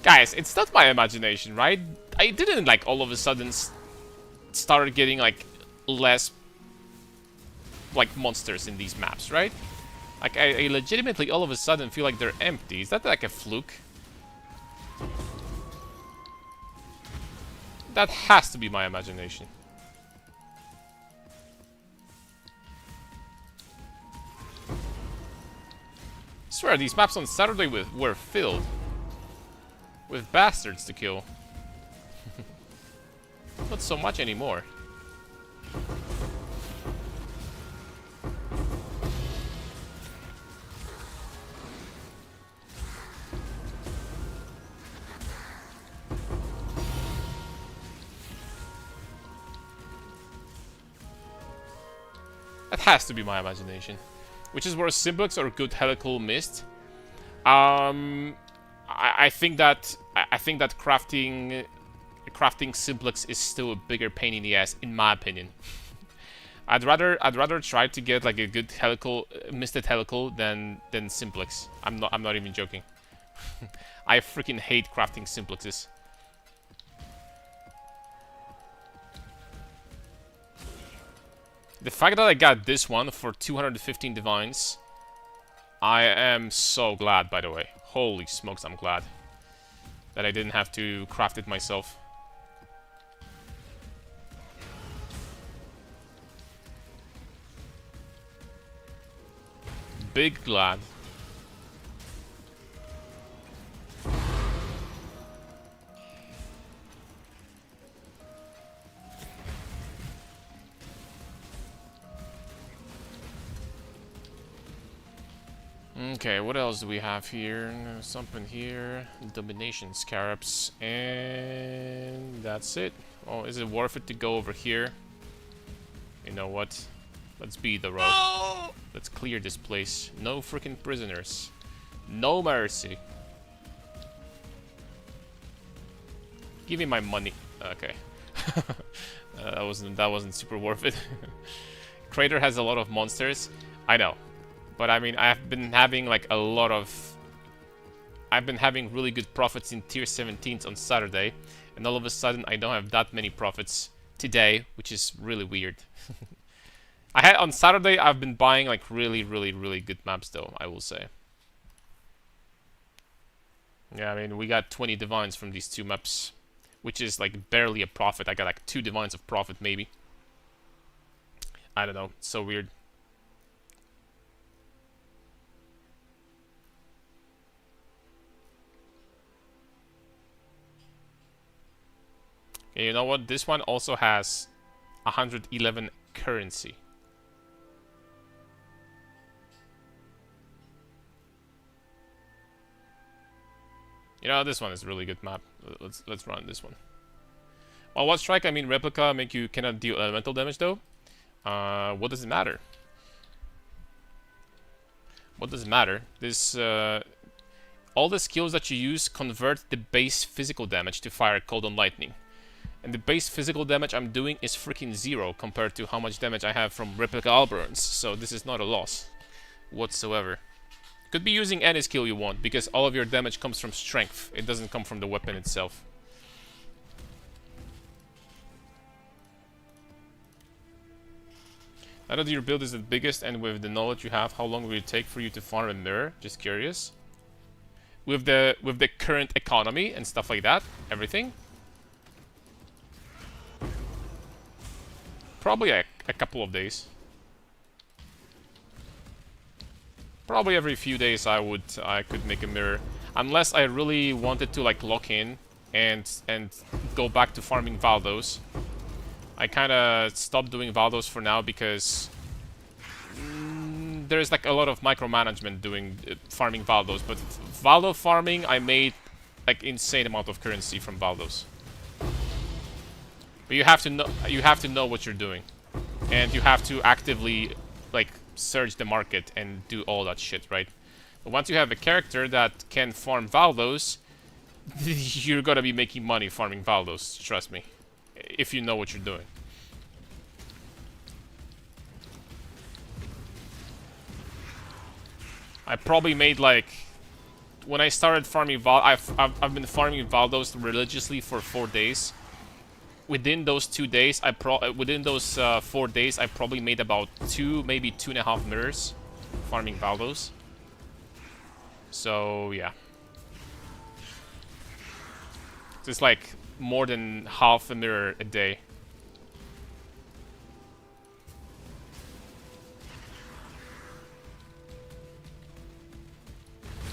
Guys, it's not my imagination, right? I didn't like all of a sudden start getting like less like monsters in these maps, right? Like I legitimately all of a sudden feel like they're empty. Is that like a fluke? That has to be my imagination. I swear these maps on Saturday were filled with bastards to kill. Not so much anymore. That has to be my imagination. Which is worse, simplex or good helical mist? I think that crafting simplex is still a bigger pain in the ass, in my opinion. I'd rather try to get like a good helical, misted helical than simplex. I'm not even joking. I freaking hate crafting simplexes. The fact that I got this one for 215 divines, I am so glad, by the way. Holy smokes, I'm glad that I didn't have to craft it myself. Big glad. Okay, what else do we have here? Something here. Domination Scarabs. And that's it. Oh, is it worth it to go over here? You know what? Let's be the road. Oh! Let's clear this place. No freaking prisoners. No mercy. Give me my money. Okay. that wasn't super worth it. Crater has a lot of monsters. I know. But I mean, I've been having like a lot of... I've been having really good profits in tier 17s on Saturday. And all of a sudden, I don't have that many profits today, which is really weird. On Saturday, I've been buying like really, really, really good maps though, I will say. Yeah, I mean, we got 20 divines from these two maps, which is like barely a profit. I got like 2 divines of profit maybe. I don't know, it's so weird. Okay, you know what? This one also has 111 currency. You know, this one is a really good map. Let's run this one. Well, what strike? I mean, replica make you cannot deal elemental damage though. What does it matter? What does it matter? This all the skills that you use convert the base physical damage to fire cold on lightning. And the base physical damage I'm doing is freaking 0 compared to how much damage I have from replica Alberons. So this is not a loss whatsoever. Could be using any skill you want, because all of your damage comes from strength. It doesn't come from the weapon itself. Now that your build is the biggest, and with the knowledge you have, how long will it take for you to farm a mirror? Just curious. With the current economy and stuff like that, everything. Probably a couple of days. Probably every few days I could make a mirror, unless I really wanted to like lock in and go back to farming Valdos. I kind of stopped doing Valdos for now because there's like a lot of micromanagement doing farming Valdos. But Valdo farming, I made like insane amount of currency from Valdos. But you have to know what you're doing, and you have to actively like search the market and do all that shit, right? But once you have a character that can farm Valdos, you're gonna be making money farming Valdos, trust me, if you know what you're doing. I probably made like, when I started farming I've been farming Valdos religiously for 4 days. Within those 2 days, within those 4 days, I probably made about 2, maybe 2.5 mirrors farming Valdos. So yeah, it's like more than half a mirror a day.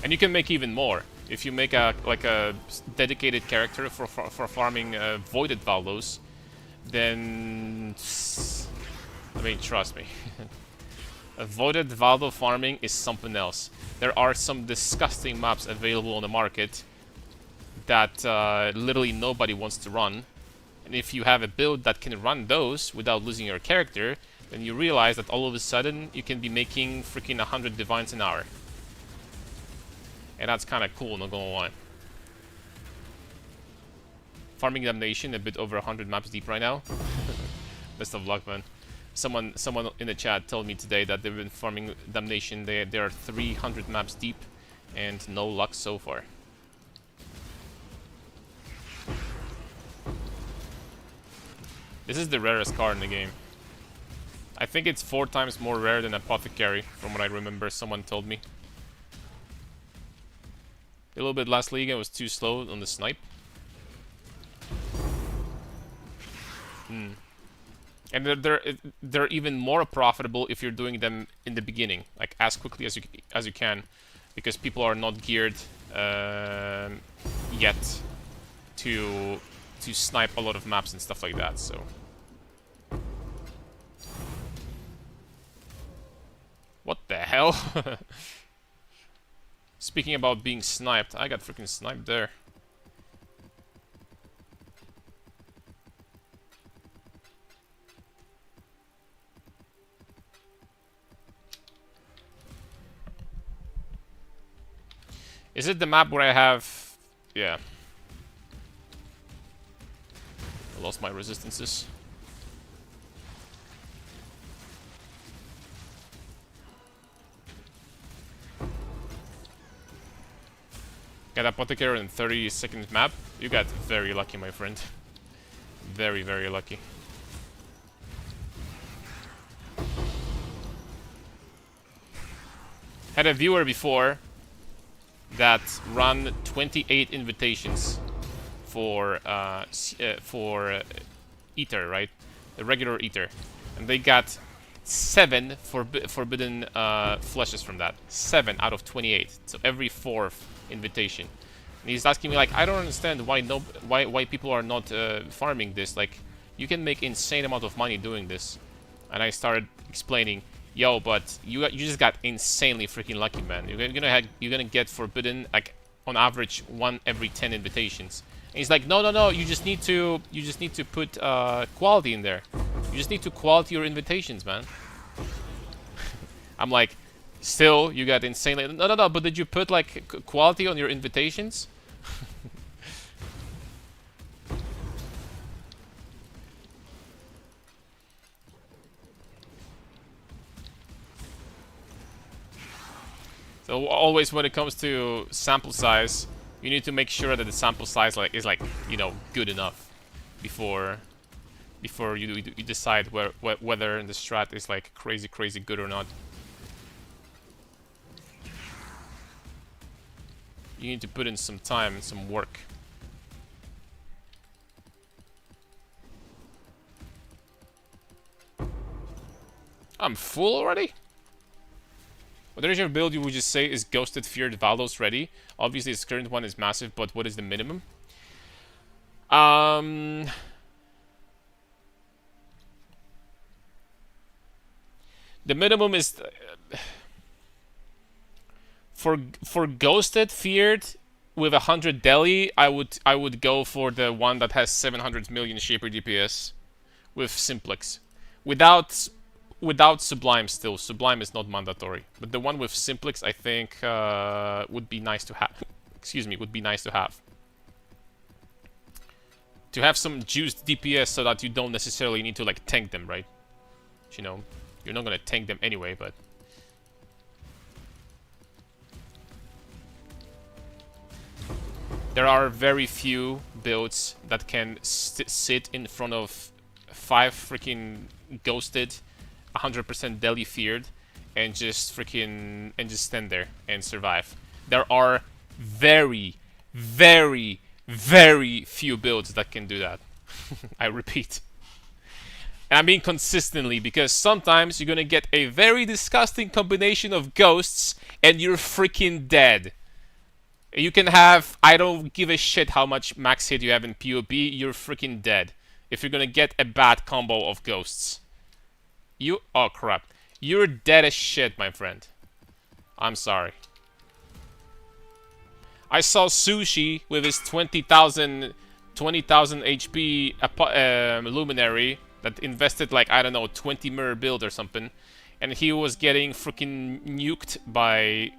And you can make even more. If you make a dedicated character for farming voided Valdos, then I mean, trust me, a voided Valdo farming is something else. There are some disgusting maps available on the market that literally nobody wants to run, and if you have a build that can run those without losing your character, then you realize that all of a sudden you can be making freaking 100 divines an hour. And that's kind of cool, not gonna lie. Farming Damnation, a bit over 100 maps deep right now. Best of luck, man. Someone in the chat told me today that they've been farming Damnation. They are 300 maps deep, and no luck so far. This is the rarest card in the game. I think it's 4 times more rare than Apothecary, from what I remember. Someone told me. A little bit last league, I was too slow on the snipe. And they're even more profitable if you're doing them in the beginning, like as quickly as you can, because people are not geared yet to snipe a lot of maps and stuff like that. So. What the hell? Speaking about being sniped, I got freaking sniped there. Is it the map where I have... Yeah. lost my resistances. Got Apothecary in 30-second map. You got very lucky, my friend. Very, very lucky. Had a viewer before that run 28 invitations for Ether, right? The regular Ether. And they got 7 forbidden fleshes from that. 7 out of 28. So every 4th invitation. And he's asking me like, I don't understand why people are not farming this. Like, you can make insane amount of money doing this. And I started explaining, yo, but you just got insanely freaking lucky, man. You're gonna get forbidden like on average 1 every 10 invitations. And he's like, no, you just need to put quality in there. You just need to quality your invitations, man. I'm like, still, you got insanely... No, but did you put, like, quality on your invitations? So, always when it comes to sample size, you need to make sure that the sample size is, you know, good enough before you decide whether the strat is, like, crazy good or not. You need to put in some time and some work. I'm full already? What is your build you would just say is Ghosted, Feared, Valos ready? Obviously its current one is massive, but what is the minimum? The minimum is... For Ghosted, Feared, with 100 Deli, I would go for the one that has 700 million Shaper DPS with Simplex. Without Sublime still. Sublime is not mandatory. But the one with Simplex, I think, would be nice to have. Excuse me, would be nice to have. To have some juiced DPS so that you don't necessarily need to, like, tank them, right? You know, you're not gonna tank them anyway, but... There are very few builds that can sit in front of 5 freaking Ghosted, 100% Deli Feared, and just stand there and survive. There are very, very, very few builds that can do that. I repeat. And I mean consistently, because sometimes you're gonna get a very disgusting combination of ghosts and you're freaking dead. You can have, I don't give a shit how much max hit you have in PoB, you're freaking dead. If you're gonna get a bad combo of ghosts. Oh crap. You're dead as shit, my friend. I'm sorry. I saw Sushi with his 20,000 HP Luminary that invested like, I don't know, 20 mirror build or something. And he was getting freaking nuked by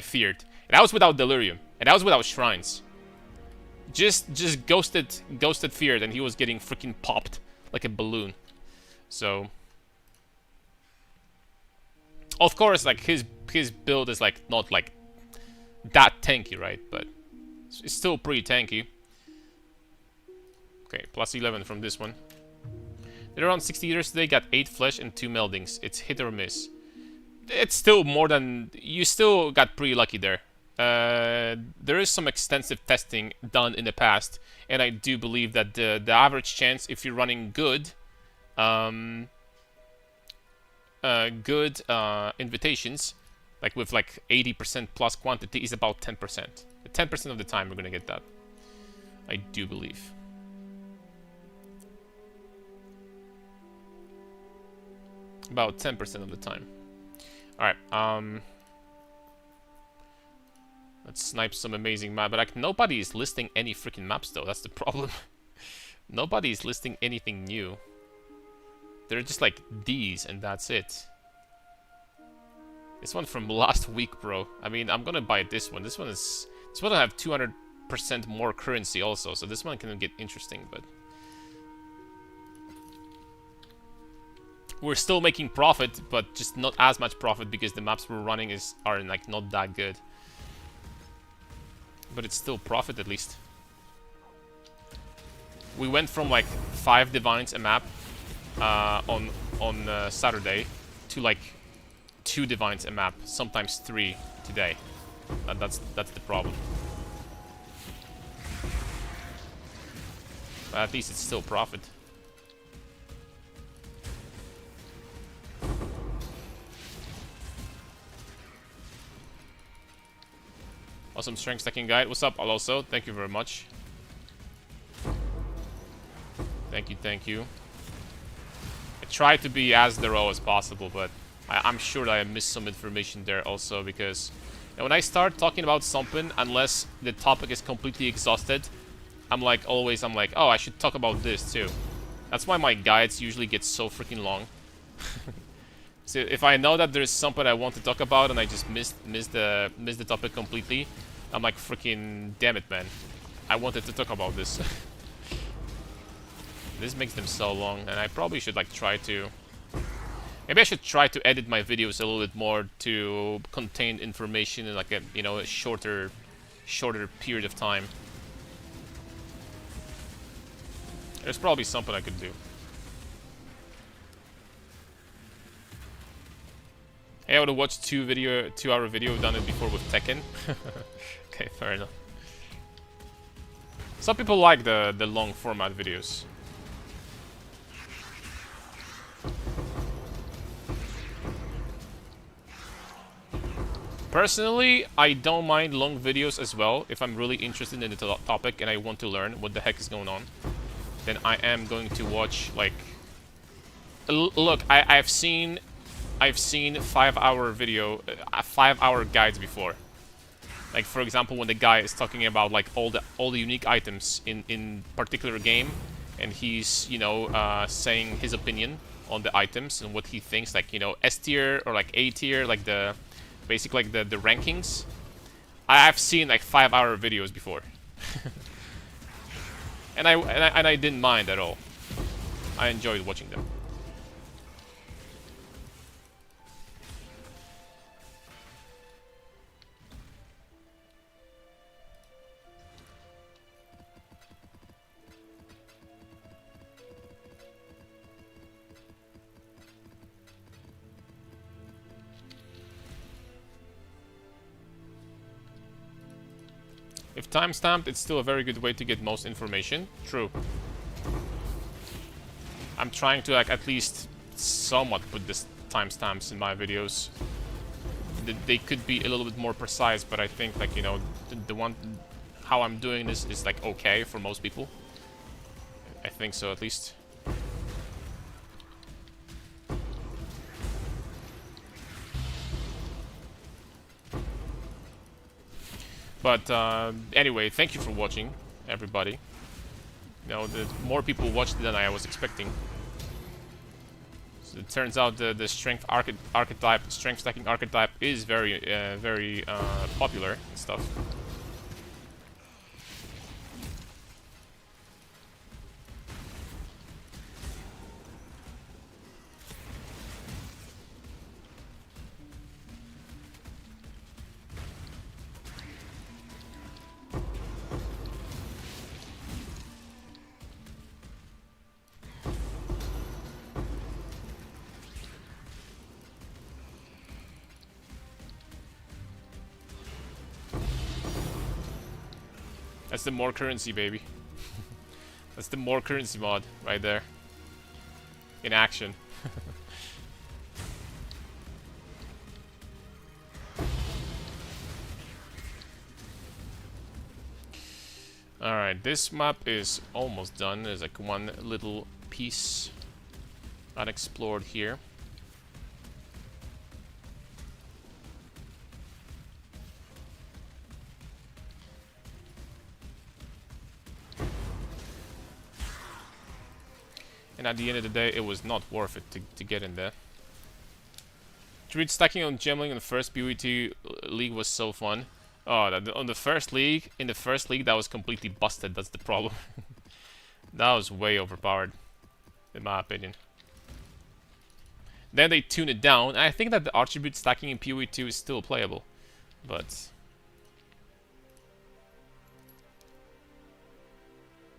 Feared. And that was without Delirium. And that was without Shrines. Just ghosted Feared and he was getting freaking popped like a balloon. So... Of course, like, his build is, like, not, like, that tanky, right? But it's still pretty tanky. Okay, plus 11 from this one. They're around 60 years today, got 8 flesh and 2 meldings. It's hit or miss. It's still more than... You still got pretty lucky there. There is some extensive testing done in the past, and I do believe that the average chance, if you're running good invitations, like with like 80% plus quantity, is about 10%. 10% of the time we're gonna get that. I do believe. About 10% of the time. Alright, let's snipe some amazing map. But like, nobody is listing any freaking maps though, that's the problem. Nobody is listing anything new. They're just like these, and that's it. This one from last week, bro. I mean, I'm gonna buy this one. This one will have 200 10% more currency also, so this one can get interesting, but we're still making profit, but just not as much profit because the maps we're running are like not that good. But it's still profit at least. We went from like 5 divines a map on Saturday to like 2 divines a map, sometimes 3 today. That's the problem. But at least it's still profit. Awesome strength stacking guide. What's up, also? Thank you very much. Thank you, thank you. I try to be as thorough as possible, but I'm sure that I missed some information there also, because when I start talking about something, unless the topic is completely exhausted, I'm like, oh, I should talk about this too. That's why my guides usually get so freaking long. So if I know that there's something I want to talk about and I just miss the topic completely, I'm like, freaking damn it, man. I wanted to talk about this. This makes them so long, and I probably should like try to... Maybe I should try to edit my videos a little bit more to contain information in like a, you know, a shorter period of time. There's probably something I could do. Hey, I would have watched 2-hour video, done it before with Tekken. Okay, fair enough. Some people like the long format videos. Personally, I don't mind long videos as well. If I'm really interested in the topic and I want to learn what the heck is going on, then I am going to watch, like... Look, I've seen 5-hour video, 5-hour guides before. Like, for example, when the guy is talking about like all the unique items in particular game, and he's, you know, saying his opinion on the items and what he thinks, like, you know, S tier or like A tier, like the basically like the rankings. I've seen like 5-hour videos before, and I didn't mind at all. I enjoyed watching them. If timestamped, it's still a very good way to get most information. True. I'm trying to like at least somewhat put this timestamps in my videos. They could be a little bit more precise, but I think, like, you know, the one how I'm doing this is like okay for most people. I think so, at least. But anyway, thank you for watching, everybody. You know, more people watched than I was expecting. So it turns out the strength archetype, strength stacking archetype, is very popular and stuff. That's the more currency, baby. That's the more currency mod right there. In action. Alright, this map is almost done. There's like one little piece unexplored here. And at the end of the day, it was not worth it to get in there. Druid stacking on Gemling in the first PvT league was so fun. Oh, on the first league, in the first league, that was completely busted. That's the problem. That was way overpowered, in my opinion. Then they tune it down, and I think that the attribute stacking in PoE 2 is still playable, but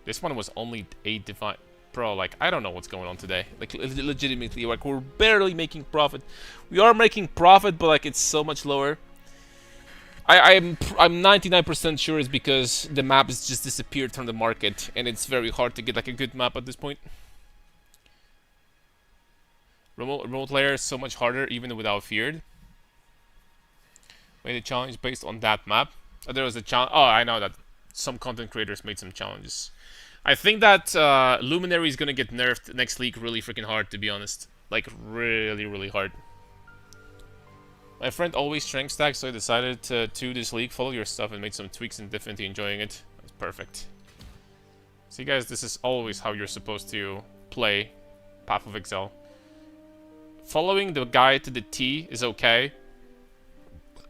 this one was only 8 divine. Bro, like, I don't know what's going on today. Like, legitimately, like, we're barely making profit. We are making profit, but like, it's so much lower. I'm 99% sure it's because the map has just disappeared from the market, and it's very hard to get like a good map at this point. Remote layer is so much harder, even without feared. Made a challenge based on that map. There was a challenge. Oh, I know that some content creators made some challenges. I think that Luminary is gonna get nerfed next league really freaking hard, to be honest. Like, really, really hard. My friend always strength stacks, so I decided to this league, follow your stuff, and made some tweaks and definitely enjoying it. That's perfect. See, guys, this is always how you're supposed to play Path of Exile. Following the guide to the T is okay,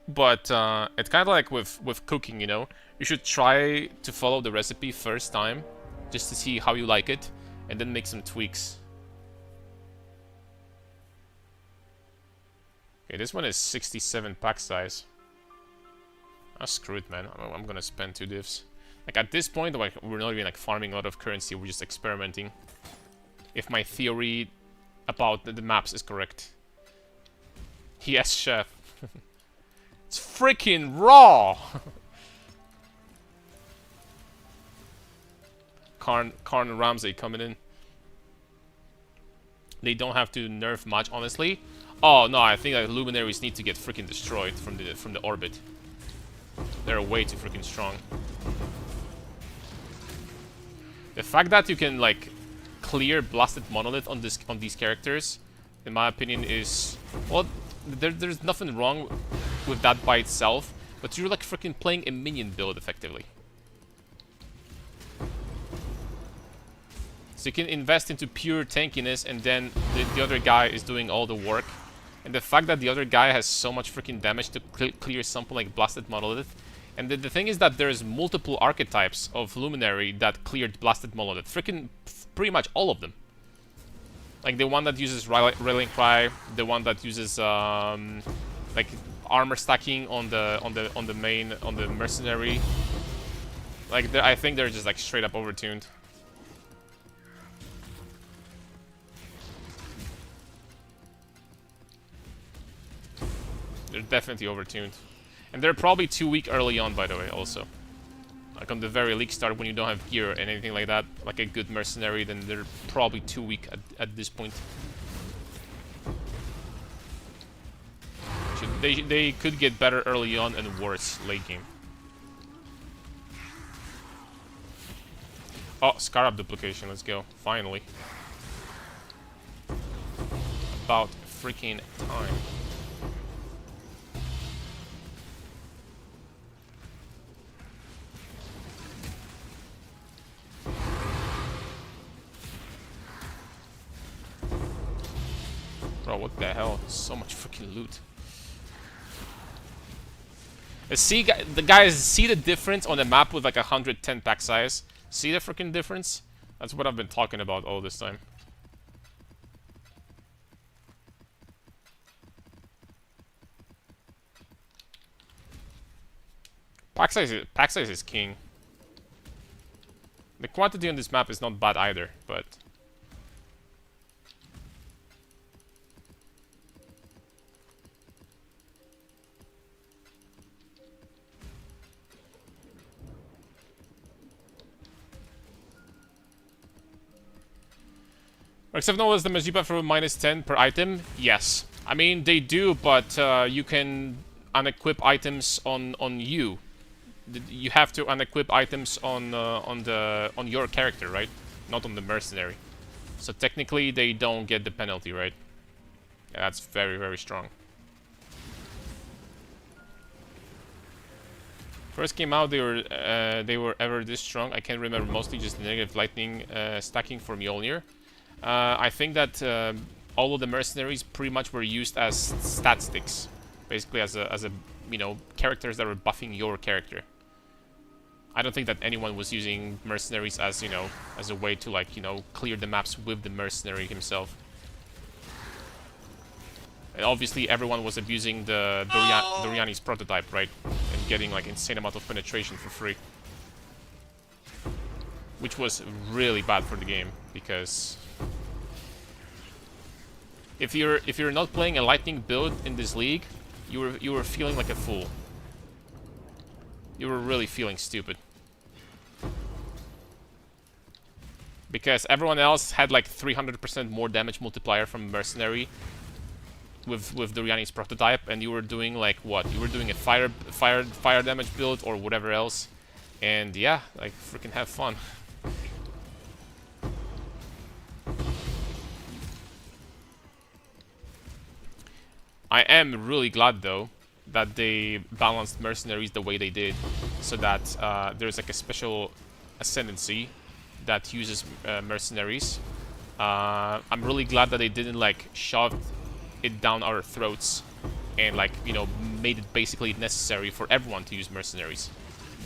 but it's kind of like with cooking, you know? You should try to follow the recipe first time, just to see how you like it, and then make some tweaks. Okay, this one is 67 pack size. Ah, screw it, man. I'm gonna spend 2 divs. Like, at this point, like, we're not even like farming a lot of currency, we're just experimenting. If my theory about the maps is correct. Yes, chef. It's freaking raw! Karn and Ramsey coming in. They don't have to nerf much, honestly. Oh no, I think that luminaries need to get freaking destroyed from the orbit. They're way too freaking strong. The fact that you can like clear blasted monolith on these characters, in my opinion, is, well, there's nothing wrong with that by itself, but you're like freaking playing a minion build effectively. So you can invest into pure tankiness, and then the other guy is doing all the work. And the fact that the other guy has so much freaking damage to clear something like Blasted Monolith. And the thing is that there's multiple archetypes of Luminary that cleared Blasted Monolith. Freaking pretty much all of them. Like the one that uses Rallying Cry, the one that uses like armor stacking on the mercenary. Like I think they're just like straight up overtuned. They're definitely overtuned. And they're probably too weak early on, by the way, also. Like on the very league start, when you don't have gear and anything like that, like a good mercenary, then they're probably too weak at this point. They could get better early on and worse late game. Oh, Scarab duplication, let's go. Finally. About freaking time. Bro, what the hell? So much freaking loot. See, the guys, see the difference on the map with like 110 pack size? See the freaking difference? That's what I've been talking about all this time. Pack size is king. The quantity on this map is not bad either, but... Except no, is the Majiba for -10 per item? Yes. I mean, they do, but you can unequip items on you. You have to unequip items on your character, right? Not on the mercenary. So technically, they don't get the penalty, right? Yeah, that's very, very strong. First came out, they were ever this strong. I can't remember, mostly just negative lightning stacking for Mjolnir. I think that all of the mercenaries pretty much were used as stat sticks, basically as a you know, characters that were buffing your character. I don't think that anyone was using mercenaries as, you know, as a way to, like, you know, clear the maps with the mercenary himself. And obviously everyone was abusing the Doriani's prototype, right? And getting, like, insane amount of penetration for free. Which was really bad for the game, because if you're not playing a lightning build in this league, you were feeling like a fool. You were really feeling stupid. Because everyone else had like 300% more damage multiplier from mercenary with Doriani's prototype, and you were doing like what? You were doing a fire damage build or whatever else, and yeah, like freaking have fun. I am really glad though that they balanced mercenaries the way they did, so that there's like a special ascendancy that uses mercenaries. I'm really glad that they didn't like shove it down our throats and like, you know, made it basically necessary for everyone to use mercenaries.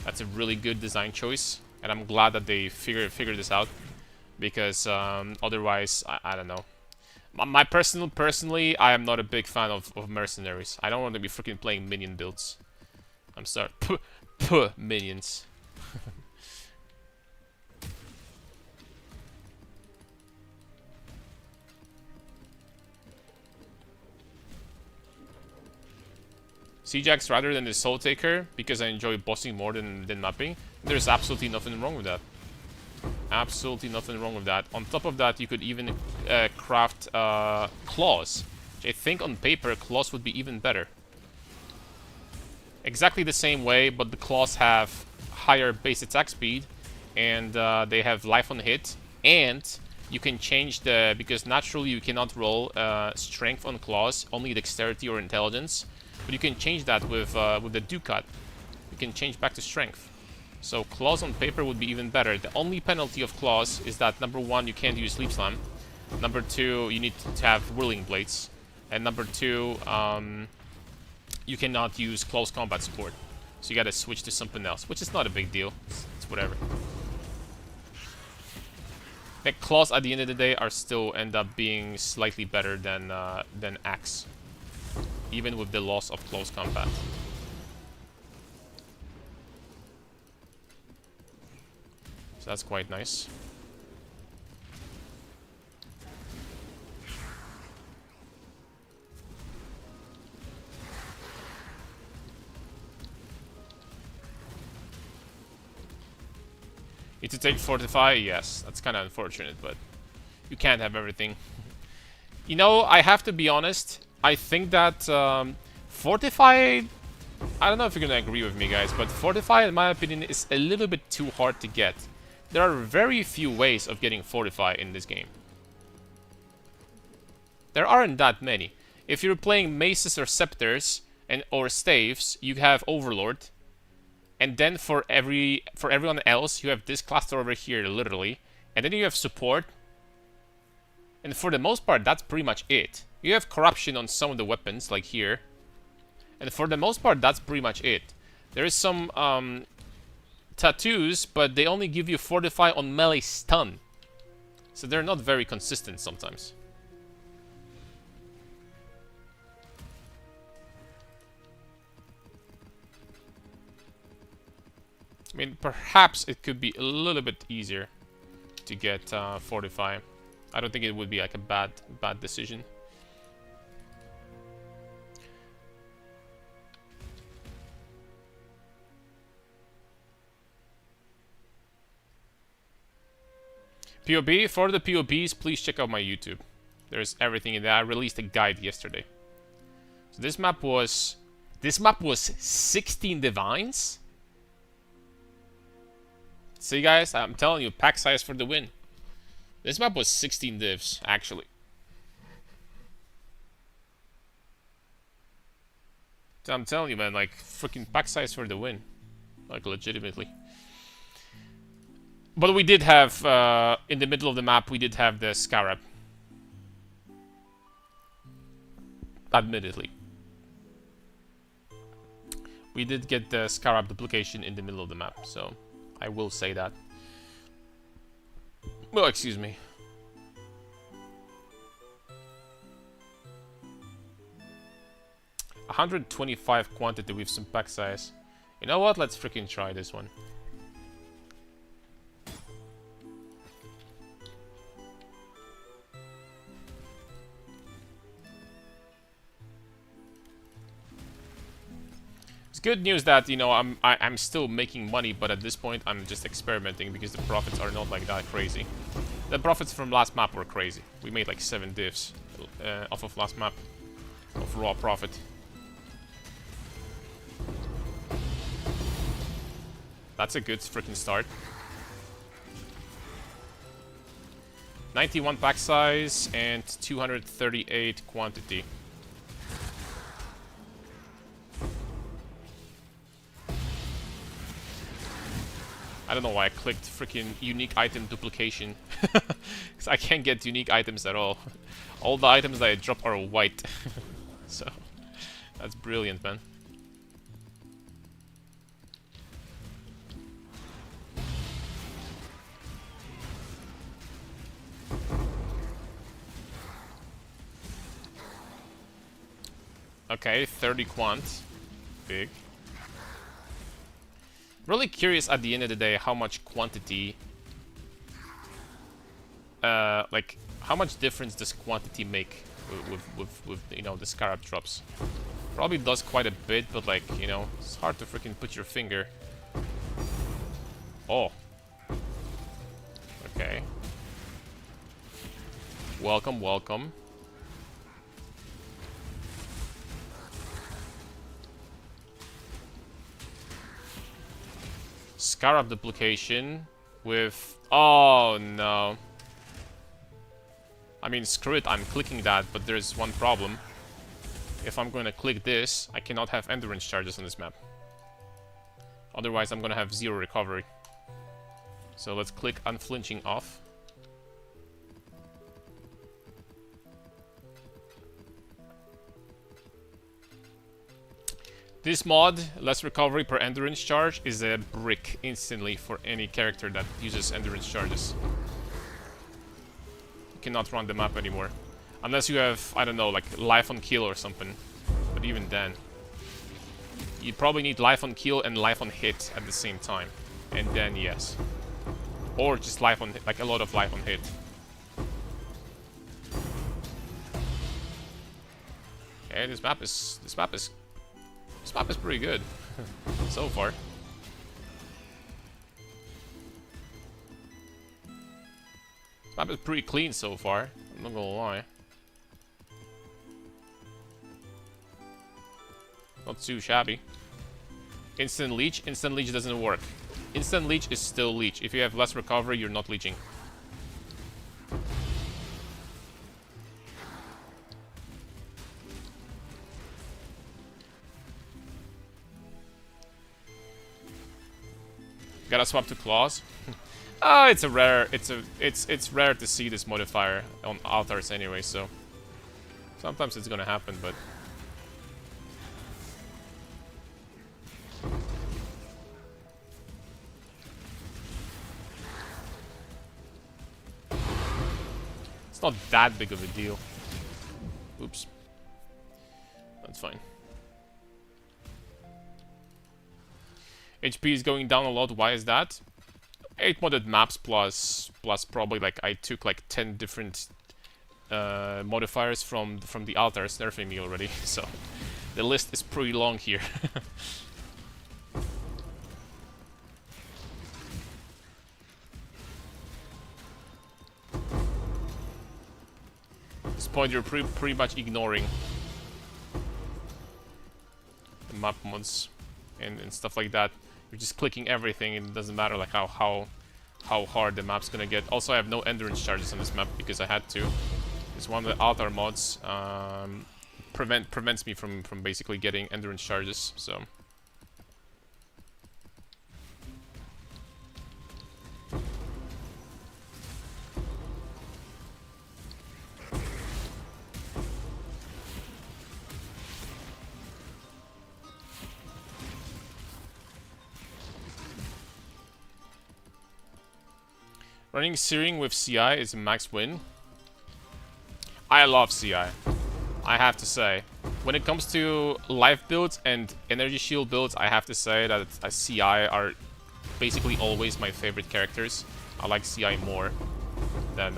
That's a really good design choice, and I'm glad that they figured this out, because otherwise, I don't know. Personally, I am not a big fan of mercenaries. I don't want to be freaking playing minion builds. I'm sorry. Puh, minions. Seajax rather than the Soul Taker, because I enjoy bossing more than mapping. There's absolutely nothing wrong with that. Absolutely nothing wrong with that. On top of that, you could even craft claws. Which I think on paper, claws would be even better. Exactly the same way, but the claws have higher base attack speed, and they have life on hit, and you can change the... because naturally you cannot roll strength on claws, only dexterity or intelligence. But you can change that with the Ducat. You can change back to strength. So claws on paper would be even better. The only penalty of claws is that number 1, you can't use Sleep Slam. Number 2, you need to have Whirling Blades. And number 2, you cannot use close combat support. So you gotta switch to something else, which is not a big deal. It's whatever. The claws at the end of the day are still end up being slightly better than axe, even with the loss of close combat. So that's quite nice. Need to take Fortify? Yes, that's kind of unfortunate, but you can't have everything. You know, I have to be honest, I think that Fortify... I don't know if you're gonna agree with me, guys, but Fortify, in my opinion, is a little bit too hard to get. There are very few ways of getting Fortify in this game. There aren't that many. If you're playing maces or scepters or staves, you have Overlord. And then for everyone else, you have this cluster over here, literally. And then you have support. And for the most part, that's pretty much it. You have corruption on some of the weapons, like here. And for the most part, that's pretty much it. There is some tattoos, but they only give you Fortify on melee stun. So they're not very consistent sometimes. I mean, perhaps it could be a little bit easier to get Fortify. I don't think it would be like a bad decision. POB, for the POBs, please check out my YouTube. There's everything in there. I released a guide yesterday. So this map was 16 divines. See, guys, I'm telling you, pack size for the win. This map was 16 divs, actually. So I'm telling you, man, like, freaking pack size for the win. Like, legitimately. But we did have, in the middle of the map, we did have the Scarab. Admittedly. We did get the Scarab duplication in the middle of the map, so I will say that. Well, excuse me. $125 quantity with some pack size. You know what? Let's freaking try this one. It's good news that, you know, I'm still making money, but at this point I'm just experimenting because the profits are not like that crazy. The profits from last map were crazy. We made like 7 divs off of last map of raw profit. That's a good freaking start. 91 pack size and 238 quantity. I don't know why I clicked freaking unique item duplication. Because I can't get unique items at all. All the items that I drop are white. So, that's brilliant, man. Okay, 30 quant. Big. Really curious at the end of the day how much quantity... like, how much difference does quantity make with you know, the Scarab drops? Probably does quite a bit, but like, you know, it's hard to freaking put your finger. Oh. Okay. Welcome, welcome. Scarab duplication with... Oh, no. I mean, screw it, I'm clicking that, but there's one problem. If I'm going to click this, I cannot have endurance charges on this map. Otherwise, I'm going to have 0 recovery. So let's click unflinching off. This mod, less recovery per endurance charge, is a brick instantly for any character that uses endurance charges. You cannot run the map anymore. Unless you have, I don't know, like life on kill or something. But even then. You probably need life on kill and life on hit at the same time. And then yes. Or just life on, like a lot of life on hit. Okay, this map is pretty good so far. This map is pretty clean so far, I'm not gonna lie. Not too shabby. Instant leech doesn't work. Instant leech is still leech. If you have less recovery, you're not leeching. Gotta swap to claws. It's rare to see this modifier on altars anyway, so sometimes it's gonna happen, but it's not that big of a deal. Oops. That's fine. HP is going down a lot. Why is that? 8 modded maps plus probably like I took like 10 different modifiers from the altars nerfing me already. So the list is pretty long here. At this point you're pretty much ignoring the map mods and stuff like that. You're just clicking everything, and it doesn't matter like how hard the map's gonna get. Also, I have no endurance charges on this map because I had to. It's one of the altar mods prevents me from basically getting endurance charges. So. Running Searing with CI is a max win. I love CI. I have to say. When it comes to life builds and energy shield builds, I have to say that CI are basically always my favorite characters. I like CI more than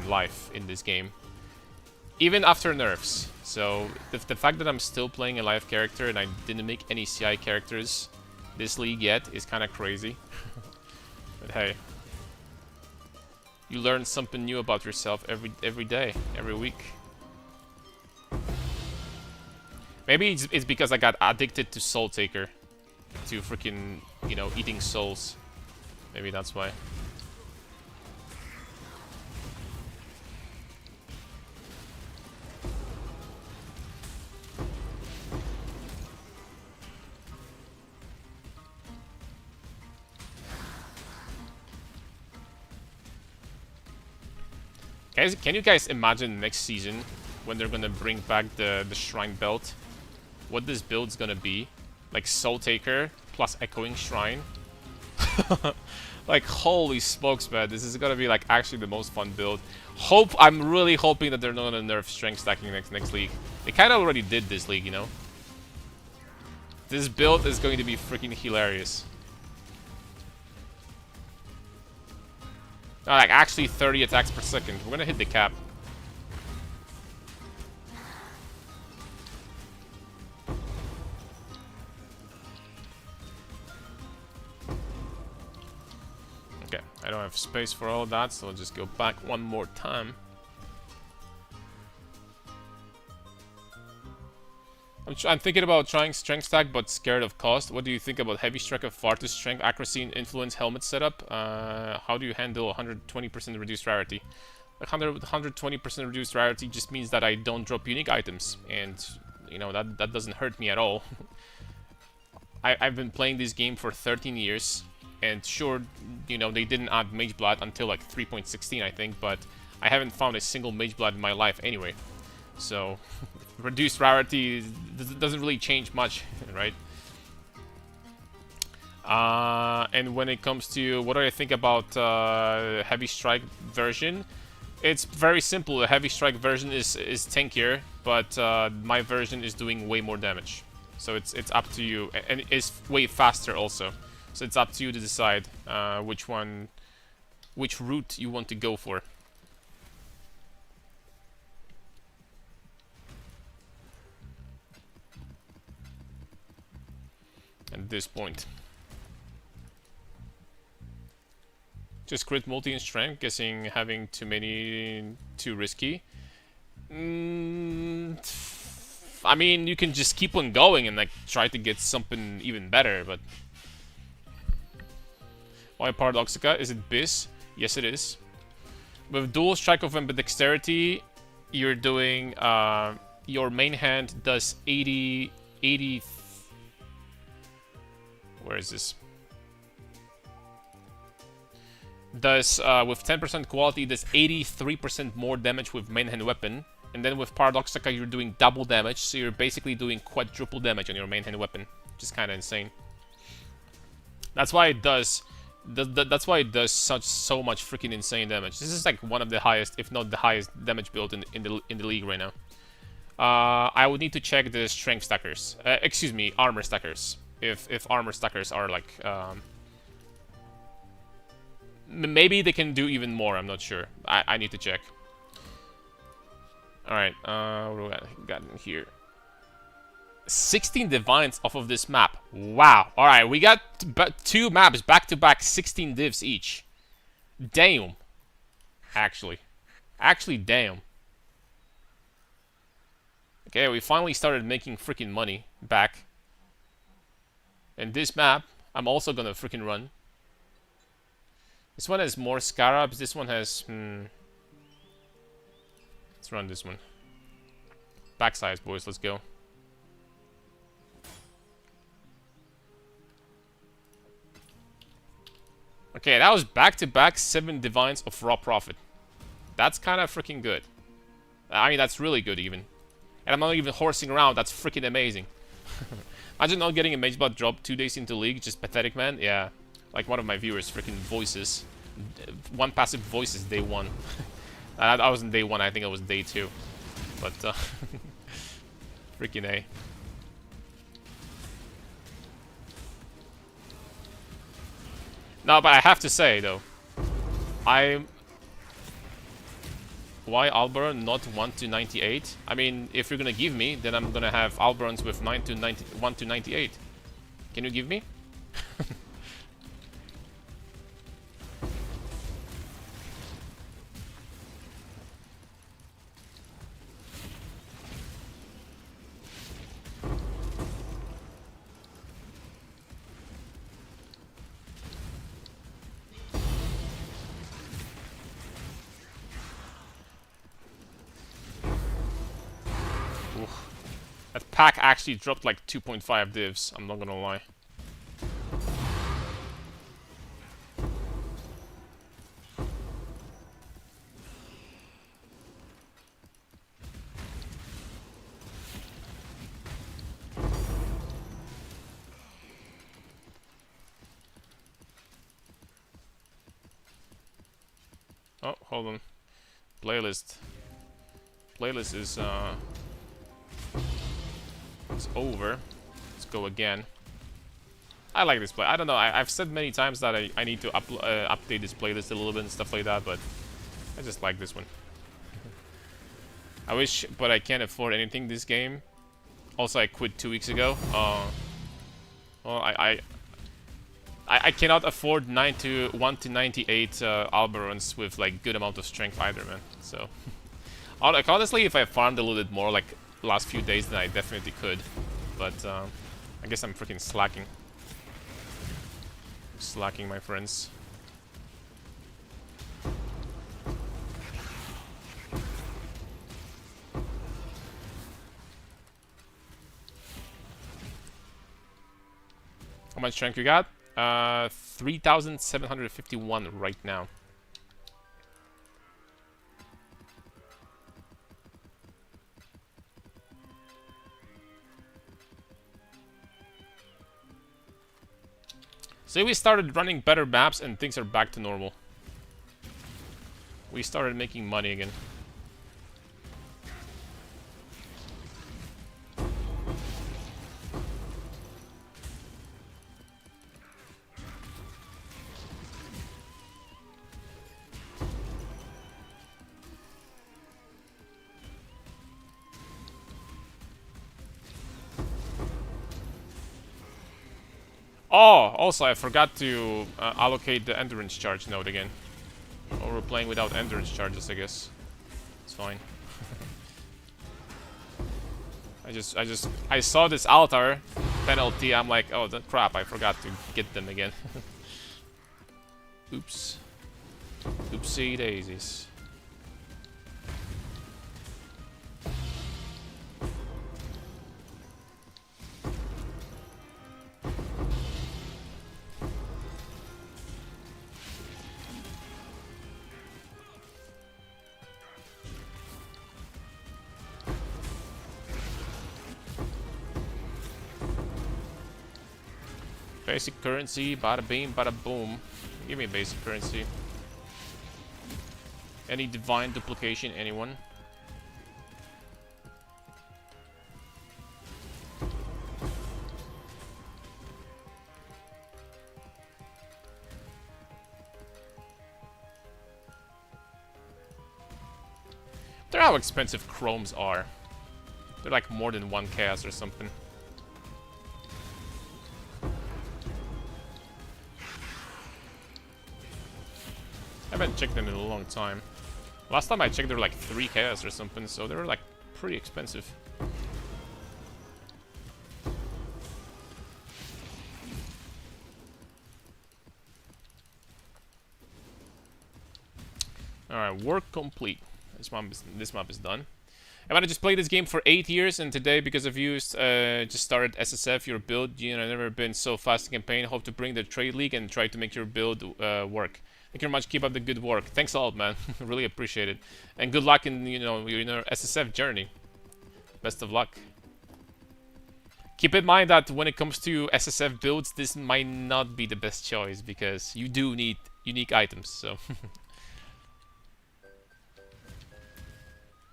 life in this game. Even after nerfs. So the fact that I'm still playing a life character and I didn't make any CI characters this league yet is kind of crazy. But hey, you learn something new about yourself every day, every week. Maybe it's because I got addicted to Soul Taker, to freaking, you know, eating souls. Maybe that's why. Guys, can you guys imagine next season when they're gonna bring back the Shrine Belt? What this build's gonna be? Like Soul Taker plus Echoing Shrine. Like holy smokes, man! This is gonna be like actually the most fun build. I'm really hoping that they're not gonna nerf strength stacking next league. They kind of already did this league, you know. This build is going to be freaking hilarious. Like actually 30 attacks per second. We're gonna hit the cap. Okay, I don't have space for all of that, so I'll just go back one more time. I'm thinking about trying strength stack, but scared of cost. What do you think about heavy strike of far to strength, accuracy, and influence helmet setup? How do you handle 120% reduced rarity? 120% reduced rarity just means that I don't drop unique items, and you know that doesn't hurt me at all. I've been playing this game for 13 years, and sure, you know they didn't add Mage Blood until like 3.16, I think, but I haven't found a single Mage Blood in my life anyway. So, reduced rarity doesn't really change much, right? And when it comes to what do I think about heavy strike version, it's very simple. The heavy strike version is tankier, but my version is doing way more damage. So it's up to you, and it's way faster also. So it's up to you to decide which route you want to go for. At this point. Just crit multi in strength, guessing having too risky. I mean, you can just keep on going and like try to get something even better, but why Paradoxica? Is it Biz? Yes, it is. With dual strike of ambidexterity, you're doing your main hand does 80 where is this? Does, with 10% quality, does 83% more damage with main hand weapon. And then with Paradoxica, you're doing double damage, so you're basically doing quadruple damage on your main hand weapon. Which is kind of insane. That's why it does... That's why it does so much freaking insane damage. This is like one of the highest, if not the highest, damage build in the league right now. I would need to check the strength stackers. Excuse me, armor stackers. If armor stackers are like maybe they can do even more. I'm not sure. I need to check. All right, what do we got in here? 16 divines off of this map. Wow. All right, we got two maps back to back, 16 divs each. Damn. Actually, damn. Okay, we finally started making freaking money back. And this map, I'm also gonna freaking run. This one has more Scarabs. This one has... Let's run this one. Backsize, boys. Let's go. Okay, that was back-to-back 7 divines of raw profit. That's kind of freaking good. I mean, that's really good, even. And I'm not even horsing around. That's freaking amazing. Imagine not getting a Mage Blood drop 2 days into League. Just pathetic, man. Yeah. Like one of my viewers freaking voices. One passive voice is day 1. I wasn't day 1, I think it was day 2. But, freaking A. No, but I have to say, though, why Alberon not 1 to 98? I mean, if you're gonna give me, then I'm gonna have Alberons with 1 to 98. Can you give me? That pack actually dropped like 2.5 divs, I'm not gonna lie. Oh, hold on. Playlist. Playlist is it's over. Let's go again. I like this play. I don't know. I've said many times that I need to update this playlist a little bit and stuff like that, but I just like this one. I wish, but I can't afford anything this game. Also, I quit 2 weeks ago. Well, I cannot afford 1 to 98 Alberons with like good amount of strength either, man. So, like honestly, if I farmed a little bit more, like last few days, then I definitely could. But I guess I'm freaking slacking. Slacking, my friends. How much strength you got? 3,751 right now. So we started running better maps and things are back to normal. We started making money again. Oh, also I forgot to allocate the endurance charge node again. Or we're playing without endurance charges, I guess. It's fine. I saw this altar penalty. I'm like, oh, crap! I forgot to get them again. Oops. Oopsie daisies. Basic currency, bada beam, bada boom. Give me basic currency. Any divine duplication, anyone? They're how expensive chromes are. They're like more than 1 chaos or something. I haven't checked them in a long time. Last time I checked, they were like 3 chaos or something, so they were like pretty expensive. Alright, work complete. This map is done. I wanna just play this game for 8 years, and today, because of you, just started SSF, your build. You know, I've never been so fast in campaign. Hope to bring the trade league and try to make your build work. Thank you very much. Keep up the good work. Thanks a lot, man. Really appreciate it. And good luck in, you know, your SSF journey. Best of luck. Keep in mind that when it comes to SSF builds, this might not be the best choice because you do need unique items. So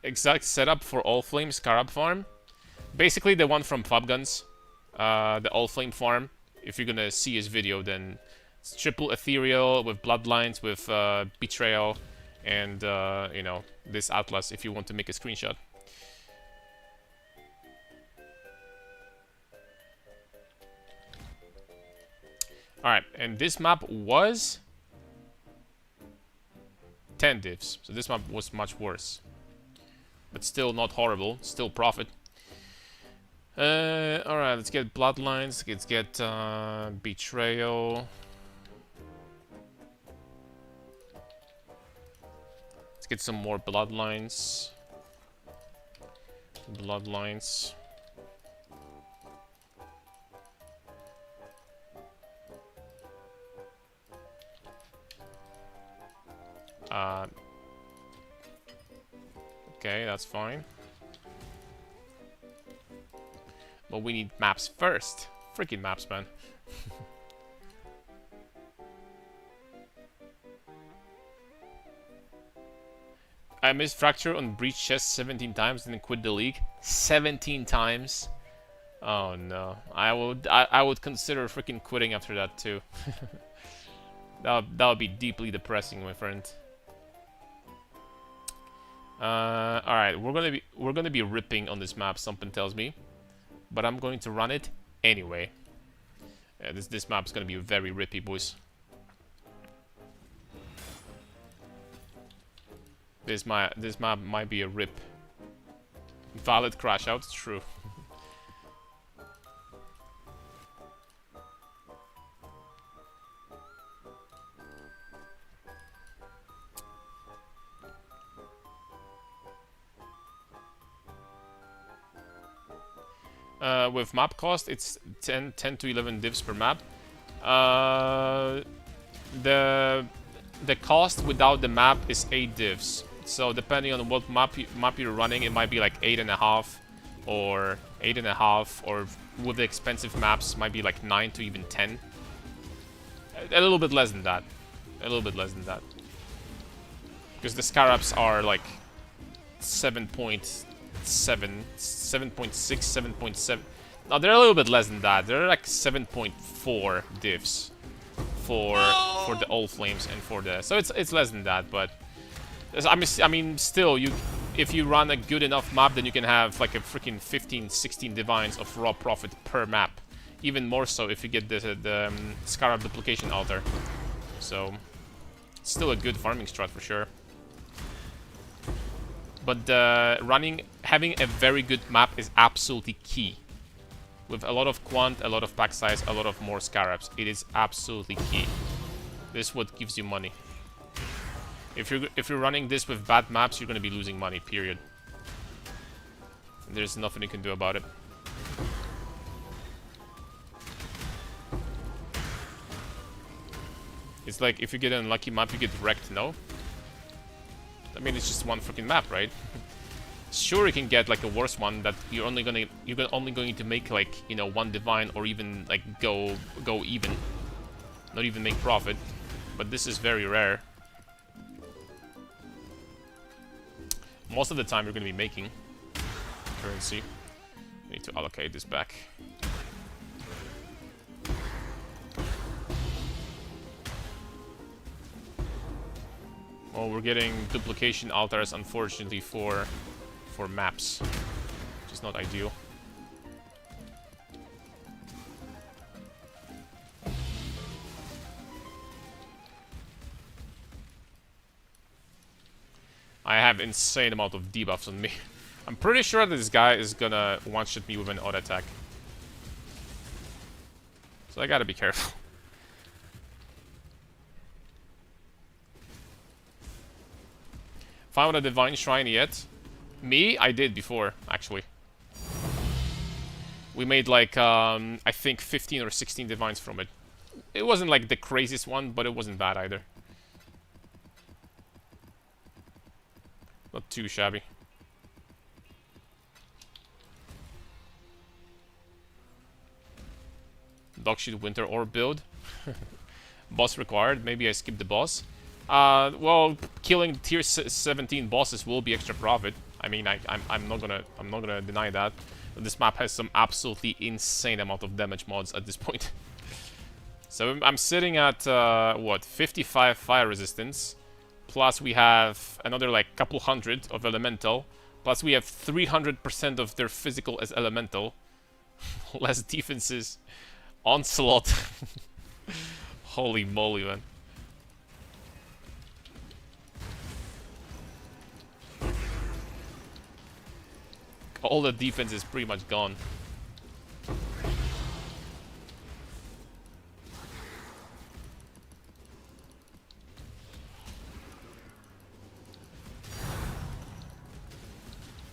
exact setup for allflame Scarab farm. Basically the one from Pub Guns, the allflame farm. If you're gonna see his video, then it's triple ethereal with bloodlines, with betrayal, and you know, this atlas if you want to make a screenshot. Alright, and this map was 10 divs, so this map was much worse. But still not horrible, still profit. Alright, let's get bloodlines, let's get betrayal. Let's get some more bloodlines. Bloodlines. Okay, that's fine. But we need maps first. Freaking maps, man. I missed Fracture on Breach Chest 17 times and then quit the league. 17 times? Oh no. I would consider freaking quitting after that too. that would be deeply depressing, my friend. Alright, we're gonna be ripping on this map, something tells me. But I'm going to run it anyway. This map's gonna be very rippy, boys. This map might be a rip. Valid crash out, true. With map cost, it's 10 to 11 divs per map. The cost without the map is 8 divs. So depending on what map you're running, it might be like 8.5 or 8.5, or with the expensive maps might be like 9 to even 10. A little bit less than that. A little bit less than that. Because the Scarabs are like 7.7, 7.6, 7.7. No, they're a little bit less than that. They're like 7.4 divs for the allflames and for the, so it's less than that. But I mean, still, if you run a good enough map, then you can have like a freaking 15, 16 divines of raw profit per map. Even more so if you get the Scarab duplication altar. So it's still a good farming strat for sure. But having a very good map is absolutely key. With a lot of quant, a lot of pack size, a lot of more Scarabs, it is absolutely key. This is what gives you money. If you're running this with bad maps, you're gonna be losing money, period. And there's nothing you can do about it. It's like if you get an unlucky map, you get wrecked, no? I mean, it's just one freaking map, right? Sure, you can get like a worse one that you're only going to make like, you know, one divine or even like go even, not even make profit. But this is very rare. Most of the time, you're going to be making currency. I need to allocate this back. Well, we're getting duplication altars, unfortunately, for maps, which is not ideal. I have insane amount of debuffs on me. I'm pretty sure that this guy is gonna one-shot me with an auto attack. So I gotta be careful. Found a divine shrine yet? Me? I did before, actually. We made like, I think 15 or 16 divines from it. It wasn't like the craziest one, but it wasn't bad either. Not too shabby. dogshit winter ore build. Boss required. Maybe I skip the boss. Well, killing tier 17 bosses will be extra profit. I mean, I'm not gonna deny that. But this map has some absolutely insane amount of damage mods at this point. So I'm sitting at what, 55 fire resistance. Plus we have another like couple hundred of elemental. Plus we have 300% of their physical as elemental. Less defenses. Onslaught. Holy moly, man. All the defense is pretty much gone.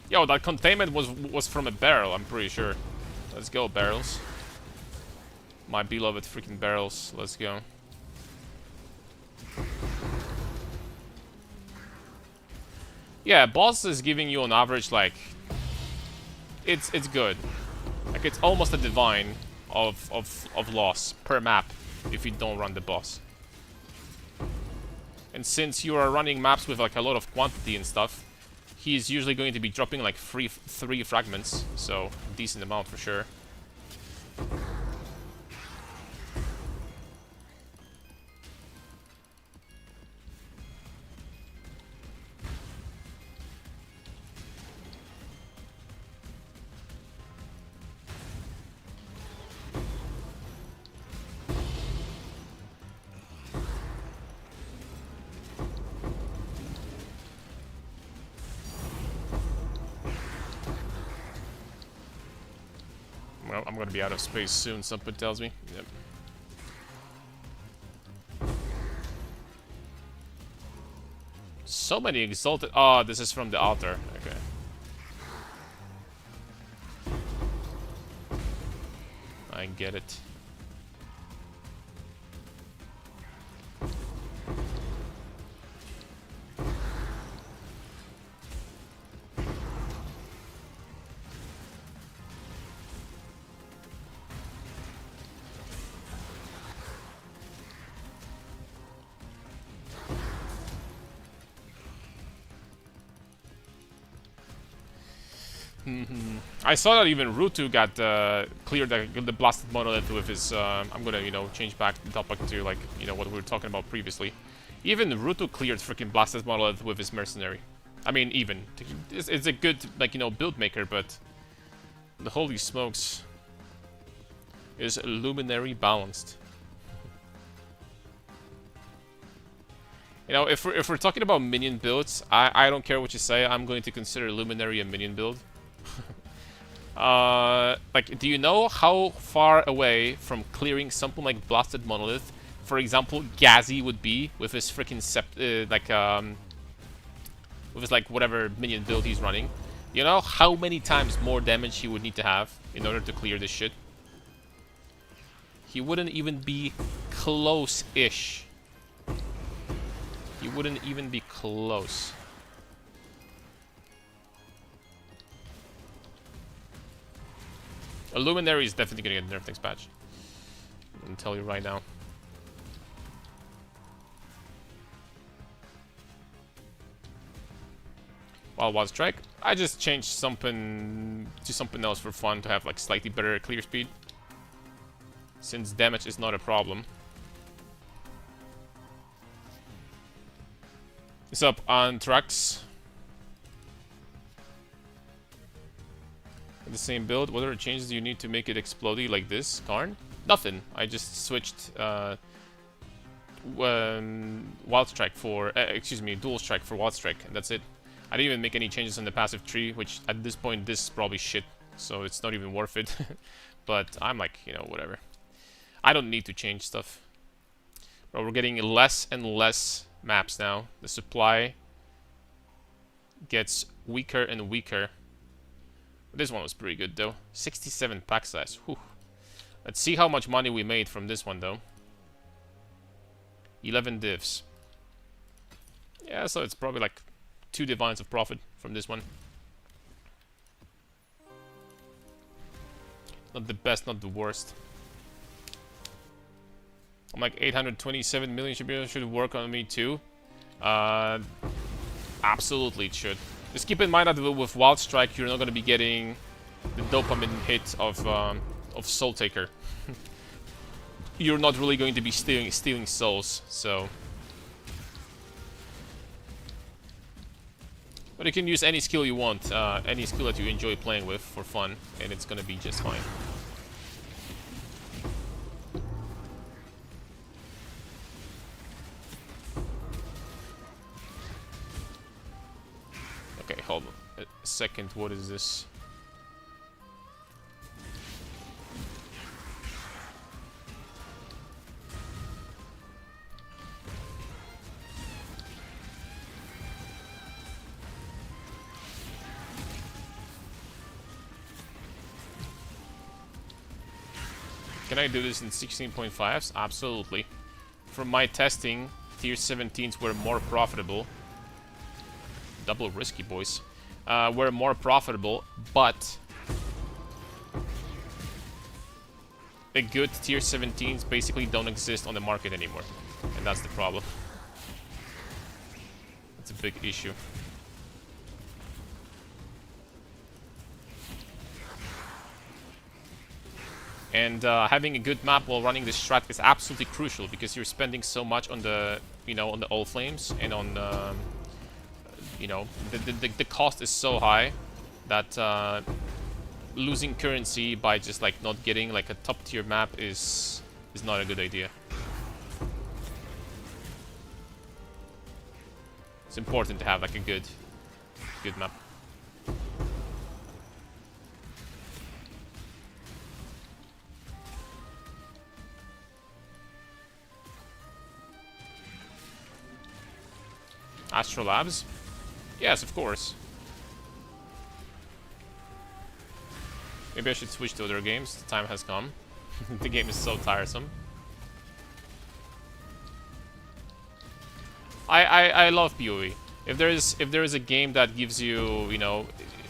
Yo, that containment was from a barrel, I'm pretty sure. Let's go, barrels. My beloved freaking barrels. Let's go. Yeah, boss is giving you on average like it's good. Like it's almost a divine of loss per map if you don't run the boss. And since you are running maps with like a lot of quantity and stuff, he's usually going to be dropping like three fragments, so decent amount for sure. Well, I'm gonna be out of space soon, something tells me. Yep. So many exalted. Oh, this is from the altar. Okay. I get it. I saw that even Rutu got cleared the blasted monolith with his. I'm gonna, you know, change back the topic to like, you know, what we were talking about previously. Even Rutu cleared freaking blasted monolith with his mercenary. I mean, even it's a good like, you know, build maker, but the holy smokes is luminary balanced. You know, if we're talking about minion builds, I don't care what you say. I'm going to consider luminary a minion build. Like, do you know how far away from clearing something like Blasted Monolith, for example, Gazi would be with his freaking with his like whatever minion build he's running? You know how many times more damage he would need to have in order to clear this shit? He wouldn't even be close-ish. He wouldn't even be close. A Luminary is definitely gonna get nerfed next patch. I'm gonna tell you right now. Wild Strike. I just changed something to something else for fun to have like slightly better clear speed. Since damage is not a problem. What's up, Anthrax? The same build. What other changes do you need to make it explode like this, Karn? Nothing. I just switched Wild Strike for excuse me, Dual Strike for Wild Strike, and that's it. I didn't even make any changes on the passive tree, which at this point this is probably shit, so it's not even worth it. But I'm like, you know, whatever. I don't need to change stuff. But we're getting less and less maps now. The supply gets weaker and weaker. This one was pretty good though. 67 pack size. Whew. Let's see how much money we made from this one though. 11 divs. Yeah, so it's probably like 2 divines of profit from this one. Not the best, not the worst. I'm like 827 million should work on me too. Uh, absolutely it should. Just keep in mind that with Wild Strike you're not going to be getting the dopamine hit of Soul Taker. You're not really going to be stealing souls, so. But you can use any skill you want, any skill that you enjoy playing with for fun, and it's gonna be just fine. Okay, hold on a second, what is this? Can I do this in 16.5s? Absolutely. From my testing, tier 17s were more profitable. Double risky, boys. Were more profitable, but the good tier 17s basically don't exist on the market anymore. And that's the problem. That's a big issue. And having a good map while running this strat is absolutely crucial because you're spending so much on the, on the allflames and on, the cost is so high that losing currency by just like not getting like a top tier map is not a good idea. It's important to have like a good map. Astro Labs? Yes, of course. Maybe I should switch to other games. The time has come. The game is so tiresome. I love PoE. If there is a game that gives you,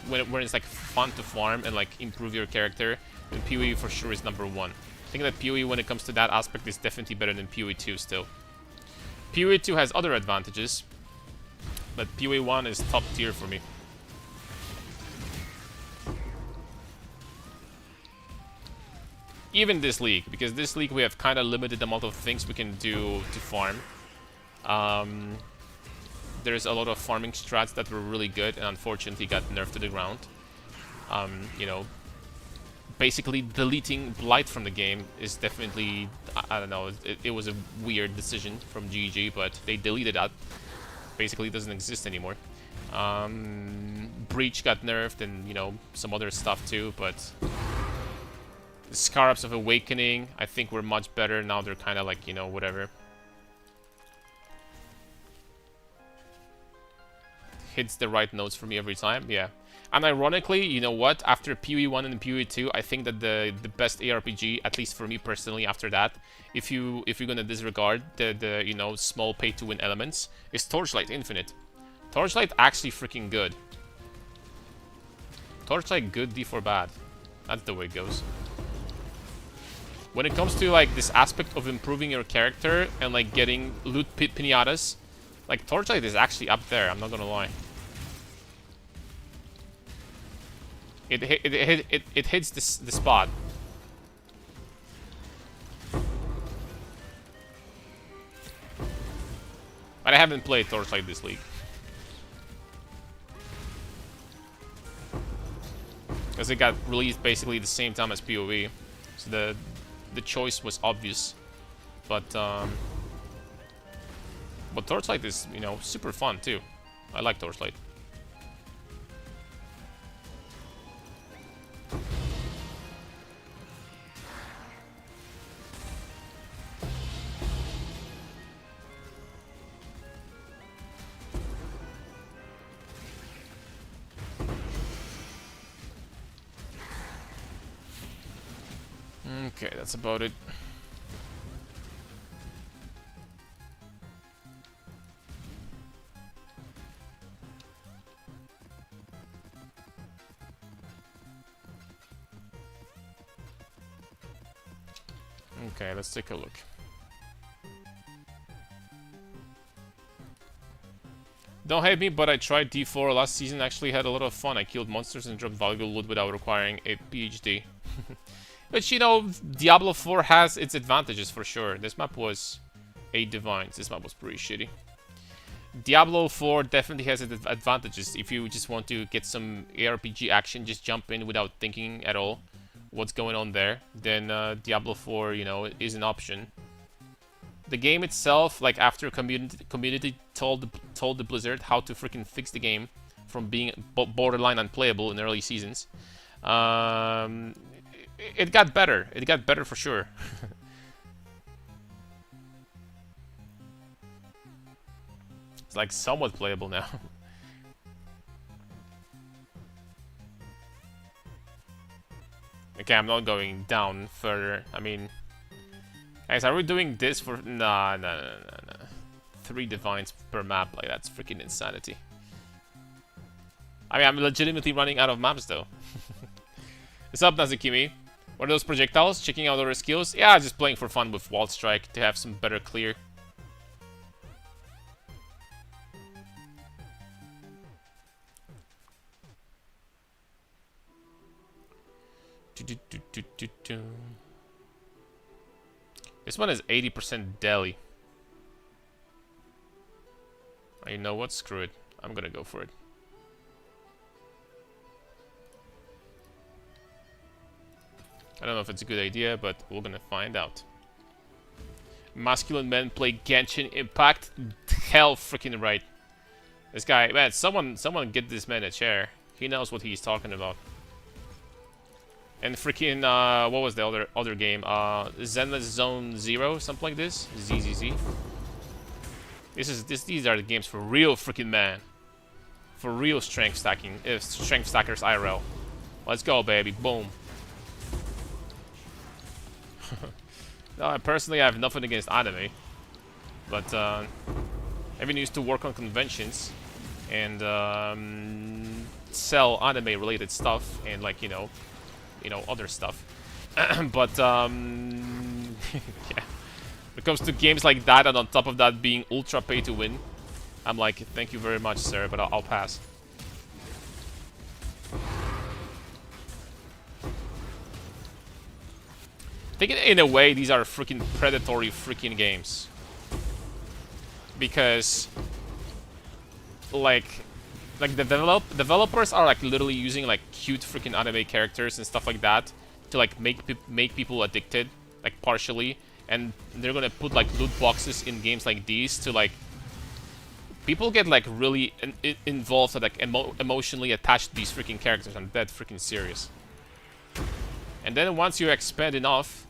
when it's like fun to farm and like improve your character, then PoE for sure is number one. I think that PoE when it comes to that aspect is definitely better than PoE 2 still. PoE 2 has other advantages, but PoE 1 is top tier for me. Even this league, because this league we have kind of limited amount of things we can do to farm. There's a lot of farming strats that were really good and unfortunately got nerfed to the ground. Basically deleting Blight from the game is definitely, I don't know, it was a weird decision from GG, but they deleted that. Basically it doesn't exist anymore. Breach got nerfed and, some other stuff too, but the Scarabs of Awakening, I think were much better. Now they're kind of like, whatever. Hits the right notes for me every time, yeah. And ironically, you know what? After PoE 1 and PoE 2, I think that the best ARPG, at least for me personally, after that, if you're gonna disregard the small pay-to-win elements, is Torchlight Infinite. Torchlight actually freaking good. Torchlight good, D4 bad. That's the way it goes. When it comes to like this aspect of improving your character and like getting loot pinatas, like Torchlight is actually up there. I'm not gonna lie. It hits the spot. But I haven't played Torchlight this league. Because it got released basically the same time as PoE. So the choice was obvious. But Torchlight is, super fun too. I like Torchlight. Okay, that's about it. Okay, let's take a look. Don't hate me, but I tried D4 last season. Actually had a lot of fun. I killed monsters and dropped valuable loot without requiring a PhD. But you know, Diablo 4 has its advantages for sure. This map was 8 divines. This map was pretty shitty. Diablo 4 definitely has its advantages. If you just want to get some ARPG action, just jump in without thinking at all what's going on there, then Diablo 4, you know, is an option. The game itself, like after community told the Blizzard how to freaking fix the game from being borderline unplayable in early seasons, it got better. It got better for sure. It's like somewhat playable now. Okay, I'm not going down further. I mean, guys, are we doing this for... Nah. 3 divines per map, like that's freaking insanity. I mean, I'm legitimately running out of maps though. What's up, Nazukimi? What are those projectiles? Checking out other skills? Yeah, just playing for fun with Wall Strike to have some better clear. This one is 80% deli. You know what? Screw it. I'm gonna go for it. I don't know if it's a good idea, but we're gonna find out. Masculine men play Genshin Impact? Hell freaking right. This guy, man, someone get this man a chair. He knows what he's talking about. And freaking, what was the other game? Zenless Zone Zero, something like this. ZZZ. These are the games for real freaking man. For real strength stacking, strength stackers IRL. Let's go, baby. Boom. No, personally, I have nothing against anime, but I've used to work on conventions and sell anime-related stuff and like you know other stuff. But yeah, when it comes to games like that, and on top of that being ultra pay to win, I'm like, thank you very much, sir, but I'll pass. I think in a way these are freaking predatory freaking games, because like the developers are like literally using like cute freaking anime characters and stuff like that to like make people addicted, like partially, and they're gonna put like loot boxes in games like these to like people get like really involved and like emotionally attached to these freaking characters. I'm dead freaking serious. And then once you expand enough,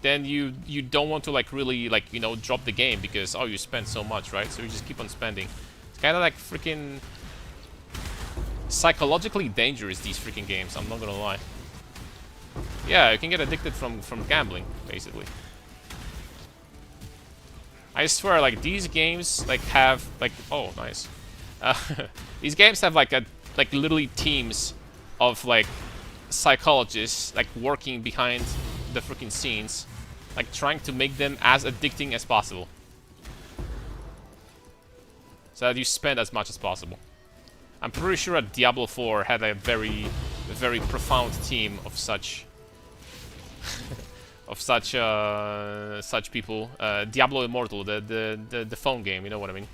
then you don't want to like really like drop the game because you spent so much, right? So you just keep on spending. It's kind of like freaking psychologically dangerous, these freaking games. I'm not gonna lie. Yeah, you can get addicted from gambling, basically. I swear, like these games like have like nice. These games have like literally teams of like psychologists like working behind the freaking scenes, like trying to make them as addicting as possible, so that you spend as much as possible. I'm pretty sure that Diablo 4 had a very profound team of such such people. Diablo Immortal, the phone game, you know what I mean?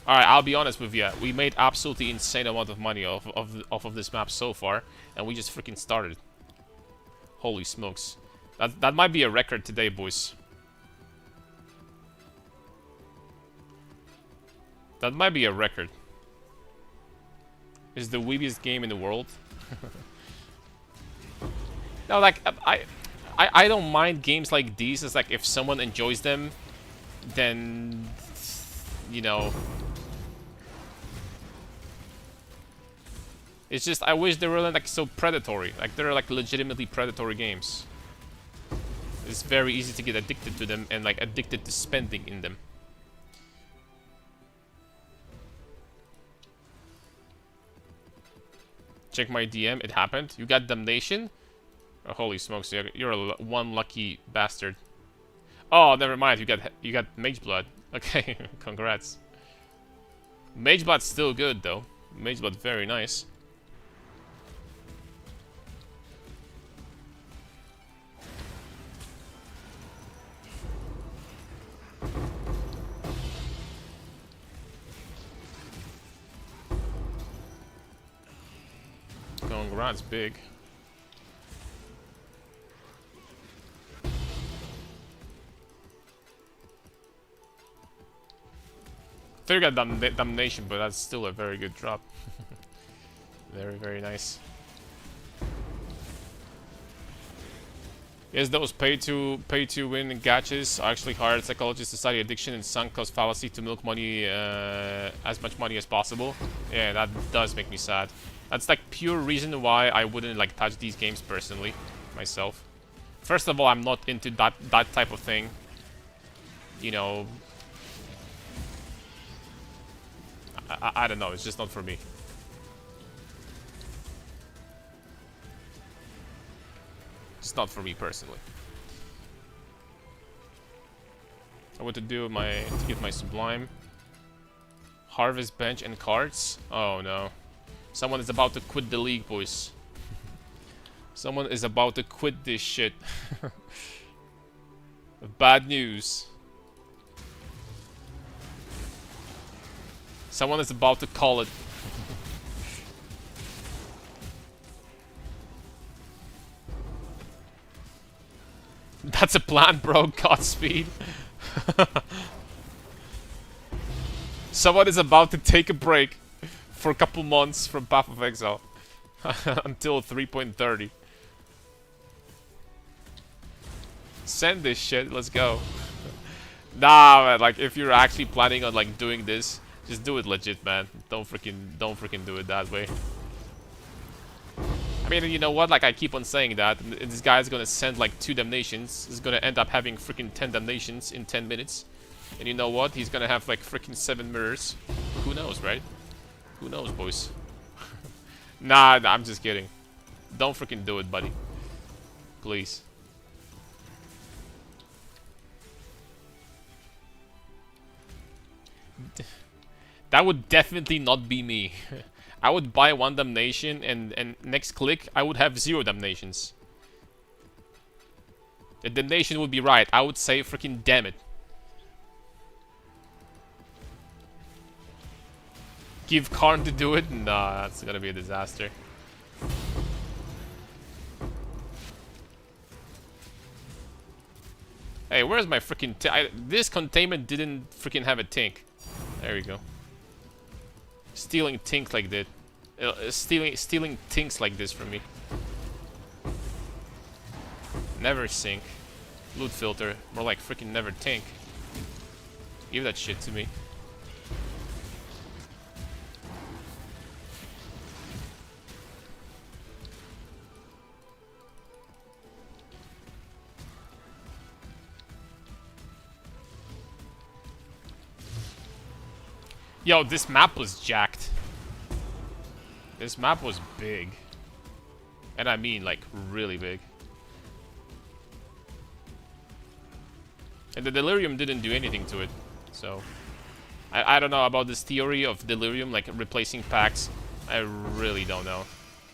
Alright, I'll be honest with you. We made absolutely insane amount of money off of this map so far, and we just freaking started. Holy smokes. That might be a record today, boys. That might be a record. It's the weebiest game in the world. No, like, I don't mind games like these. It's like, if someone enjoys them, then, it's just, I wish they were like so predatory. Like, they're like legitimately predatory games. It's very easy to get addicted to them and like addicted to spending in them. Check my DM, it happened. You got damnation? Oh, holy smokes, you're one lucky bastard. Oh, never mind. You got mage blood. Okay, congrats. Magebot's still good though. Magebot very nice. Congrats, big. They got damnation, but that's still a very good drop. Very, very nice. Yes, those pay to win gachas are actually hard. Psychology, society, addiction, and sunk cost fallacy to milk money as much money as possible. Yeah, that does make me sad. That's like pure reason why I wouldn't like touch these games personally, myself. First of all, I'm not into that type of thing. You know, I don't know. It's just not for me. It's not for me personally. I want to do to get my sublime, harvest bench and cards. Oh no, someone is about to quit the league, boys. Someone is about to quit this shit. Bad news. Someone is about to call it. That's a plan, bro. Godspeed. Someone is about to take a break for a couple months from Path of Exile. Until 3.30. Send this shit, let's go. Nah, man, like, if you're actually planning on, like, doing this, just do it legit, man. Don't freaking do it that way. I mean, you know what? Like, I keep on saying that, and this guy's gonna send like 2 damnations. He's gonna end up having freaking 10 damnations in 10 minutes. And you know what? He's gonna have like freaking 7 mirrors. Who knows, right? Who knows, boys? Nah, I'm just kidding. Don't freaking do it, buddy. Please. That would definitely not be me. I would buy 1 damnation and next click I would have 0 damnations. The damnation would be right. I would say freaking damn it. Give Karn to do it? Nah, that's gonna be a disaster. Hey, where's my freaking this containment didn't freaking have a tink. There we go. Stealing tink like that. Stealing tinks like this from me. Never sink. Loot filter. More like freaking never tink. Give that shit to me. Yo, this map was jacked. This map was big. And I mean, like, really big. And the delirium didn't do anything to it. So, I don't know about this theory of delirium, like, replacing packs. I really don't know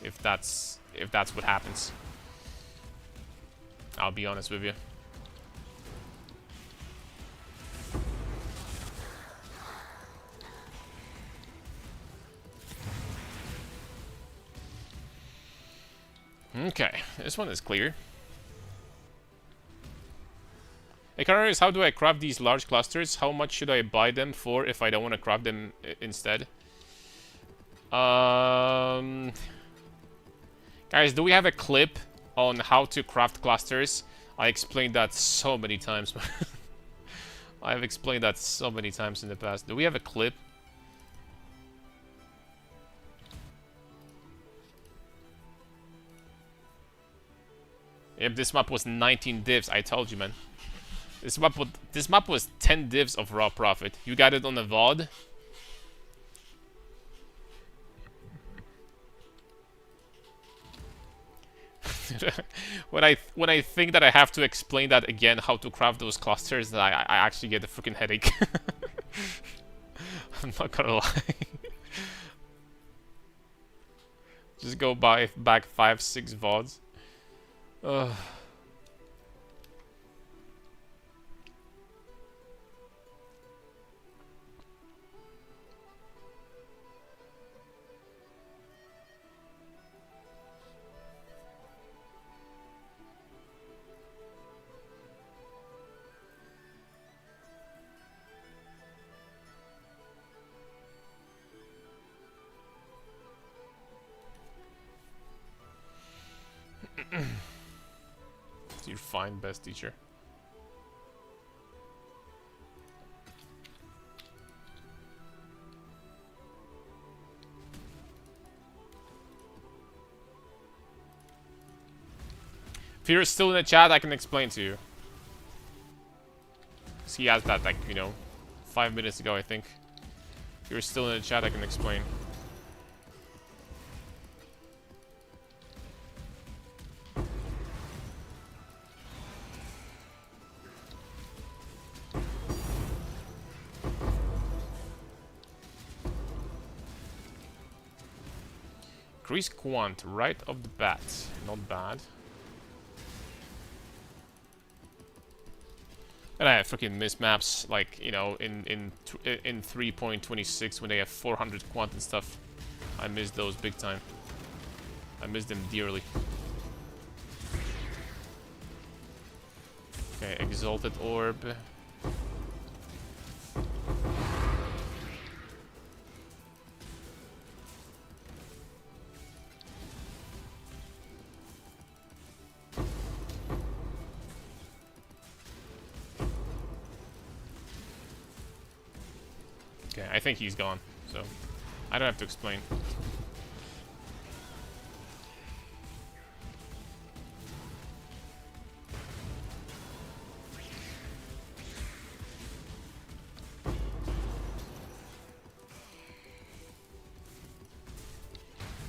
if that's what happens. I'll be honest with you. Okay, this one is clear. Hey, Carriers, how do I craft these large clusters? How much should I buy them for if I don't want to craft them instead? Guys, do we have a clip on how to craft clusters? I explained that so many times. I've explained that so many times in the past. Do we have a clip? If this map was 19 divs, I told you, man. This map was 10 divs of raw profit. You got it on the VOD. when I think that I have to explain that again, how to craft those clusters, I actually get a freaking headache. I'm not gonna lie. Just go buy back 5-6 VODs. Ugh. You're fine, best teacher. If you're still in the chat, I can explain to you. Cause he asked that, like, you know, 5 minutes ago, I think. If you're still in the chat, I can explain. Increase quant right off the bat. Not bad. And I freaking miss maps, like, you know, in 3.26 when they have 400 quant and stuff. I miss those big time. I miss them dearly. Okay, Exalted Orb. Okay, I think he's gone, so I don't have to explain.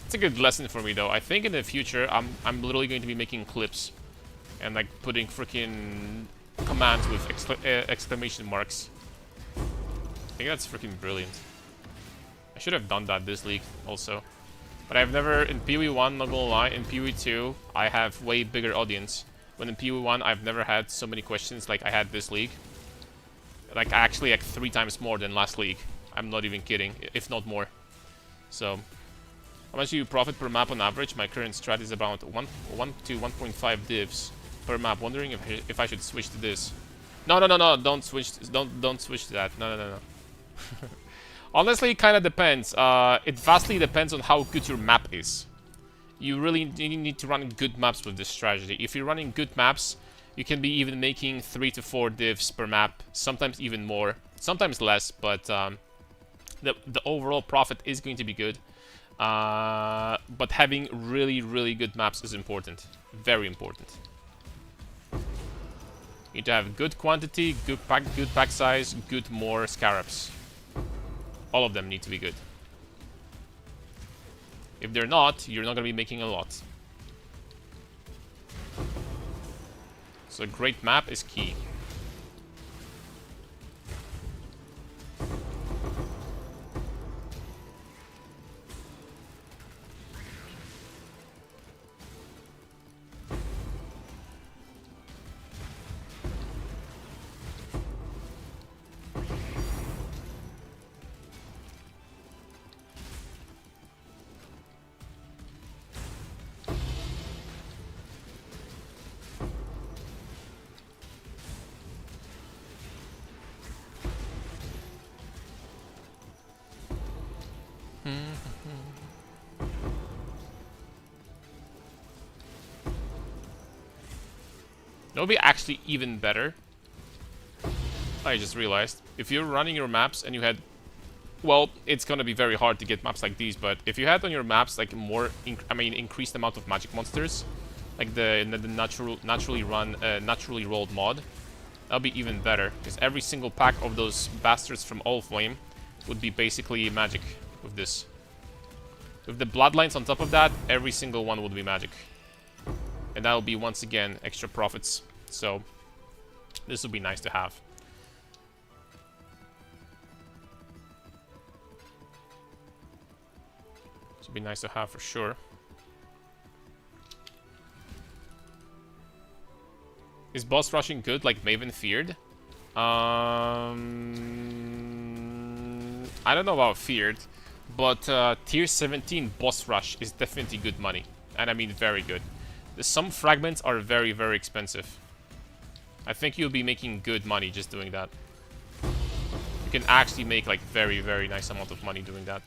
It's a good lesson for me, though. I think in the future, I'm literally going to be making clips and like putting freaking commands with exclamation marks. I think that's freaking brilliant. I should have done that this league also. But I've never, in PoE1, not gonna lie, in PoE2, I have way bigger audience. When in PoE1, I've never had so many questions like I had this league. Like, actually, like 3 times more than last league. I'm not even kidding, if not more. So, how much do you profit per map on average? My current strat is about 1 to 1.5 divs per map. Wondering if I should switch to this. No, don't switch. Don't switch to that. No. Honestly, it kind of depends. It vastly depends on how good your map is. You really need to run good maps with this strategy. If you're running good maps, you can be even making 3 to 4 divs per map, sometimes even more, sometimes less, but the overall profit is going to be good. But having really good maps is important. Very important. You need to have good quantity, good pack size, good more scarabs. All of them need to be good. If they're not, you're not going to be making a lot. So a great map is key. It'll be actually even better. I just realized. If you're running your maps and you had... Well, it's gonna be very hard to get maps like these, but if you had on your maps like more... increased amount of magic monsters, like the naturally rolled mod, that'll be even better. Because every single pack of those bastards from allflame would be basically magic with this. With the bloodlines on top of that, every single one would be magic. And that will be, once again, extra profits. So, this will be nice to have. This will be nice to have for sure. Is boss rushing good like Maven feared? I don't know about feared, but tier 17 boss rush is definitely good money. And I mean very good. Some fragments are very, very expensive. I think you'll be making good money just doing that. You can actually make like very, very nice amount of money doing that.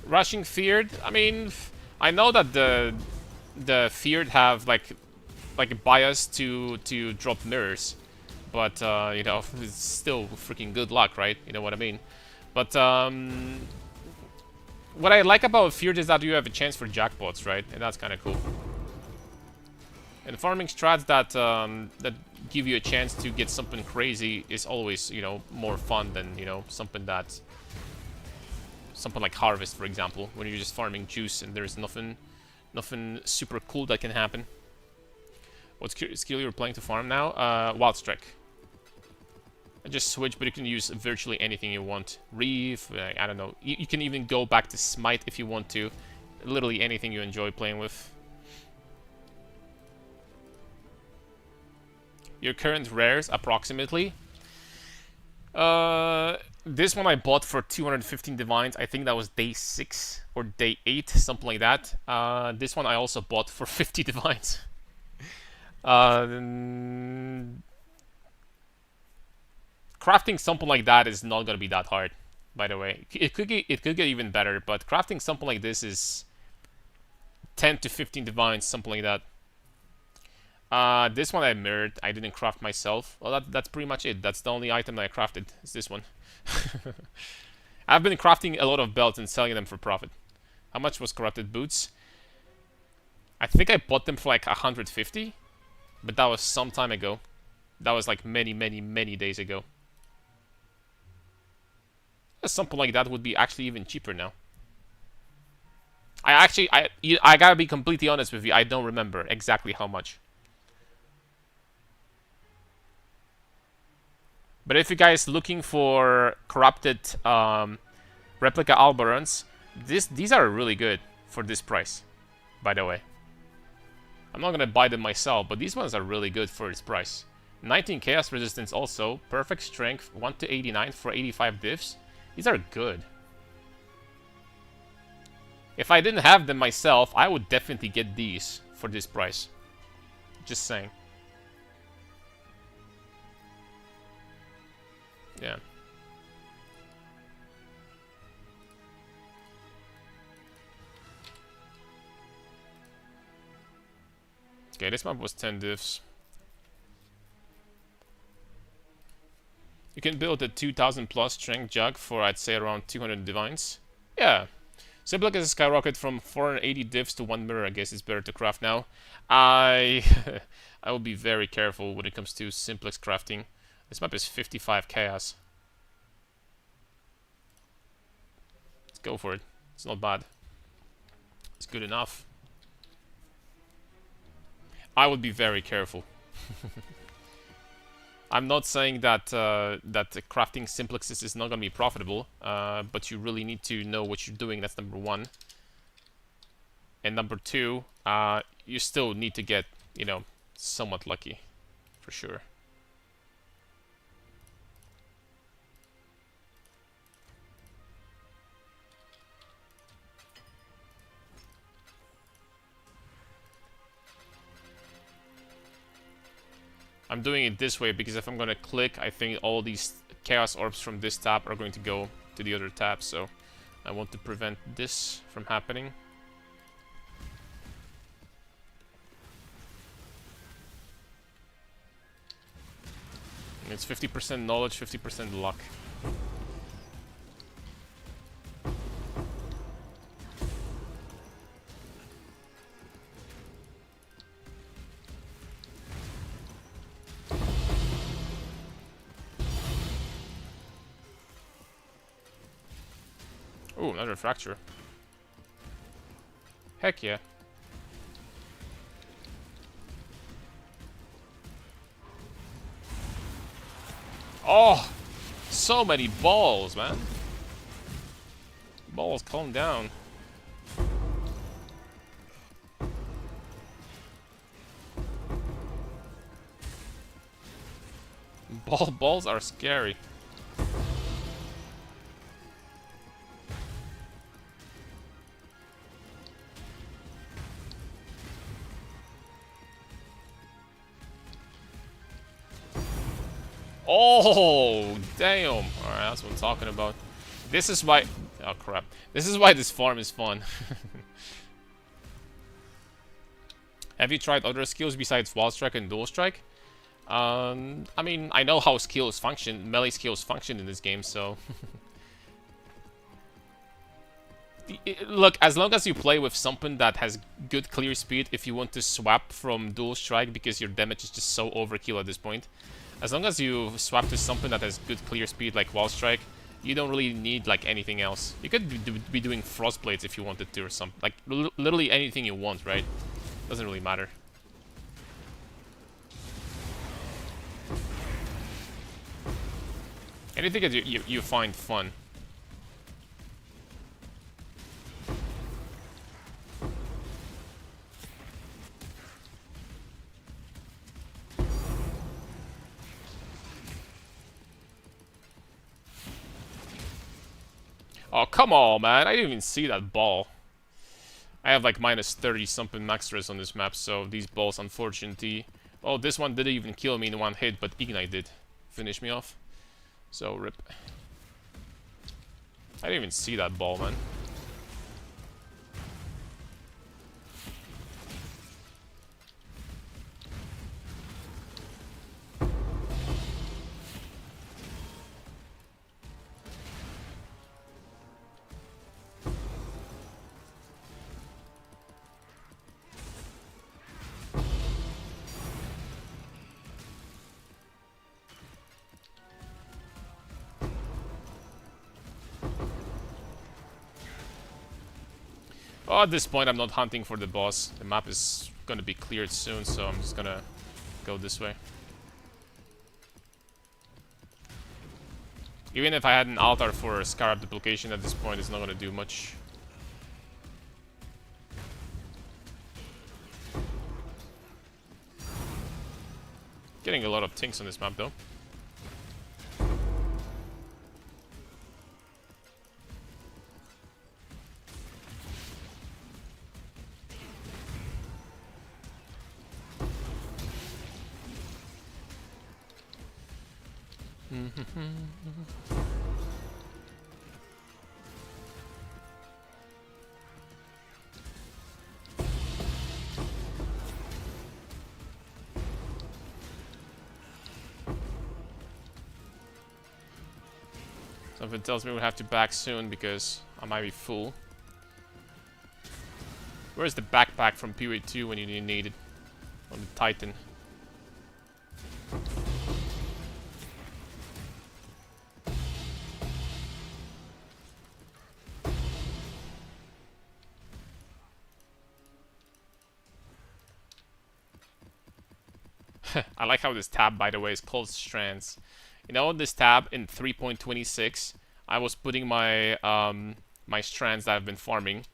Rushing feared, I mean, I know that the feared have like a bias to drop mirrors, but you know, it's still freaking good luck, right? You know what I mean? But what I like about feared is that you have a chance for jackpots, right? And that's kind of cool. And farming strats that that give you a chance to get something crazy is always, you know, more fun than, you know, something like Harvest, for example, when you're just farming juice and there's nothing super cool that can happen. What skill you're playing to farm now? Wild Strike. I just switch, but you can use virtually anything you want. Reef, I don't know. You can even go back to Smite if you want to. Literally anything you enjoy playing with. Your current rares, approximately. This one I bought for 215 divines. I think that was day 6 or day 8, something like that. This one I also bought for 50 divines. Crafting something like that is not gonna be that hard, by the way. It could get even better, but crafting something like this is 10 to 15 divines, something like that. This one I mirrored. I didn't craft myself. Well, that's pretty much it. That's the only item that I crafted. Is this one. I've been crafting a lot of belts and selling them for profit. How much was corrupted boots? I think I bought them for like 150, but that was some time ago. That was like many, many, many days ago. Something like that would be actually even cheaper now. I gotta be completely honest with you. I don't remember exactly how much. But if you guys looking for corrupted replica Albarons, these are really good for this price, by the way. I'm not gonna buy them myself, but these ones are really good for this price. 19 chaos resistance also, perfect strength, 1 to 89 for 85 diffs. These are good. If I didn't have them myself, I would definitely get these for this price. Just saying. Yeah. Okay, this map was 10 diffs. You can build a 2000 plus strength jug for, I'd say, around 200 divines. Yeah. Simplex has skyrocketed from 480 diffs to 1 mirror. I guess it's better to craft now. I will be very careful when it comes to simplex crafting. This map is 55 chaos. Let's go for it. It's not bad. It's good enough. I would be very careful. I'm not saying that that crafting simplexes is not going to be profitable, but you really need to know what you're doing. That's number one. And number two, you still need to get, you know, somewhat lucky, for sure. I'm doing it this way because if I'm going to click, I think all these chaos orbs from this tab are going to go to the other tab, so I want to prevent this from happening. And it's 50% knowledge, 50% luck. Ooh, another fracture. Heck yeah. Oh! So many balls, man. Balls, calm down. Balls are scary. Oh, damn. Alright, that's what I'm talking about. This is why... Oh, crap. This is why this farm is fun. Have you tried other skills besides wall strike and dual strike? I mean, I know how skills function, melee skills function in this game, so... Look, as long as you play with something that has good clear speed, if you want to swap from dual strike because your damage is just so overkill at this point, as long as you swap to something that has good clear speed like wall strike, you don't really need like anything else. You could be doing frost blades if you wanted to or something. Like literally anything you want, right? Doesn't really matter. Anything that you find fun. Oh, come on, man. I didn't even see that ball. I have like minus 30 something max stress on this map, so these balls, unfortunately... Oh, this one didn't even kill me in one hit, but Ignite did. Finish me off. So, rip. I didn't even see that ball, man. Oh, at this point, I'm not hunting for the boss. The map is gonna be cleared soon, so I'm just gonna go this way. Even if I had an altar for Scarab duplication at this point, it's not gonna do much. Getting a lot of tinks on this map, though. Something tells me we'll have to back soon because I might be full. Where's the backpack from PoE2 when you need it? On the Titan. I like how this tab, by the way, is called Strands. You know, this tab in 3.26, I was putting my my strands that I've been farming,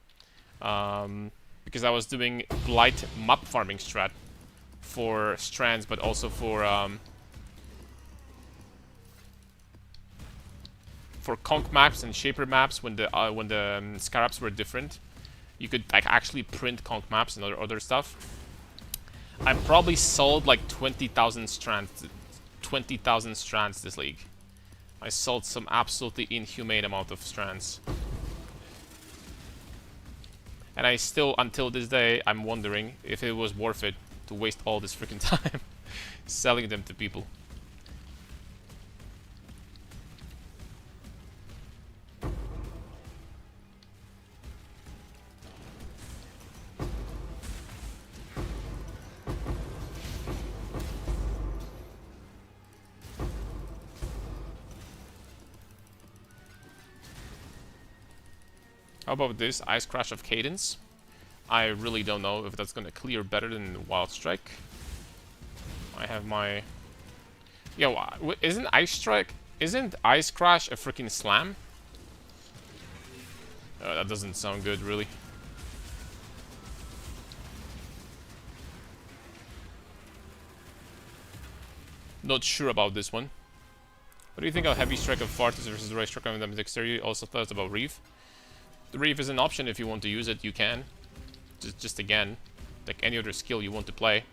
because I was doing light map farming strat for strands, but also for conch maps and shaper maps when the scarabs were different. You could like actually print conch maps and other stuff. I probably sold like 20,000 strands. 20,000 strands this league. I sold some absolutely inhumane amount of strands. And I still, until this day, I'm wondering if it was worth it to waste all this freaking time selling them to people. How about this Ice Crash of Cadence? I really don't know if that's gonna clear better than Wild Strike. I have my... Yo, isn't Ice Crash a freaking slam? That doesn't sound good, really. Not sure about this one. What do you think of Heavy Strike of Fartus versus the Right Strike of Dexterity? Also thoughts about Reef? The Reef is an option if you want to use it, you can. Just again, like any other skill you want to play.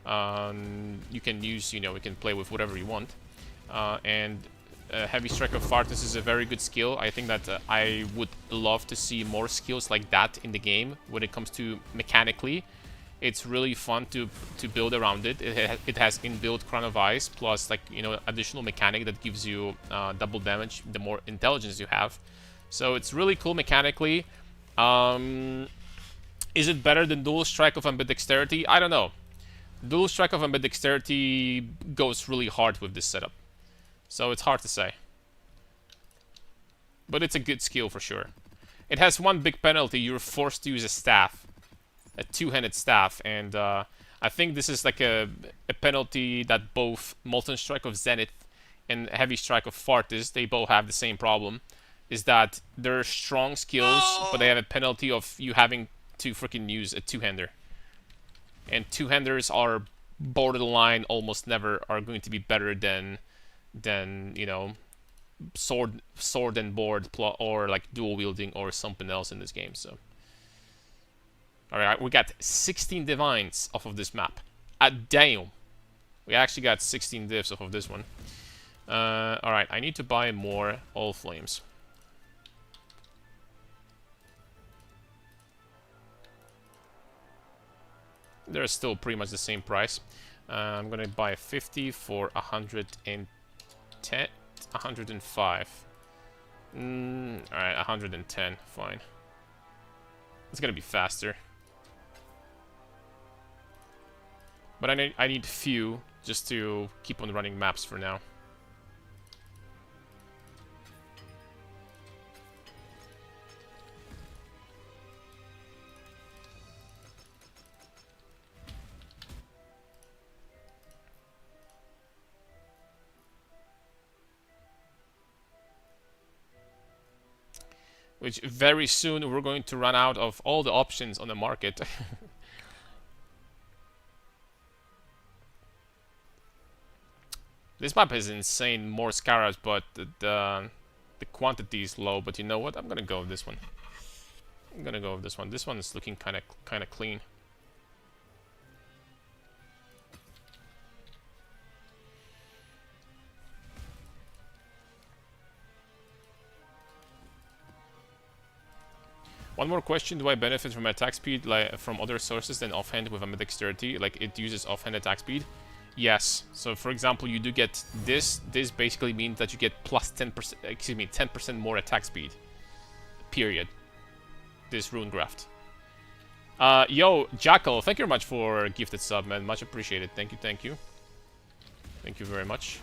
You can use, you can play with whatever you want. And Heavy Strike of Fartus is a very good skill. I think that I would love to see more skills like that in the game when it comes to mechanically. It's really fun to build around it. It has inbuilt Crown of Ice plus additional mechanic that gives you double damage the more intelligence you have. So it's really cool mechanically. Is it better than Dual Strike of Ambidexterity? I don't know. Dual Strike of Ambidexterity goes really hard with this setup. So it's hard to say. But it's a good skill for sure. It has one big penalty. You're forced to use a staff. A two-handed staff. And I think this is like a penalty that both Molten Strike of Zenith and Heavy Strike of Fartus, they both have the same problem. Is that they're strong skills, but they have a penalty of you having to freaking use a two-hander. And two-handers are borderline, almost never are going to be better than sword and board or like dual wielding or something else in this game. So alright, we got 16 divines off of this map. Damn, we actually got 16 divs off of this one. Alright, I need to buy more allflames. They're still pretty much the same price. I'm gonna buy 50 for 110, 105. Alright, 110, fine. It's gonna be faster. But I need few just to keep on running maps for now. Which very soon we're going to run out of all the options on the market. This map is insane, more Scarabs, but the quantity is low. But you know what? I'm gonna go with this one. I'm gonna go with this one. This one is looking kind of clean. One more question, do I benefit from attack speed from other sources than offhand with ambidexterity? Like it uses offhand attack speed? Yes. So for example, you do get this. This basically means that you get plus 10%, excuse me, 10% more attack speed. Period. This rune graft. Yo, Jackal, thank you very much for gifted sub, man. Much appreciated. Thank you, thank you. Thank you very much.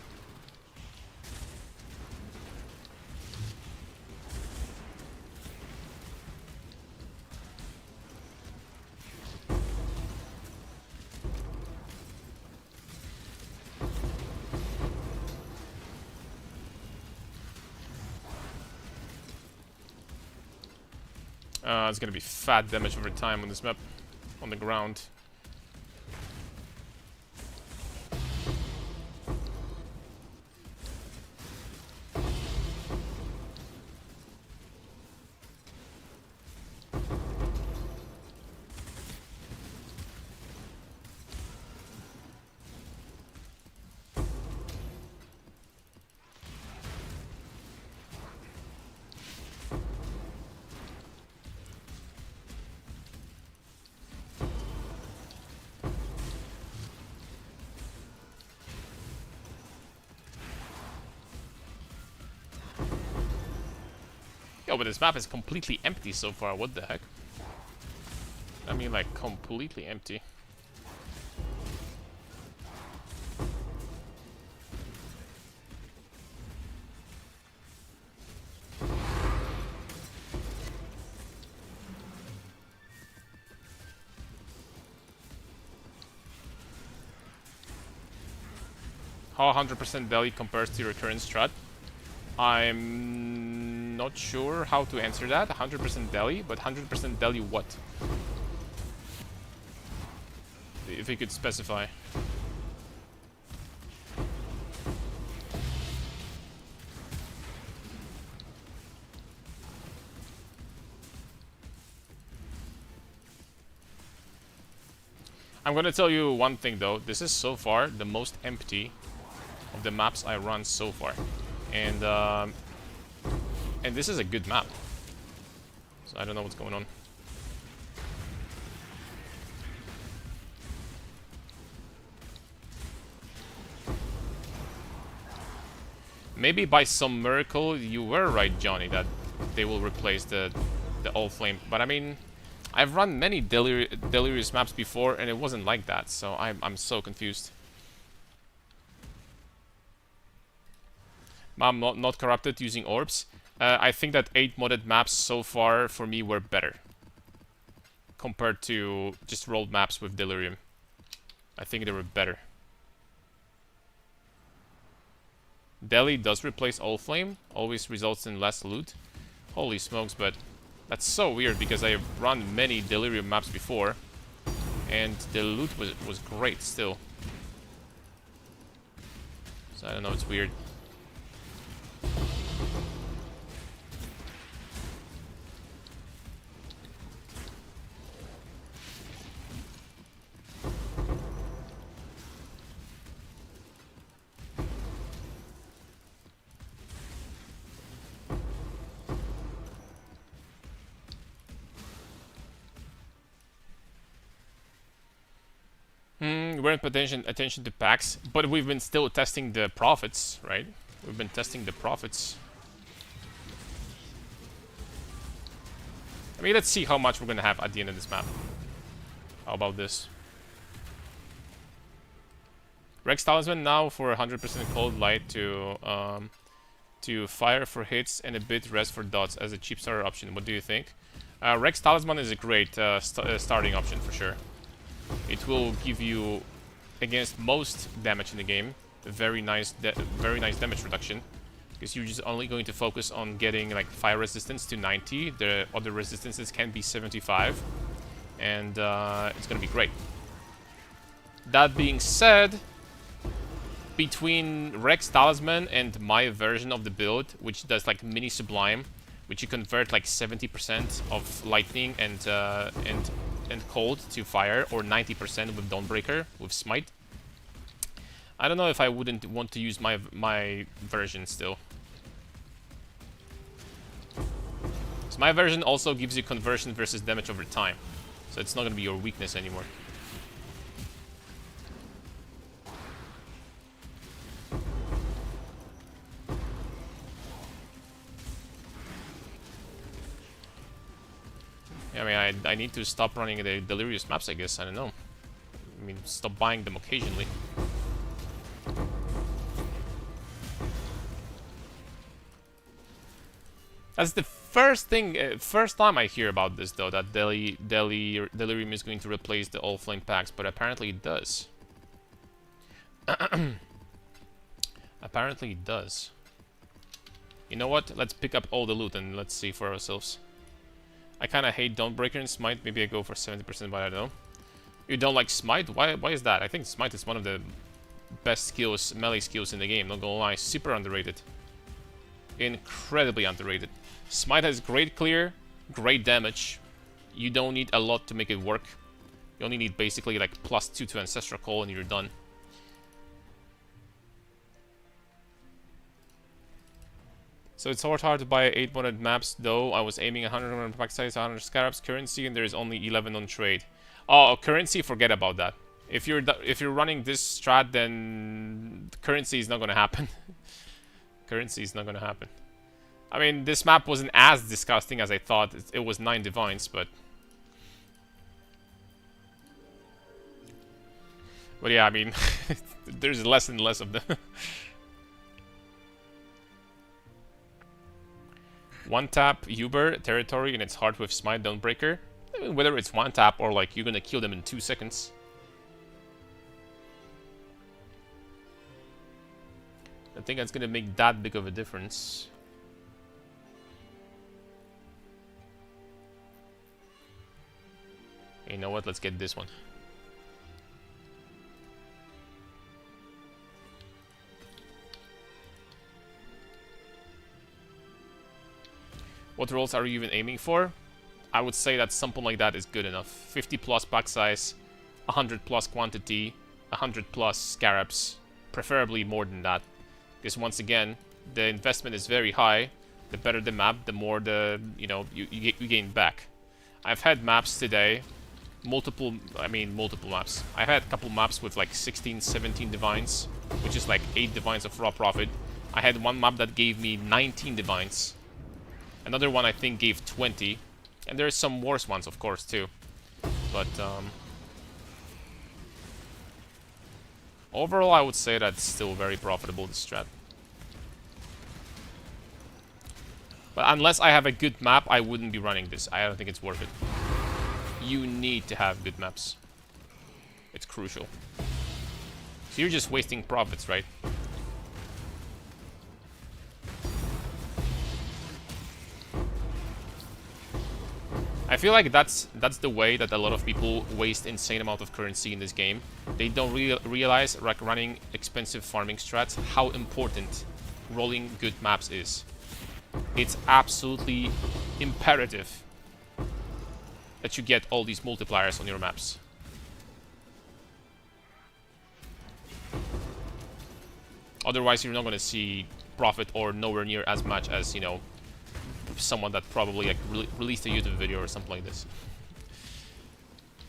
It's gonna be fat damage over time on this map, on the ground. Yo, but this map is completely empty so far, what the heck? I mean, like, completely empty. How 100% deli compares to your current strat? I'm not sure how to answer that. 100% deli, but 100% deli what? If you could specify. I'm gonna tell you one thing though. This is so far the most empty of the maps I run so far, and this is a good map. So I don't know what's going on. Maybe by some miracle you were right, Johnny, that they will replace the allflame. But I mean, I've run many delirious maps before, and it wasn't like that. So I'm so confused. I'm not corrupted using orbs. I think that 8 modded maps so far for me were better compared to just rolled maps with delirium. I think they were better. Deli does replace allflame, always results in less loot. Holy smokes, but that's so weird because I run many delirium maps before and the loot was great still. So I don't know, it's weird. We're paying attention to packs, but we've been still testing the profits, right? We've been testing the profits. I mean, let's see how much we're gonna have at the end of this map. How about this? Rex Talisman now for 100% cold light to fire for hits and a bit rest for dots as a cheap starter option. What do you think? Rex Talisman is a great starting option for sure. It will give you, against most damage in the game, a very nice damage reduction, because you're just only going to focus on getting like fire resistance to 90. The other resistances can be 75, and it's gonna be great. That being said, between Rex Talisman and my version of the build, which does like mini sublime, which you convert like 70% of lightning and cold to fire, or 90% with Dawnbreaker with smite, I don't know if I wouldn't want to use my version still. So my version also gives you conversion versus damage over time, so it's not gonna be your weakness anymore. I mean, I need to stop running the delirious maps, I guess. I don't know. I mean, stop buying them occasionally. That's the first time I hear about this, though, that delirium is going to replace the allflame packs, but apparently it does. Apparently it does. You know what? Let's pick up all the loot and let's see for ourselves. I kind of hate Dawnbreaker and Smite. Maybe I go for 70%, but I don't know. You don't like Smite? Why is that? I think Smite is one of the best skills, melee skills in the game. Not gonna lie, super underrated. Incredibly underrated. Smite has great clear, great damage. You don't need a lot to make it work. You only need basically like +2 to Ancestral Call and you're done. So it's hard to buy 8 modded maps, though. I was aiming 100 pack size, 100 Scarabs currency, and there is only 11 on trade. Oh, currency, forget about that. If you're running this strat, then currency is not gonna happen. Currency is not gonna happen. I mean, this map wasn't as disgusting as I thought. It was 9 divines, but yeah, I mean, there's less and less of them. One tap Uber territory and it's hard with Smite Dawnbreaker. I mean, whether it's one tap or like you're gonna kill them in 2 seconds. think that's gonna make that big of a difference. You know what? Let's get this one. What rolls are you even aiming for? I would say that something like that is good enough. 50 plus pack size, 100 plus quantity, 100 plus scarabs, preferably more than that. Because once again, the investment is very high. The better the map, the more the you gain back. I've had maps today, multiple maps. I've had a couple maps with like 16, 17 divines, which is like 8 divines of raw profit. I had one map that gave me 19 divines. Another one I think gave 20. And there's some worse ones, of course, too. But overall, I would say that's still very profitable, this strat. But unless I have a good map, I wouldn't be running this. I don't think it's worth it. You need to have good maps. It's crucial. So you're just wasting profits, right? I feel like that's the way that a lot of people waste insane amount of currency in this game. They don't realize, like, running expensive farming strats, how important rolling good maps is. It's absolutely imperative that you get all these multipliers on your maps. Otherwise, you're not going to see profit or nowhere near as much as, you know, someone that probably like released a YouTube video or something like this.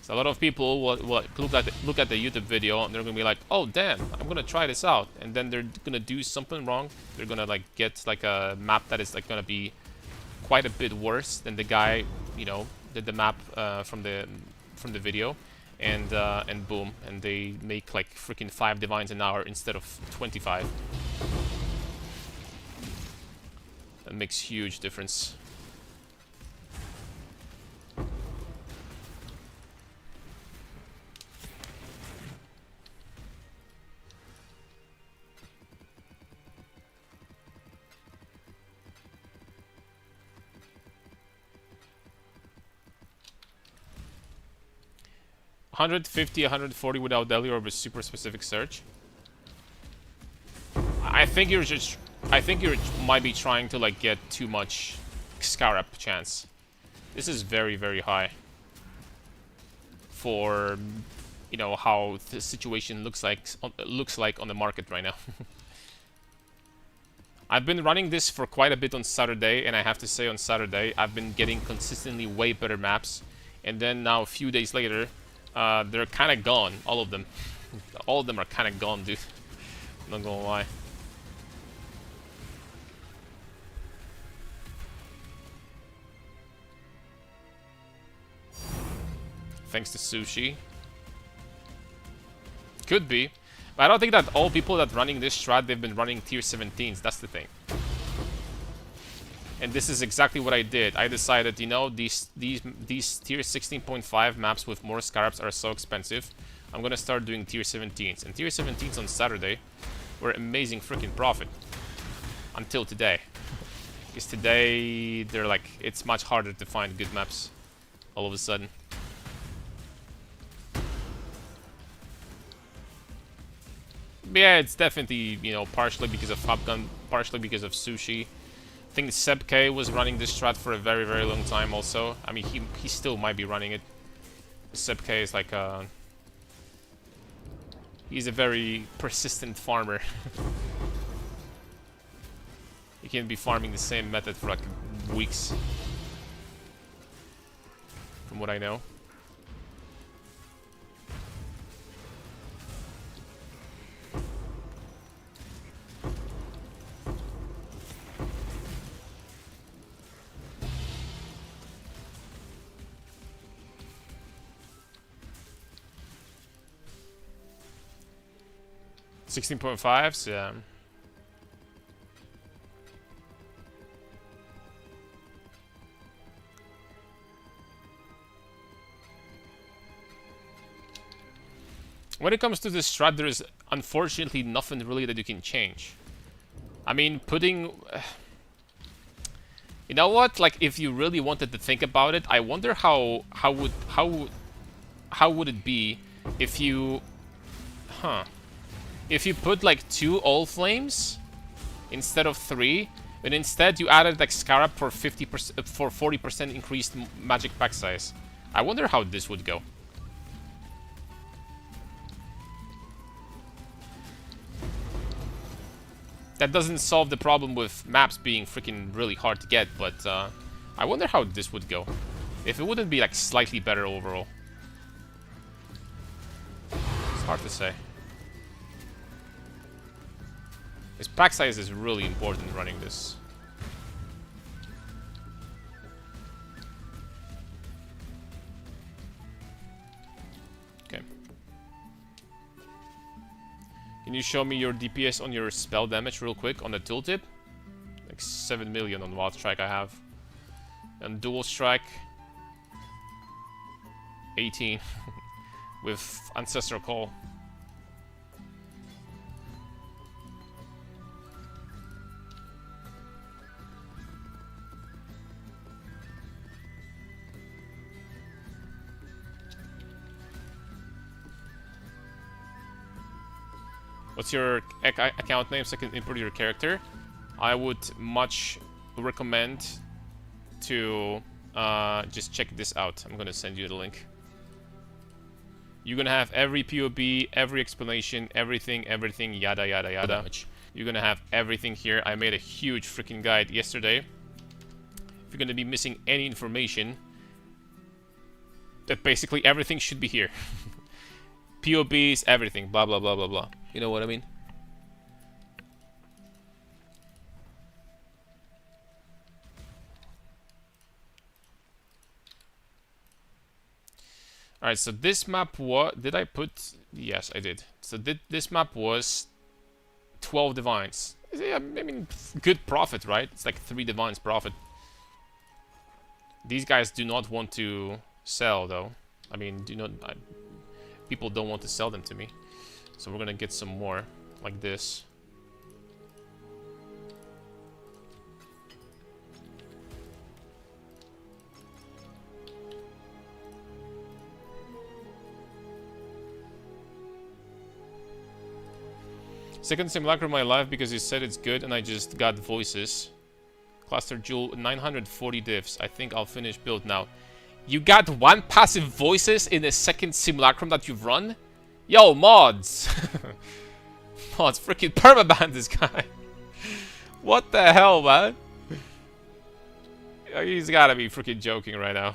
So a lot of people will look at the YouTube video and they're gonna be like, oh damn, I'm gonna try this out, and then they're gonna do something wrong. They're gonna like get like a map that is like gonna be quite a bit worse than the guy, you know, did the map from the video, and boom, and they make like freaking 5 divines an hour instead of 25. That makes huge difference. $150, $140 without delirium with super specific search. I think you might be trying to like get too much Scarab chance. This is very, very high for, you know, how the situation looks like on the market right now. I've been running this for quite a bit on Saturday, and I have to say on Saturday I've been getting consistently way better maps, and then now a few days later they're kind of gone, all of them. All of them are kind of gone, dude. I'm not gonna lie. Thanks to sushi. Could be. But I don't think that all people that running this strat, they've been running tier 17s. That's the thing. And this is exactly what I did. I decided, you know, these tier 16.5 maps with more scarabs are so expensive. I'm gonna start doing tier 17s. And tier 17s on Saturday were amazing freaking profit. Until today. Because today, they're like, it's much harder to find good maps. All of a sudden. Yeah, it's definitely, you know, partially because of Hopgun, partially because of Sushi. I think Seb K was running this strat for a very, very long time also. I mean, he still might be running it. Seb K is like a... He's a very persistent farmer. He can be farming the same method for like weeks. From what I know. $16.5s, yeah. When it comes to this strat, there is unfortunately nothing really that you can change. I mean, putting... You know what? Like, if you really wanted to think about it, I wonder how would it be if you... Huh. If you put, like, 2 allflames instead of 3, and instead you added, like, Scarab for 50%, for 40% increased magic pack size. I wonder how this would go. That doesn't solve the problem with maps being freaking really hard to get, but I wonder how this would go. If it wouldn't be like slightly better overall. It's hard to say. This pack size is really important running this. Okay. Can you show me your DPS on your spell damage real quick on the tooltip? Like 7 million on Wild Strike I have. And Dual Strike 18 with Ancestral Call. What's your account name so I can import your character? I would much recommend to just check this out. I'm gonna send you the link. You're gonna have every POB, every explanation, everything, yada yada yada. You're gonna have everything here. I made a huge freaking guide yesterday. If you're gonna be missing any information, that basically everything should be here. POBs, everything, blah blah blah blah blah. You know what I mean? Alright, so this map was... Did I put... Yes, I did. So this map was 12 divines. Yeah, I mean, good profit, right? It's like 3 divines profit. These guys do not want to sell, though. I mean, people don't want to sell them to me. So we're gonna get some more, like this. Second simulacrum of my life because you said it's good and I just got voices. Cluster Jewel, 940 diffs. I think I'll finish build now. You got 1 passive voices in the second simulacrum that you've run? Yo, mods! Mods, freaking permaban this guy. What the hell, man? He's gotta be freaking joking right now.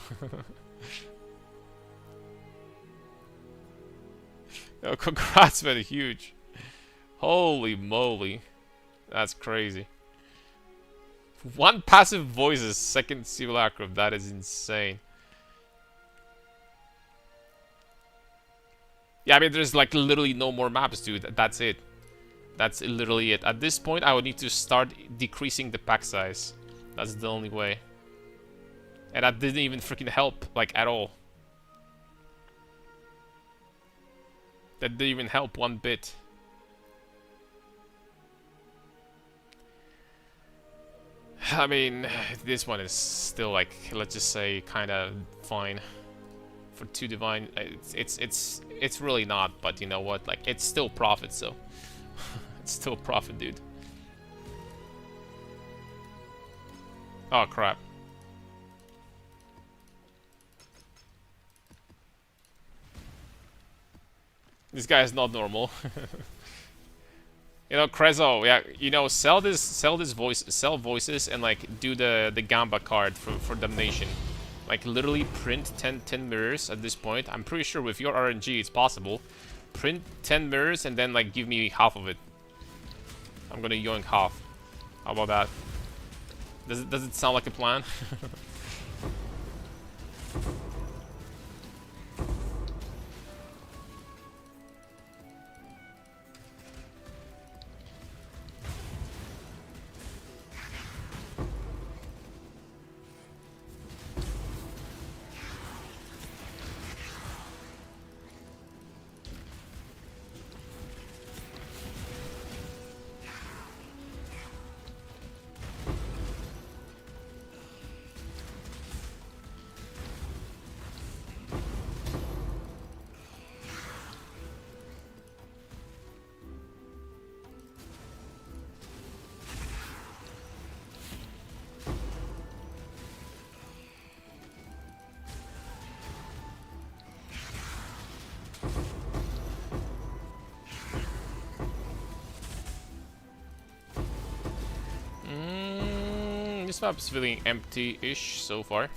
Yo, congrats, man, huge. Holy moly. That's crazy. 1 passive voices, second simulacrum, that is insane. Yeah, I mean, there's like literally no more maps, dude. That's it. That's literally it. At this point, I would need to start decreasing the pack size. That's the only way. And that didn't even freaking help, like, at all. That didn't even help one bit. I mean, this one is still like, let's just say, kind of fine. For 2 divine, it's really not, but you know what, like, it's still profit, so it's still profit, dude. Oh crap. This guy is not normal. You know, Krezo, yeah, you know, sell voices and like do the Gamba card for Damnation. Like, literally print 10 mirrors at this point. I'm pretty sure with your RNG it's possible. Print 10 mirrors and then, like, give me half of it. I'm gonna yoink half. How about that? Does it sound like a plan? This map is feeling empty-ish so far.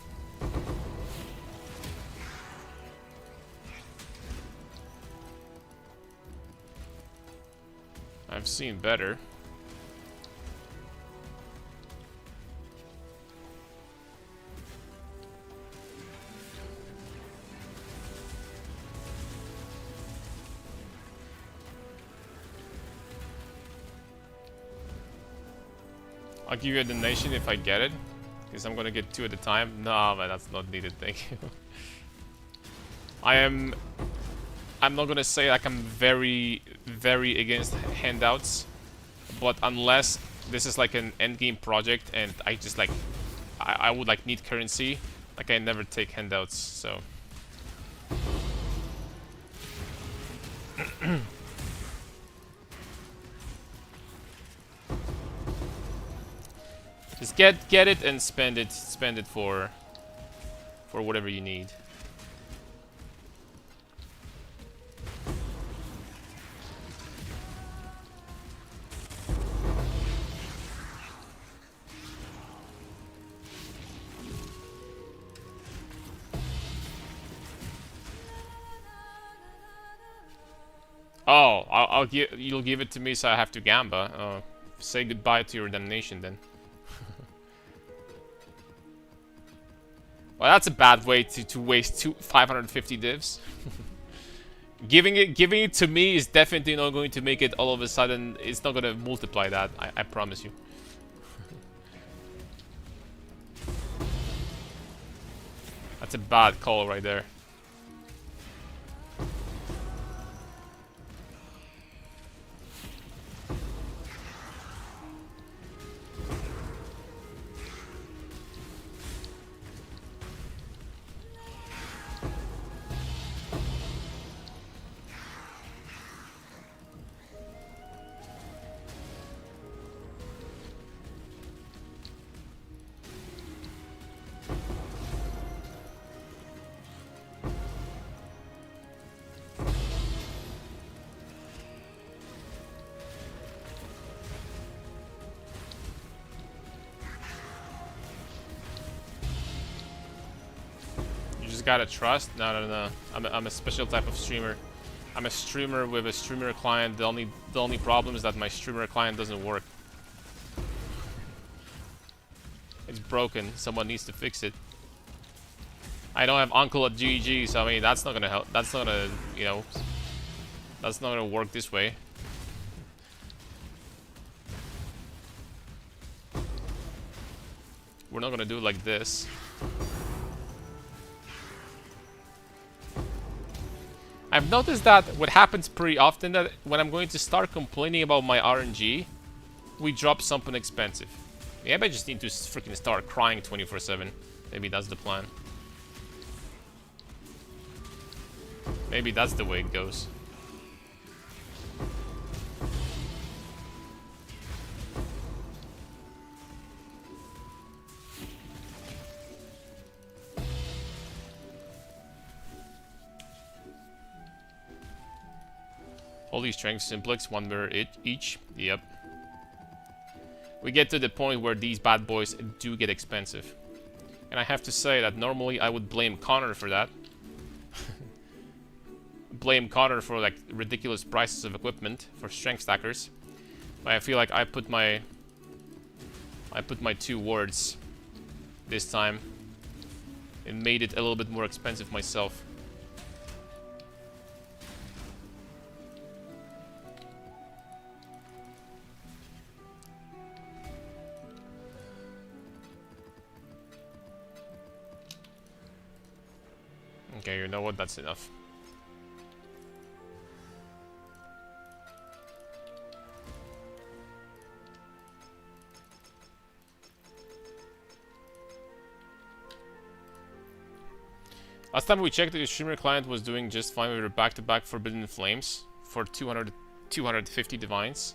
I've seen better. I'll give you a donation if I get it, because I'm gonna get 2 at a time. No, man, that's not needed, thank you. I'm not gonna say like I'm very against handouts, but unless this is like an endgame project and I just like, I would like need currency, like I never take handouts, so. Just get it and spend it for whatever you need. Oh, I'll give, you'll give it to me, so I have to gamba. Say goodbye to your donation then. Well, that's a bad way to waste 550 divs. Giving it to me is definitely not going to make it all of a sudden. It's not going to multiply that. I promise you. That's a bad call right there. Gotta trust. No. I'm a special type of streamer. I'm a streamer with a streamer client. The only problem is that my streamer client doesn't work. It's broken. Someone needs to fix it. I don't have uncle at GG, so I mean that's not gonna help. That's not gonna, you know, that's not gonna work this way. We're not gonna do it like this. I've noticed that what happens pretty often, that when I'm going to start complaining about my RNG, we drop something expensive. Maybe I just need to freaking start crying 24/7. Maybe that's the plan. Maybe that's the way it goes. Holy strength simplex, 1 mirror each. Yep. We get to the point where these bad boys do get expensive. And I have to say that normally I would blame Connor for that. Blame Connor for like ridiculous prices of equipment for strength stackers. But I feel like I put my 2 words this time and made it a little bit more expensive myself. Okay, you know what? That's enough. Last time we checked, the streamer client was doing just fine with her back-to-back Forbidden Flames for 250 divines.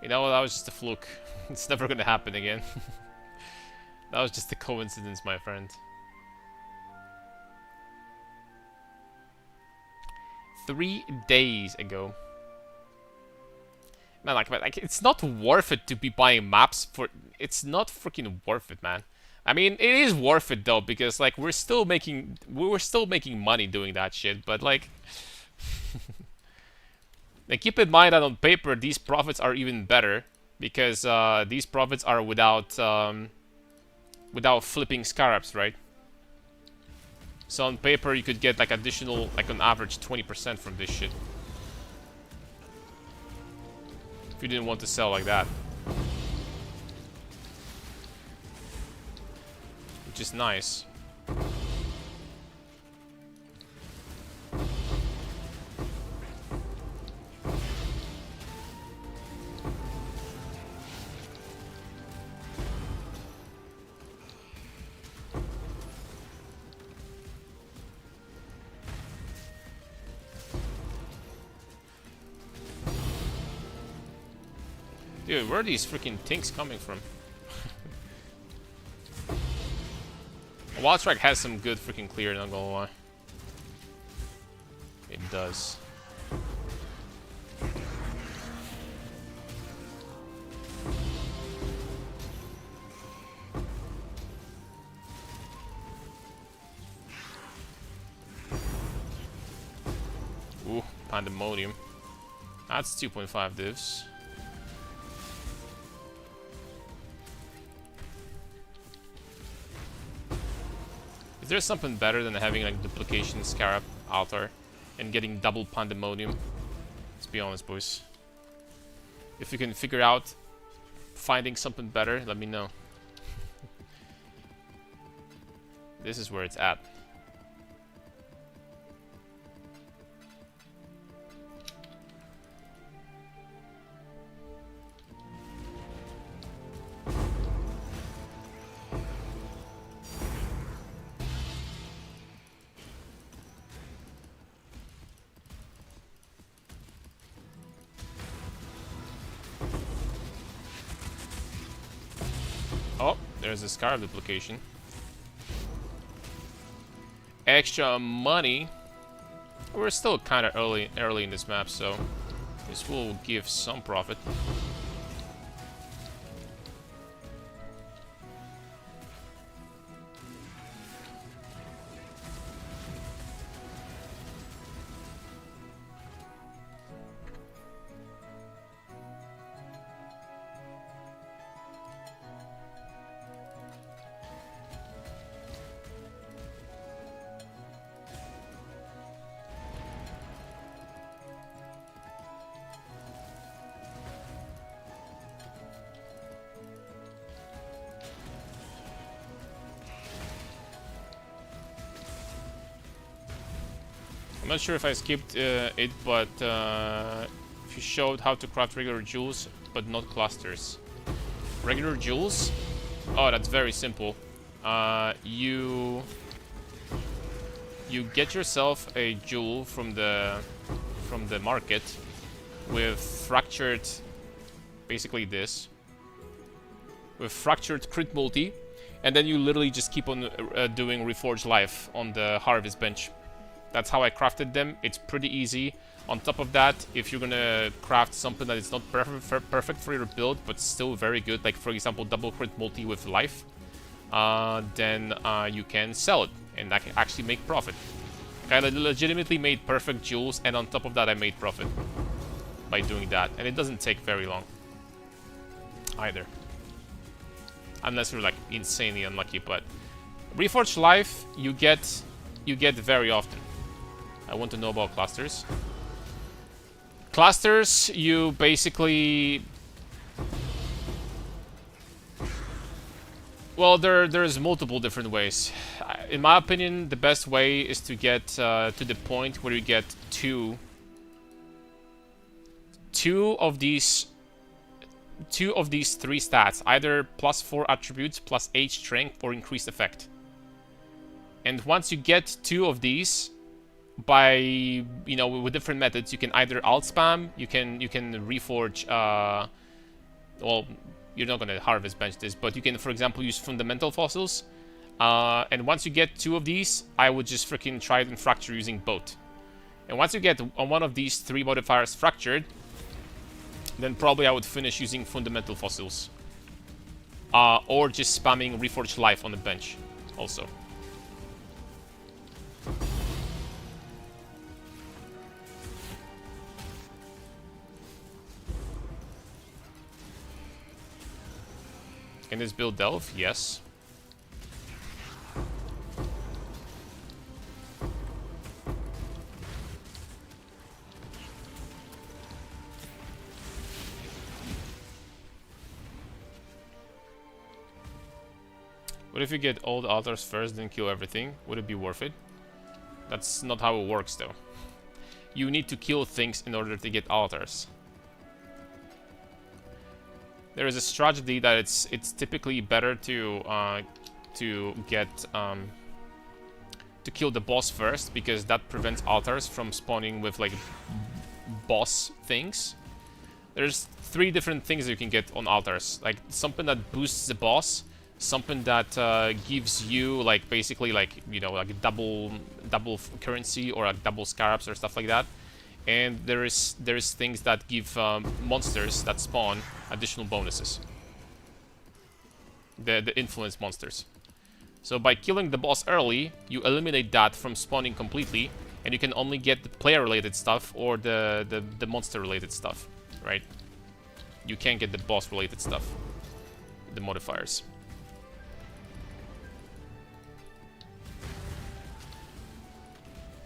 You know, that was just a fluke. It's never gonna happen again. That was just a coincidence, my friend. 3 days ago. Man, like, it's not worth it to be buying maps for... It's not freaking worth it, man. I mean, it is worth it, though, because, like, we're still making money doing that shit, but, like... And keep in mind that on paper, these profits are even better, because these profits are without flipping Scarabs, right? So on paper, you could get, like, additional, like, on average, 20% from this shit. If you didn't want to sell like that. Which is nice. Dude, where are these freaking things coming from? Wild Strike has some good freaking clear, not gonna lie. It does. Ooh, Pandemonium. That's 2.5 divs. Is there something better than having like duplication Scarab altar and getting double Pandemonium? Let's be honest, boys. If you can figure out finding something better, let me know. This is where it's at. Oh, there's a Scarab duplication. Extra money. We're still kind of early in this map, so this will give some profit. I'm not sure if I skipped it, but if you showed how to craft regular jewels, but not clusters. Regular jewels? Oh, that's very simple. You get yourself a jewel from the market with fractured, basically this, with fractured crit multi, and then you literally just keep on doing Reforged Life on the harvest bench. That's how I crafted them. It's pretty easy. On top of that, if you're gonna craft something that is not perfect for your build, but still very good, like for example double crit multi with life, then you can sell it and actually make profit. I legitimately made perfect jewels, and on top of that I made profit by doing that, and it doesn't take very long either. Unless you're like insanely unlucky, but Reforged Life you get very often. I want to know about clusters. Clusters, you basically... Well, there's multiple different ways. In my opinion, the best way is to get to the point where you get two of these 3 stats, either +4 attributes, +8 strength, or increased effect. And once you get 2 of these, by with different methods, you can either alt spam, you can reforge. Well, you're not gonna harvest bench this, but you can, for example, use fundamental fossils. And once you get 2 of these, I would just freaking try it and fracture using both. And once you get on one of these 3 modifiers fractured, then probably I would finish using fundamental fossils. Or just spamming Reforged Life on the bench also. Can this build Delve? Yes. What if you get all the altars first, then kill everything? Would it be worth it? That's not how it works, though. You need to kill things in order to get altars. There is a strategy that it's typically better to kill the boss first, because that prevents altars from spawning with like boss things. There's 3 different things you can get on altars, like something that boosts the boss, something that gives you like basically like, you know, like a double currency or like double scarabs or stuff like that. And there is things that give monsters that spawn additional bonuses. The influence monsters. So by killing the boss early, you eliminate that from spawning completely, and you can only get the player-related stuff or the monster-related stuff, right? You can't get the boss-related stuff, the modifiers.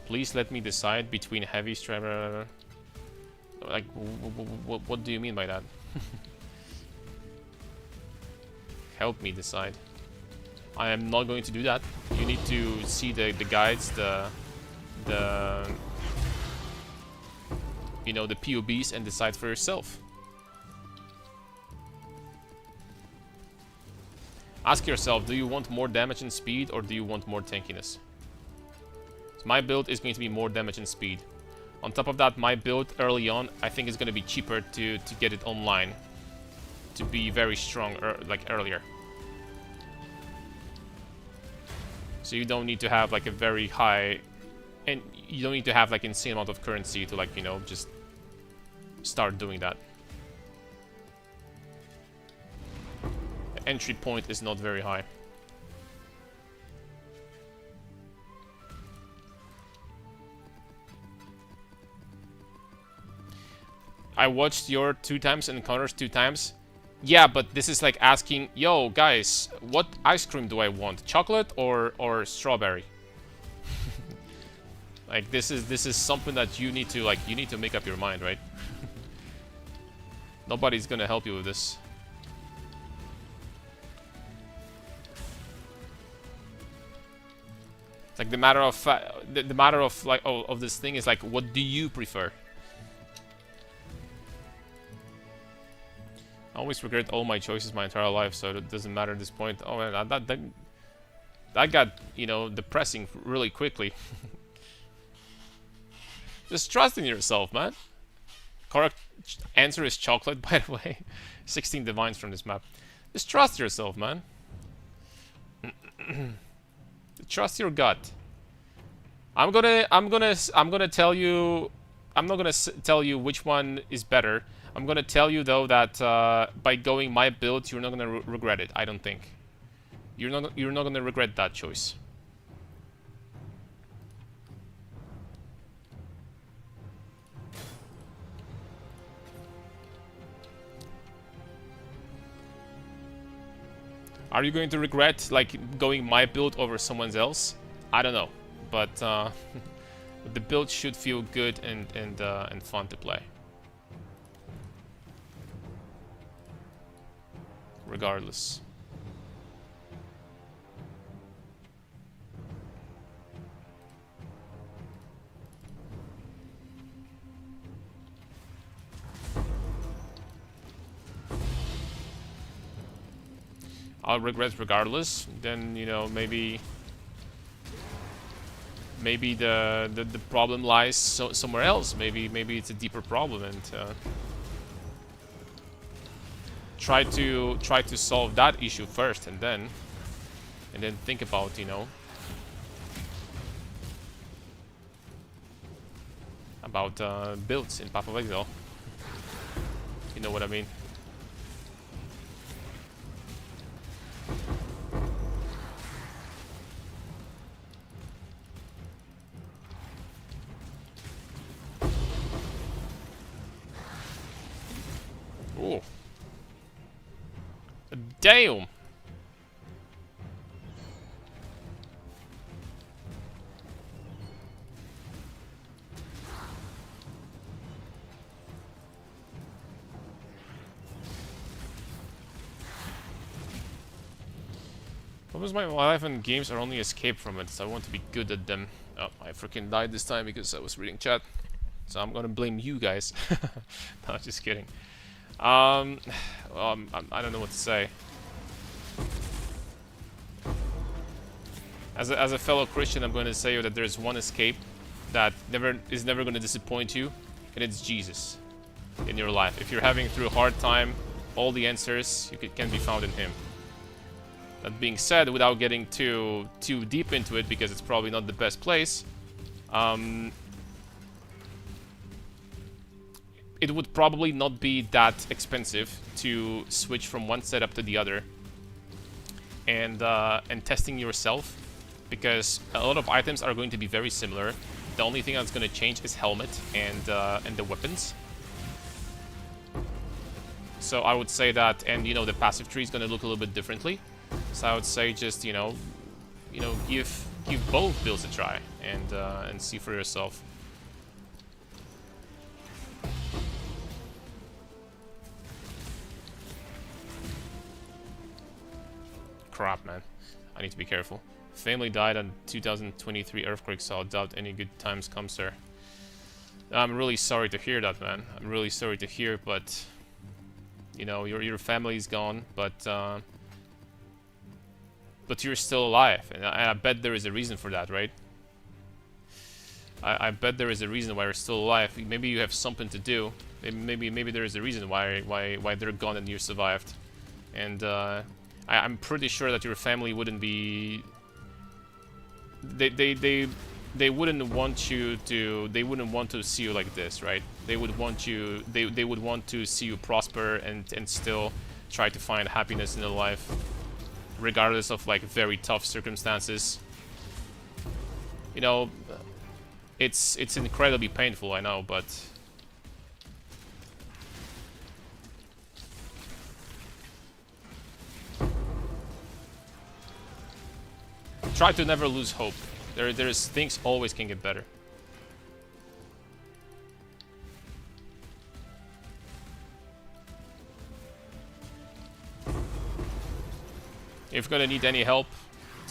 Please let me decide between heavy strap. Like, what do you mean by that? Help me decide. I am not going to do that. You need to see the guides, you know, the POBs, and decide for yourself. Ask yourself, do you want more damage and speed, or do you want more tankiness? My build is going to be more damage and speed. On top of that, my build early on, I think is going to be cheaper to get it online. To be very strong, like earlier. So you don't need to have like a very high... And you don't need to have like insane amount of currency to like, you know, just start doing that. The entry point is not very high. I watched your 2 times and Connor's 2 times. Yeah, but this is like asking, yo, guys, what ice cream do I want? Chocolate or strawberry? Like this is something that you need to make up your mind, right? Nobody's gonna help you with this. It's like the matter of like of this thing is like, what do you prefer? I always regret all my choices my entire life, so it doesn't matter at this point. Oh man, that got, you know, depressing really quickly. Just trust in yourself, man. Correct answer is chocolate, by the way. 16 divines from this map. Just trust yourself, man. Trust your gut. I'm gonna tell you. I'm not gonna tell you which one is better. I'm gonna tell you though that by going my build, you're not gonna regret it. I don't think. You're not gonna regret that choice. Are you going to regret like going my build over someone else? I don't know, but the build should feel good and fun to play. Regardless. I'll regret regardless. Then, you know, maybe the problem lies somewhere else. Maybe it's a deeper problem, and try to solve that issue first, and then think about, you know, about builds in Path of Exile. You know what I mean. Ooh. Damn! My life and games are only escape from it, so I want to be good at them. Oh, I freaking died this time because I was reading chat. So I'm gonna blame you guys. No, just kidding. Well, I don't know what to say. As a fellow Christian, I'm going to say that there's one escape that is never going to disappoint you, and it's Jesus in your life. If you're having through a hard time, all the answers can be found in Him. That being said, without getting too deep into it, because it's probably not the best place, it would probably not be that expensive to switch from one setup to the other, and testing yourself, because a lot of items are going to be very similar. The only thing that's going to change is helmet and the weapons. So I would say that, and you know, the passive tree is going to look a little bit differently. So I would say just give both builds a try and see for yourself. Crap, man. I need to be careful. Family died on 2023 earthquake, so I doubt any good times come, sir. I'm really sorry to hear that, man. I'm really sorry to hear, but you know, your family's gone, but you're still alive, and I bet there is a reason for that, right? I bet there is a reason why you're still alive. Maybe you have something to do. Maybe there is a reason why they're gone and you survived. And I'm pretty sure that your family wouldn't be. They wouldn't want you to. They wouldn't want to see you like this, right? They would want you. They would want to see you prosper and still try to find happiness in their life, regardless of like very tough circumstances. You know, it's incredibly painful, I know, but try to never lose hope. There's things always can get better. If you're gonna need any help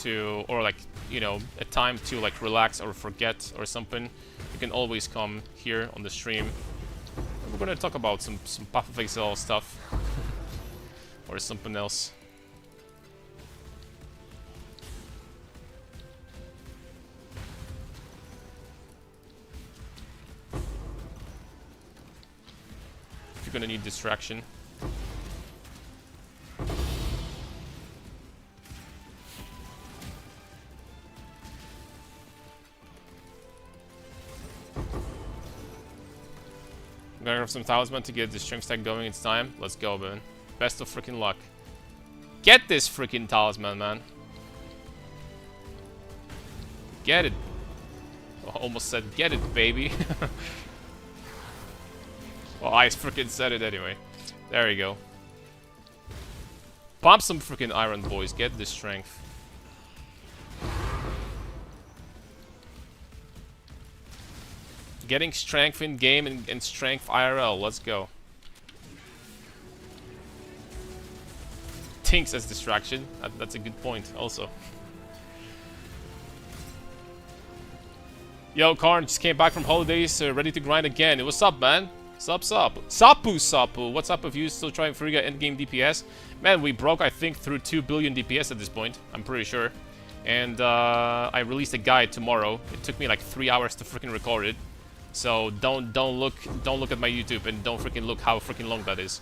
to, or like, you know, a time to like relax or forget or something, you can always come here on the stream. We're gonna talk about some Path of Exile stuff or something else. If you're gonna need distraction. I'm gonna have some talisman to get the strength stack going. It's time. Let's go, man. Best of freaking luck. Get this freaking talisman, man. Get it. I almost said get it, baby. Well, I freaking said it anyway. There you go. Pump some freaking iron, boys. Get the strength. Getting strength in game and strength IRL. Let's go. Tinks as distraction. That's a good point also. Yo, Karn just came back from holidays, ready to grind again. What's up, man? Sup. Sapu. What's up if you still trying Frigga endgame DPS? Man, we broke, I think, through 2 billion DPS at this point. I'm pretty sure. And I released a guide tomorrow. It took me like 3 hours to freaking record it. So don't look at my YouTube and don't freaking look how freaking long that is.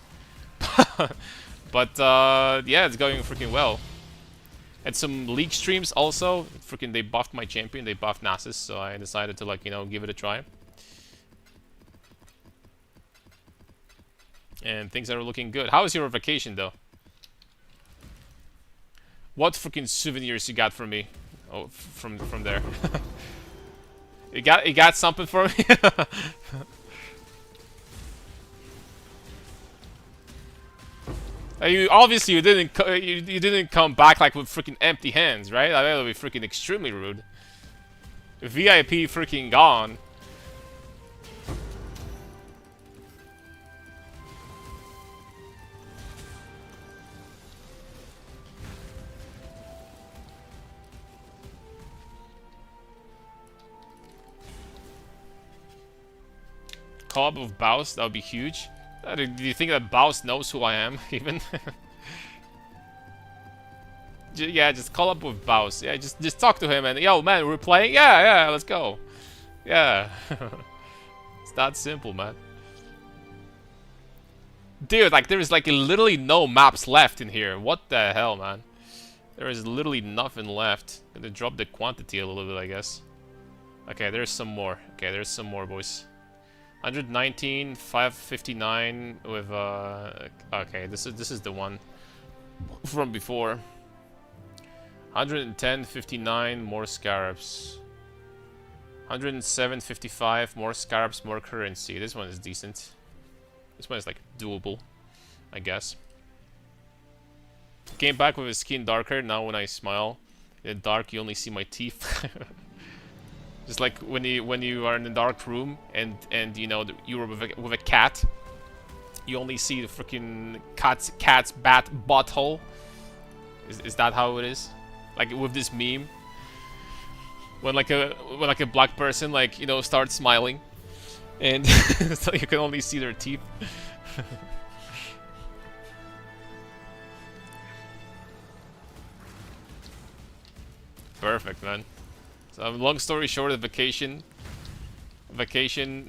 But yeah, it's going freaking well. And some League streams also. Freaking they buffed my champion, they buffed Nasus, so I decided to, like, you know, give it a try. And things are looking good. How was your vacation, though? What freaking souvenirs you got from me? Oh, from there. you got something for me? You obviously you didn't come back like with freaking empty hands, right? That would be freaking extremely rude. VIP freaking gone. Collab with Baus, that would be huge. Do you think that Baus knows who I am, even? Yeah, just call up with Baus. Yeah, just talk to him and, yo, man, we're playing? Yeah, let's go. Yeah. It's that simple, man. Dude, like, there is, like, literally no maps left in here. What the hell, man? There is literally nothing left. Gonna drop the quantity a little bit, I guess. Okay, there's some more. Okay, there's some more, boys. 119, 559 with okay, this is the one from before. 110, 59, more scarabs. 107, 55, more scarabs, more currency. This one is decent. This one is like doable, I guess. Came back with his skin darker. Now when I smile in the dark, you only see my teeth. Just like when you are in a dark room and you know you're with a cat, you only see the freaking cat's bat butthole. Is that how it is? Like with this meme, when like a black person, like, you know, starts smiling, and so you can only see their teeth. Perfect, man. So long story short, the vacation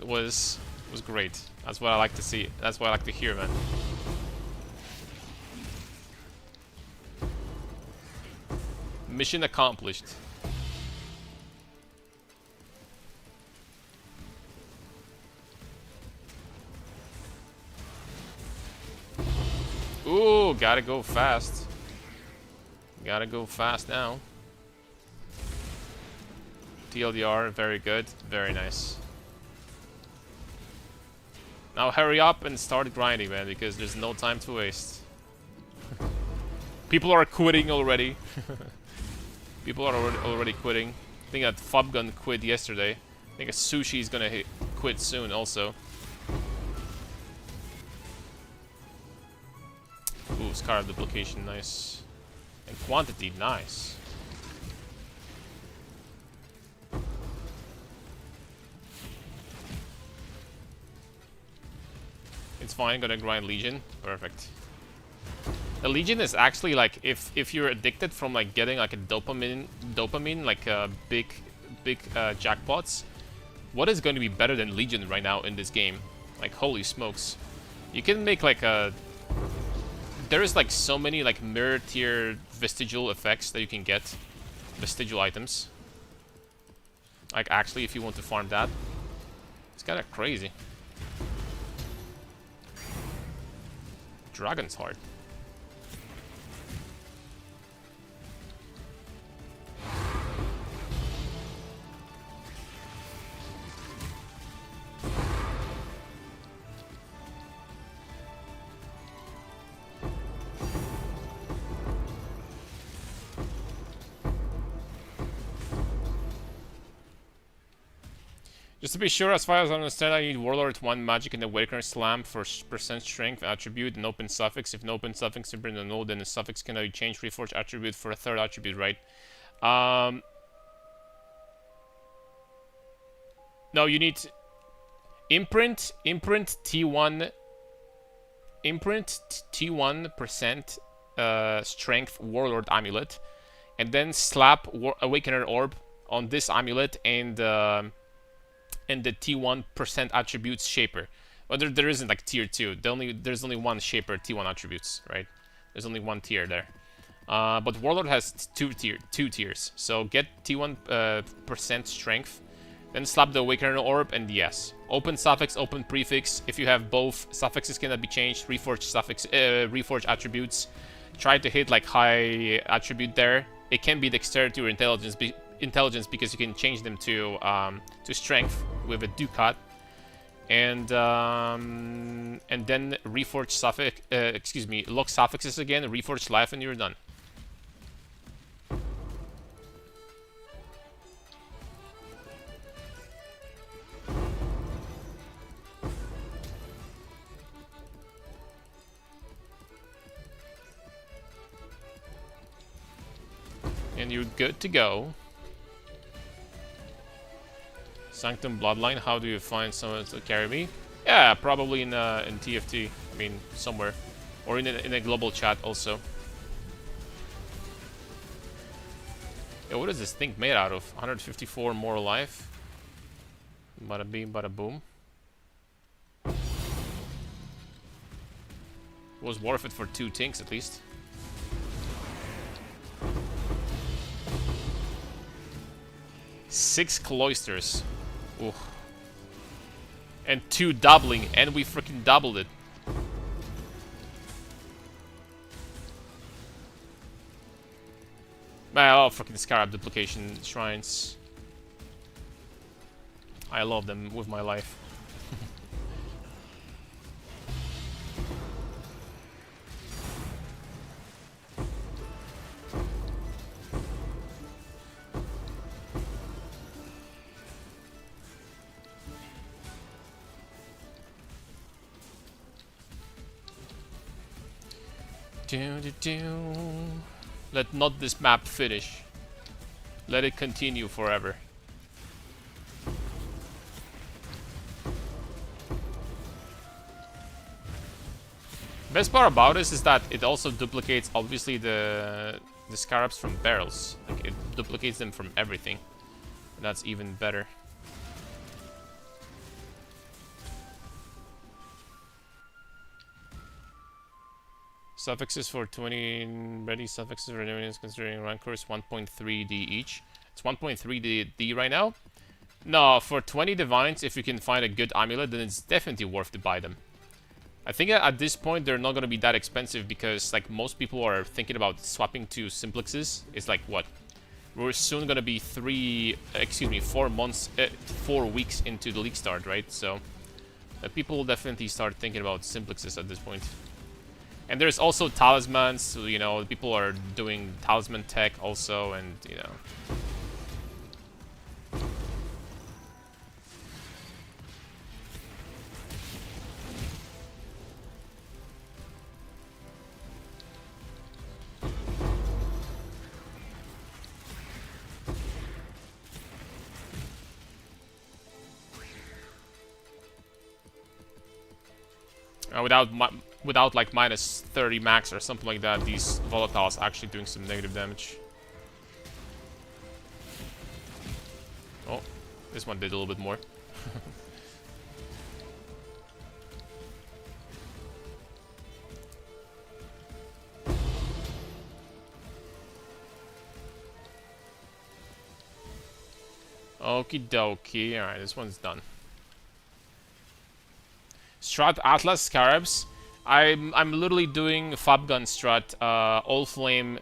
was great. That's what I like to see. That's what I like to hear, man. Mission accomplished. Ooh, gotta go fast. Gotta go fast now. TLDR, very good, very nice. Now hurry up and start grinding, man, because there's no time to waste. People are quitting already. People are already quitting. I think that Fubgun quit yesterday. I think a Sushi is gonna quit soon also. Ooh, Scarab duplication, nice. And quantity, nice. It's fine, gonna grind Legion. Perfect. The Legion is actually like, if you're addicted from like getting like a dopamine like big jackpots, what is going to be better than Legion right now in this game? Like, holy smokes. You can make like a... There is like so many like mirror tier vestigial effects that you can get. Vestigial items. Like actually, if you want to farm that. It's kind of crazy. Dragon's Heart. Just to be sure, as far as I understand, I need Warlord 1 magic and Awakener Slam for percent strength attribute and open suffix. If an open suffix is bring a node, then the suffix can be changed reforged attribute for a third attribute, right? No, you need imprint T1 T1% strength Warlord amulet, and then slap Awakener orb on this amulet and the T1% attributes shaper. Well, there isn't like tier 2. There's only one shaper T1 attributes, right? There's only one tier there. But Warlord has two tiers. So get T1% strength Then slap the Awakener Orb, and yes. Open suffix, open prefix. If you have both, suffixes cannot be changed. Reforge suffix, reforge attributes. Try to hit like high attribute there. It can be dexterity or intelligence, because you can change them to strength with a ducat. And then reforge suffix, lock suffixes again, reforge life, and you're done. And you're good to go. Sanctum Bloodline, how do you find someone to carry me? Yeah, probably in TFT. I mean, somewhere. Or in a global chat also. Yeah, what is this thing made out of? 154 more life. Bada beam, bada boom. It was worth it for 2 tinks at least. Six cloisters. Ooh. And 2 doubling, and we freaking doubled it. Oh, freaking Scarab duplication shrines. I love them with my life. Let not this map finish. Let it continue forever. Best part about this is that it also duplicates, obviously, the scarabs from barrels. Like, it duplicates them from everything. And that's even better. Suffixes for 20 ready suffixes for enemies considering rancors 1.3D each. It's 1.3D right now. No, for 20 divines, if you can find a good amulet, then it's definitely worth to buy them. I think at this point they're not gonna be that expensive because like most people are thinking about swapping to simplexes. It's like what? We're soon gonna be 4 weeks into the league start, right? So people will definitely start thinking about simplexes at this point. And there's also talismans, so, you know, people are doing talisman tech also, and, you know. Without like minus 30 max or something like that, these volatiles actually doing some negative damage. Oh, this one did a little bit more. Okie dokie. Alright, this one's done. Strat Atlas Scarabs. I'm literally doing Fabgun Strat, all flame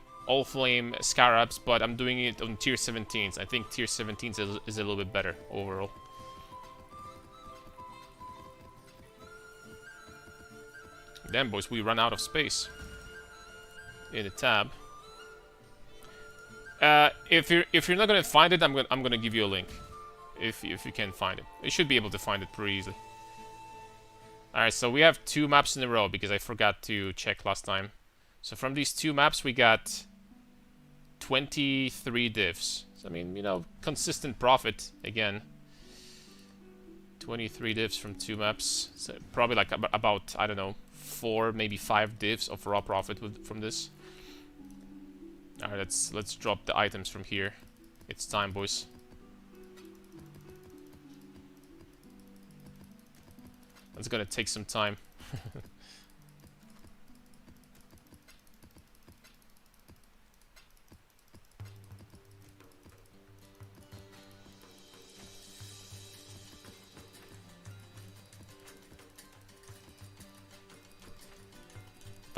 Scarabs, but I'm doing it on tier 17s. I think tier 17s is a little bit better overall. Damn, boys, we run out of space in the tab. If you're not gonna find it, I'm gonna give you a link. If you can find it, you should be able to find it pretty easily. Alright, so we have 2 maps in a row because I forgot to check last time. So from these 2 maps we got 23 divs. So I mean, you know, consistent profit again. 23 divs from 2 maps. So probably like about, I don't know, 4, maybe 5 divs of raw profit from this. Alright, let's drop the items from here. It's time, boys. It's gonna take some time.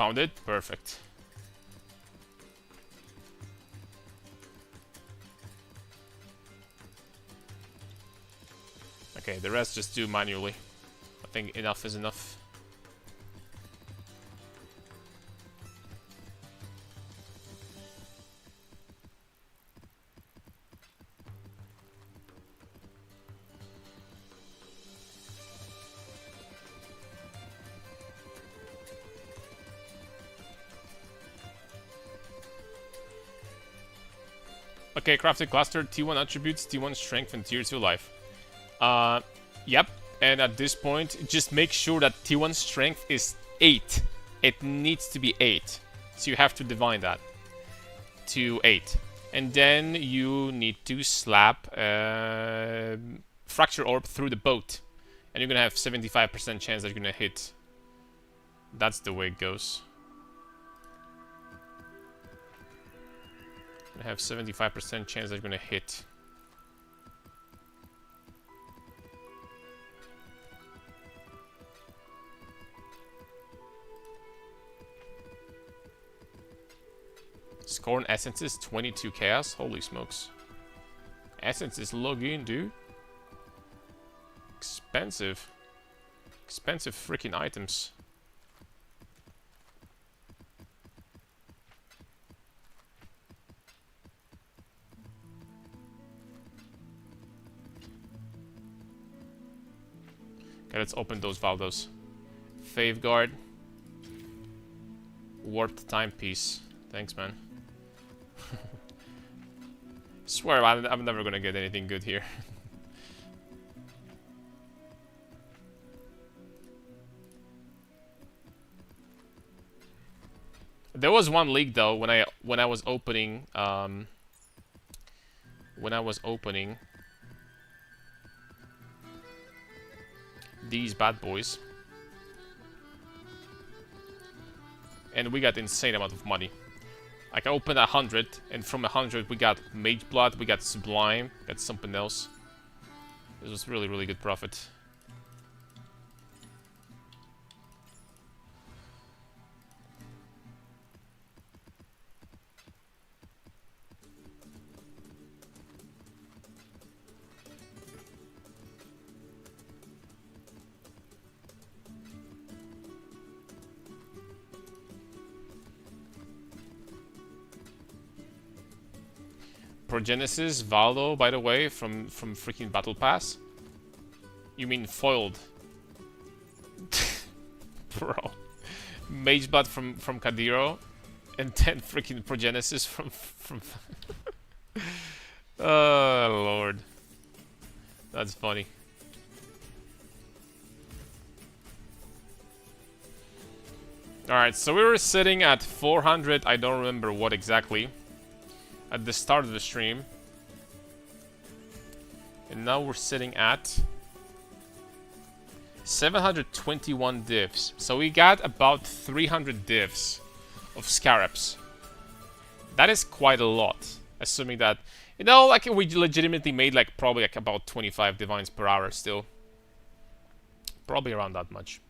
Found it? Perfect. Okay, the rest just do manually. I think enough is enough. Okay, crafted cluster, T1 attributes, T1 strength, and tier 2 life. Yep. And at this point, just make sure that T1 strength is 8. It needs to be 8. So you have to divine that to 8. And then you need to slap Fracture Orb through the boat. And you're going to have 75% chance that you're going to hit. That's the way it goes. I have 75% chance that you're gonna hit. Scorn essences, 22 chaos. Holy smokes. Essences log in, dude. Expensive. Expensive freaking items. Okay, let's open those Valdos. Fave Guard. Warped Timepiece. Thanks, man. Swear, I'm never gonna get anything good here. There was one leak though when I was opening these bad boys, and we got insane amount of money. Like I opened 100, and from 100 we got Mage Blood, we got Sublime, got something else. This was really, really good profit. Progenesis, Valdo, by the way, from freaking Battle Pass. You mean foiled? Bro. Mage Blood from Kadiro, and then freaking Progenesis from oh lord. That's funny. Alright, so we were sitting at 400, I don't remember what exactly, at the start of the stream. And now we're sitting at 721 divs. So we got about 300 divs of Scarabs. That is quite a lot. Assuming that, you know, like we legitimately made like probably like about 25 divines per hour still. Probably around that much.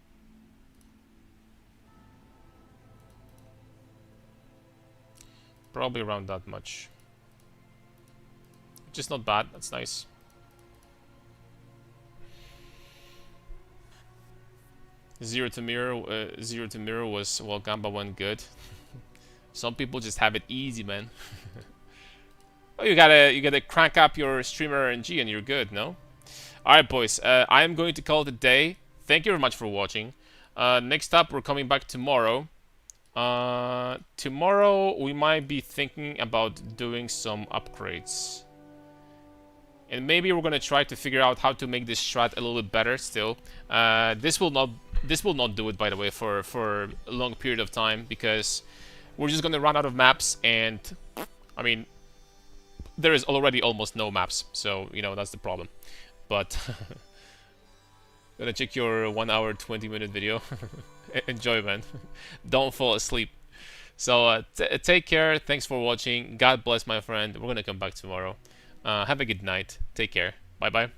Probably around that much. Just not bad, that's nice. Zero to mirror was, well, Gamba went good. Some people just have it easy, man. Oh, you gotta crank up your streamer RNG and you're good, no? Alright, boys, I am going to call it a day. Thank you very much for watching. Next up, we're coming back tomorrow. Tomorrow we might be thinking about doing some upgrades. And maybe we're gonna try to figure out how to make this strat a little bit better still. This will not do it, by the way, for a long period of time, because we're just gonna run out of maps, and I mean, there is already almost no maps, so you know that's the problem. But gonna check your 1 hour 20-minute video. Enjoy, man. Don't fall asleep. So take care. Thanks for watching. God bless, my friend. We're gonna come back tomorrow. Have a good night. Take care. Bye bye.